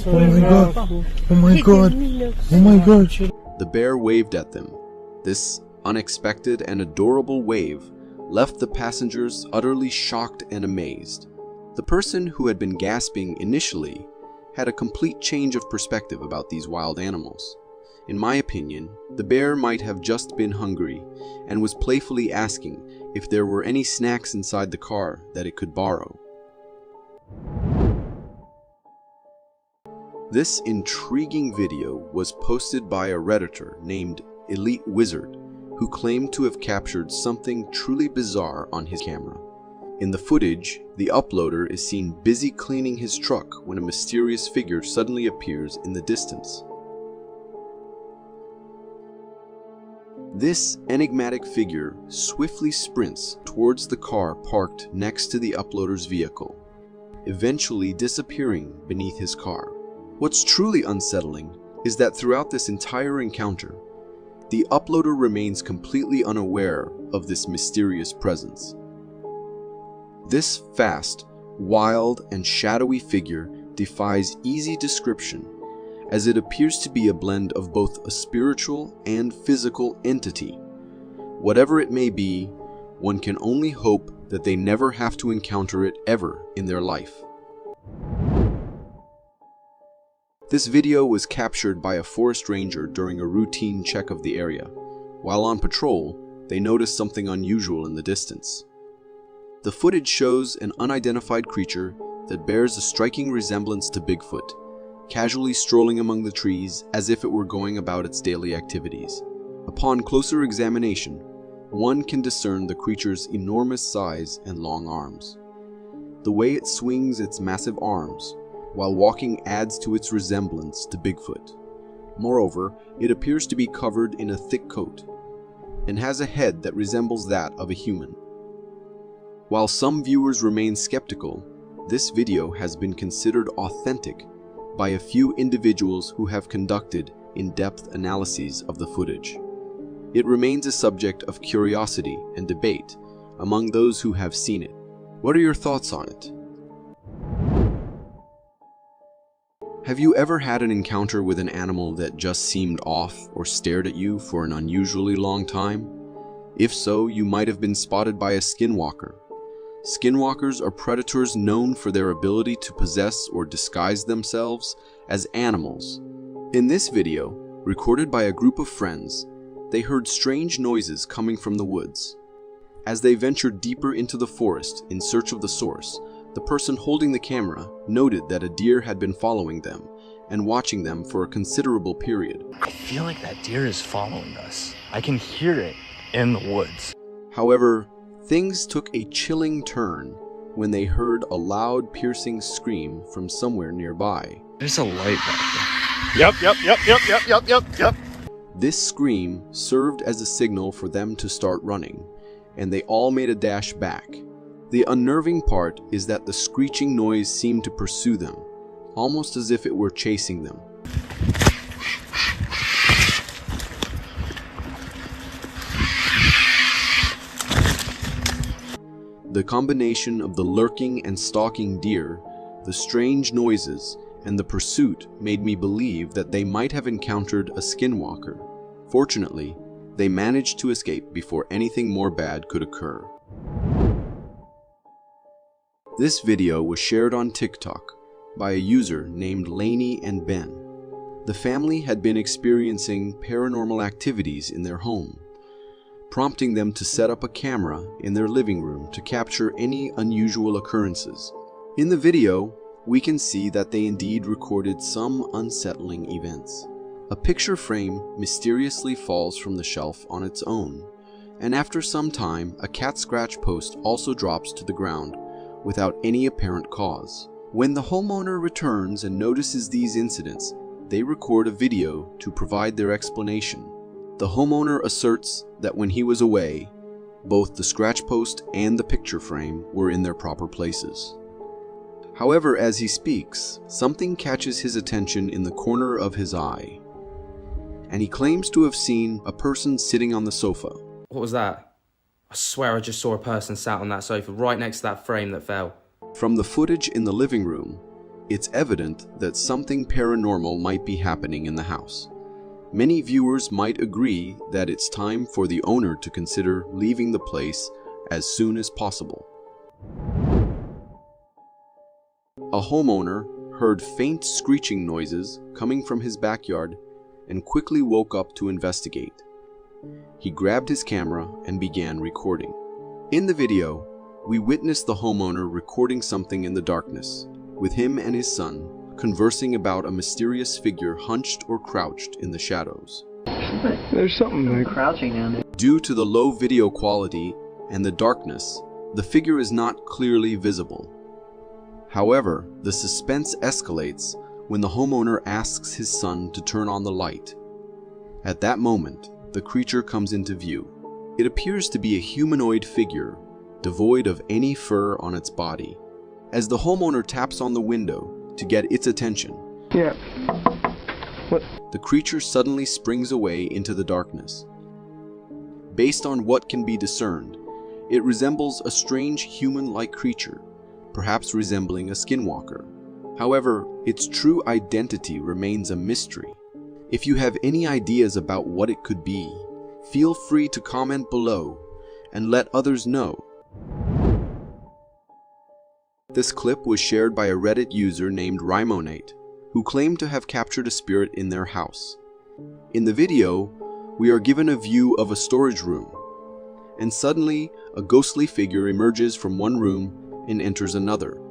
Oh my god! Oh my god! Oh my god! The bear waved at them. This unexpected and adorable wave left the passengers utterly shocked and amazed. The person who had been gasping initially had a complete change of perspective about these wild animals. In my opinion, the bear might have just been hungry and was playfully asking if there were any snacks inside the car that it could borrow. This intriguing video was posted by a Redditor named Elite Wizard, who claimed to have captured something truly bizarre on his camera. In the footage, the uploader is seen busy cleaning his truck when a mysterious figure suddenly appears in the distance. This enigmatic figure swiftly sprints towards the car parked next to the uploader's vehicle, eventually disappearing beneath his car. What's truly unsettling is that throughout this entire encounter, the uploader remains completely unaware of this mysterious presence. This fast, wild, and shadowy figure defies easy description, as it appears to be a blend of both a spiritual and physical entity. Whatever it may be, one can only hope that they never have to encounter it ever in their life. This video was captured by a forest ranger during a routine check of the area. While on patrol, they noticed something unusual in the distance. The footage shows an unidentified creature that bears a striking resemblance to Bigfoot, casually strolling among the trees as if it were going about its daily activities. Upon closer examination, one can discern the creature's enormous size and long arms. The way it swings its massive arms while walking adds to its resemblance to Bigfoot. Moreover, it appears to be covered in a thick coat and has a head that resembles that of a human. While some viewers remain skeptical, this video has been considered authentic by a few individuals who have conducted in-depth analyses of the footage. It remains a subject of curiosity and debate among those who have seen it. What are your thoughts on it? Have you ever had an encounter with an animal that just seemed off or stared at you for an unusually long time? If so, you might have been spotted by a skinwalker. Skinwalkers are predators known for their ability to possess or disguise themselves as animals. In this video, recorded by a group of friends, they heard strange noises coming from the woods. As they ventured deeper into the forest in search of the source, the person holding the camera noted that a deer had been following them and watching them for a considerable period. I feel like that deer is following us. I can hear it in the woods. However, things took a chilling turn when they heard a loud, piercing scream from somewhere nearby. There's a light back there. Yep. This scream served as a signal for them to start running, and they all made a dash back. The unnerving part is that the screeching noise seemed to pursue them, almost as if it were chasing them. The combination of the lurking and stalking deer, the strange noises, and the pursuit made me believe that they might have encountered a skinwalker. Fortunately, they managed to escape before anything more bad could occur. This video was shared on TikTok by a user named Lainey and Ben. The family had been experiencing paranormal activities in their home, prompting them to set up a camera in their living room to capture any unusual occurrences. In the video, we can see that they indeed recorded some unsettling events. A picture frame mysteriously falls from the shelf on its own, and after some time, a cat scratch post also drops to the ground without any apparent cause. When the homeowner returns and notices these incidents, they record a video to provide their explanation. The homeowner asserts that when he was away, both the scratch post and the picture frame were in their proper places. However, as he speaks, something catches his attention in the corner of his eye, and he claims to have seen a person sitting on the sofa. What was that? I swear I just saw a person sat on that sofa right next to that frame that fell. From the footage in the living room, it's evident that something paranormal might be happening in the house. Many viewers might agree that it's time for the owner to consider leaving the place as soon as possible. A homeowner heard faint screeching noises coming from his backyard and quickly woke up to investigate. He grabbed his camera and began recording. In the video, we witness the homeowner recording something in the darkness, with him and his son conversing about a mysterious figure hunched or crouched in the shadows. There's something crouching down there. Due to the low video quality and the darkness, the figure is not clearly visible. However, the suspense escalates when the homeowner asks his son to turn on the light. At that moment, the creature comes into view. It appears to be a humanoid figure, devoid of any fur on its body. As the homeowner taps on the window to get its attention, the creature suddenly springs away into the darkness. Based on what can be discerned, it resembles a strange human-like creature, perhaps resembling a skinwalker. However, its true identity remains a mystery. If you have any ideas about what it could be, feel free to comment below and let others know. This clip was shared by a Reddit user named Rymonate, who claimed to have captured a spirit in their house. In the video, we are given a view of a storage room, and suddenly a ghostly figure emerges from one room and enters another.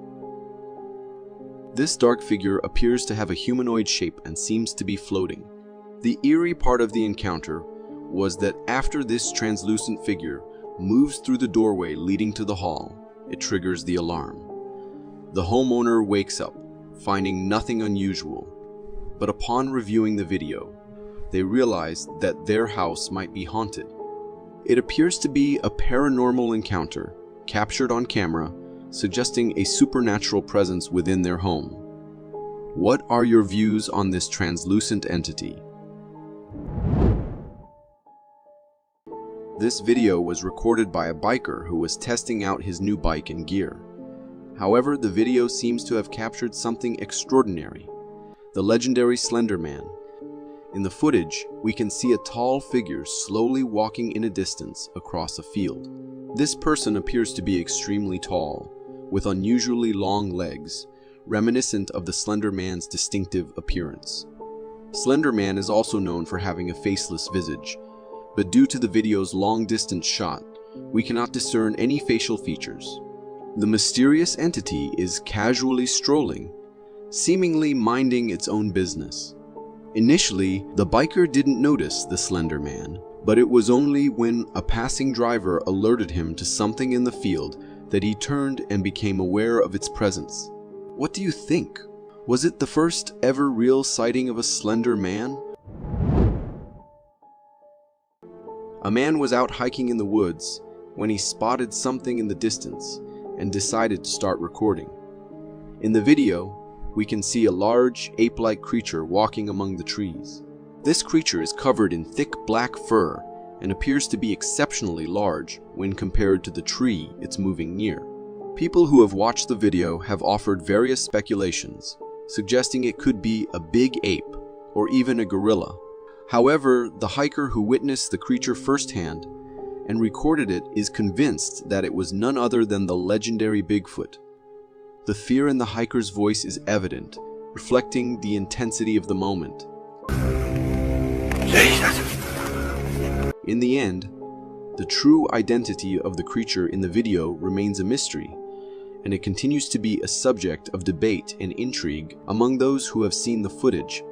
This dark figure appears to have a humanoid shape and seems to be floating. The eerie part of the encounter was that after this translucent figure moves through the doorway leading to the hall, it triggers the alarm. The homeowner wakes up, finding nothing unusual, but upon reviewing the video, they realize that their house might be haunted. It appears to be a paranormal encounter captured on camera, suggesting a supernatural presence within their home. What are your views on this translucent entity? This video was recorded by a biker who was testing out his new bike and gear. However, the video seems to have captured something extraordinary. the legendary Slender Man. In the footage, we can see a tall figure slowly walking in a distance across a field. This person appears to be extremely tall, with unusually long legs, reminiscent of the Slender Man's distinctive appearance. Slender Man is also known for having a faceless visage, but due to the video's long-distance shot, we cannot discern any facial features. The mysterious entity is casually strolling, seemingly minding its own business. Initially, the biker didn't notice the Slender Man, but it was only when a passing driver alerted him to something in the field that he turned and became aware of its presence. What do you think? Was it the first ever real sighting of a Slender Man? A man was out hiking in the woods when he spotted something in the distance and decided to start recording. In the video, we can see a large, ape-like creature walking among the trees. This creature is covered in thick black fur and appears to be exceptionally large when compared to the tree it's moving near. People who have watched the video have offered various speculations, suggesting it could be a big ape or even a gorilla. However, the hiker who witnessed the creature firsthand and recorded it is convinced that it was none other than the legendary Bigfoot. The fear in the hiker's voice is evident, reflecting the intensity of the moment. In the end, the true identity of the creature in the video remains a mystery, and it continues to be a subject of debate and intrigue among those who have seen the footage.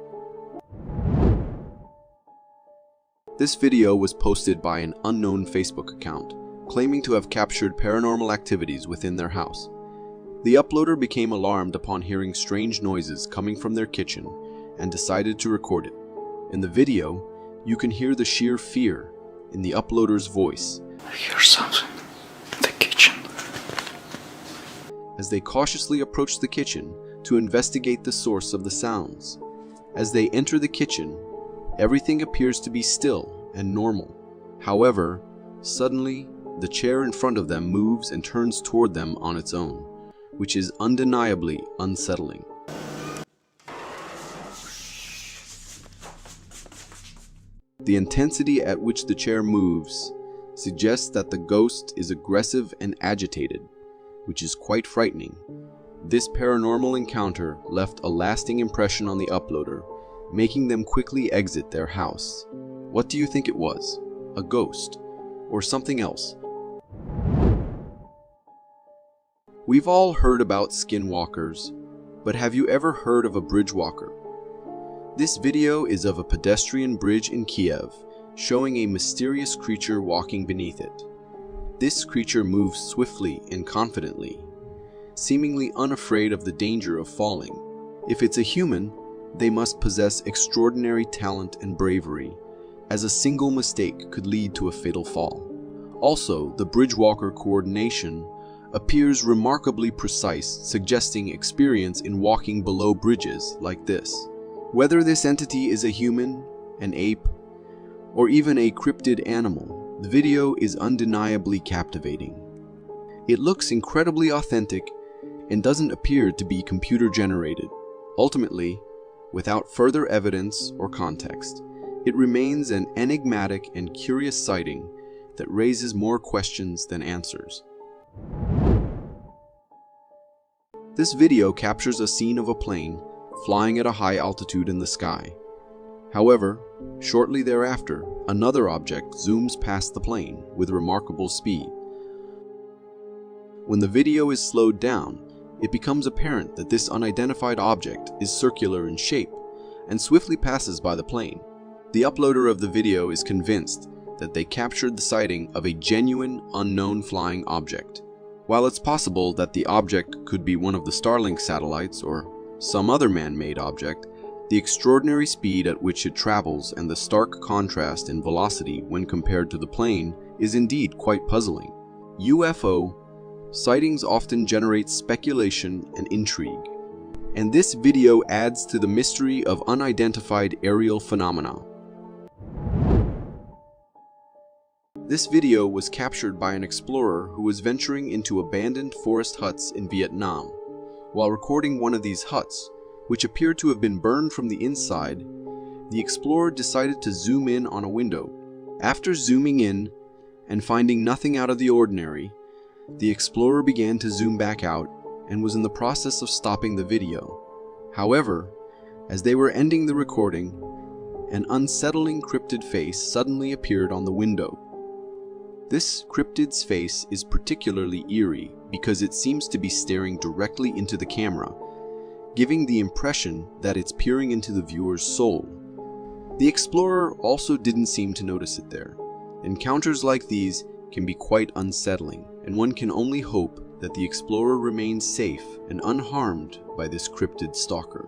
This video was posted by an unknown Facebook account, claiming to have captured paranormal activities within their house. The uploader became alarmed upon hearing strange noises coming from their kitchen and decided to record it. In the video, you can hear the sheer fear in the uploader's voice. I hear something in the kitchen. As they cautiously approach the kitchen to investigate the source of the sounds. As they enter the kitchen, everything appears to be still and normal. However, suddenly, the chair in front of them moves and turns toward them on its own, which is undeniably unsettling. The intensity at which the chair moves suggests that the ghost is aggressive and agitated, which is quite frightening. This paranormal encounter left a lasting impression on the uploader, making them quickly exit their house. What do you think it was? A ghost? Or something else? We've all heard about skinwalkers, but have you ever heard of a bridge walker? This video is of a pedestrian bridge in Kiev, showing a mysterious creature walking beneath it. This creature moves swiftly and confidently, seemingly unafraid of the danger of falling. If it's a human, they must possess extraordinary talent and bravery, as a single mistake could lead to a fatal fall. Also, the bridge walker coordination appears remarkably precise, suggesting experience in walking below bridges like this. Whether this entity is a human, an ape, or even a cryptid animal, the video is undeniably captivating. It looks incredibly authentic and doesn't appear to be computer-generated. Ultimately, without further evidence or context, it remains an enigmatic and curious sighting that raises more questions than answers. This video captures a scene of a plane flying at a high altitude in the sky. However, shortly thereafter, another object zooms past the plane with remarkable speed. When the video is slowed down, it becomes apparent that this unidentified object is circular in shape and swiftly passes by the plane. The uploader of the video is convinced that they captured the sighting of a genuine, unknown flying object. While it's possible that the object could be one of the Starlink satellites or some other man-made object, the extraordinary speed at which it travels and the stark contrast in velocity when compared to the plane is indeed quite puzzling. UFO sightings often generate speculation and intrigue, and this video adds to the mystery of unidentified aerial phenomena. This video was captured by an explorer who was venturing into abandoned forest huts in Vietnam. While recording one of these huts, which appeared to have been burned from the inside, the explorer decided to zoom in on a window. After zooming in and finding nothing out of the ordinary, the explorer began to zoom back out and was in the process of stopping the video. However, as they were ending the recording, an unsettling cryptid face suddenly appeared on the window. This cryptid's face is particularly eerie because it seems to be staring directly into the camera, giving the impression that it's peering into the viewer's soul. The explorer also didn't seem to notice it there. Encounters like these can be quite unsettling, and one can only hope that the explorer remains safe and unharmed by this cryptid stalker.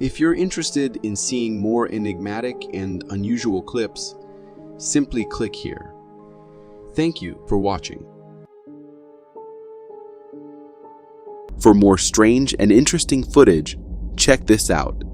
If you're interested in seeing more enigmatic and unusual clips, simply click here. Thank you for watching. For more strange and interesting footage, check this out.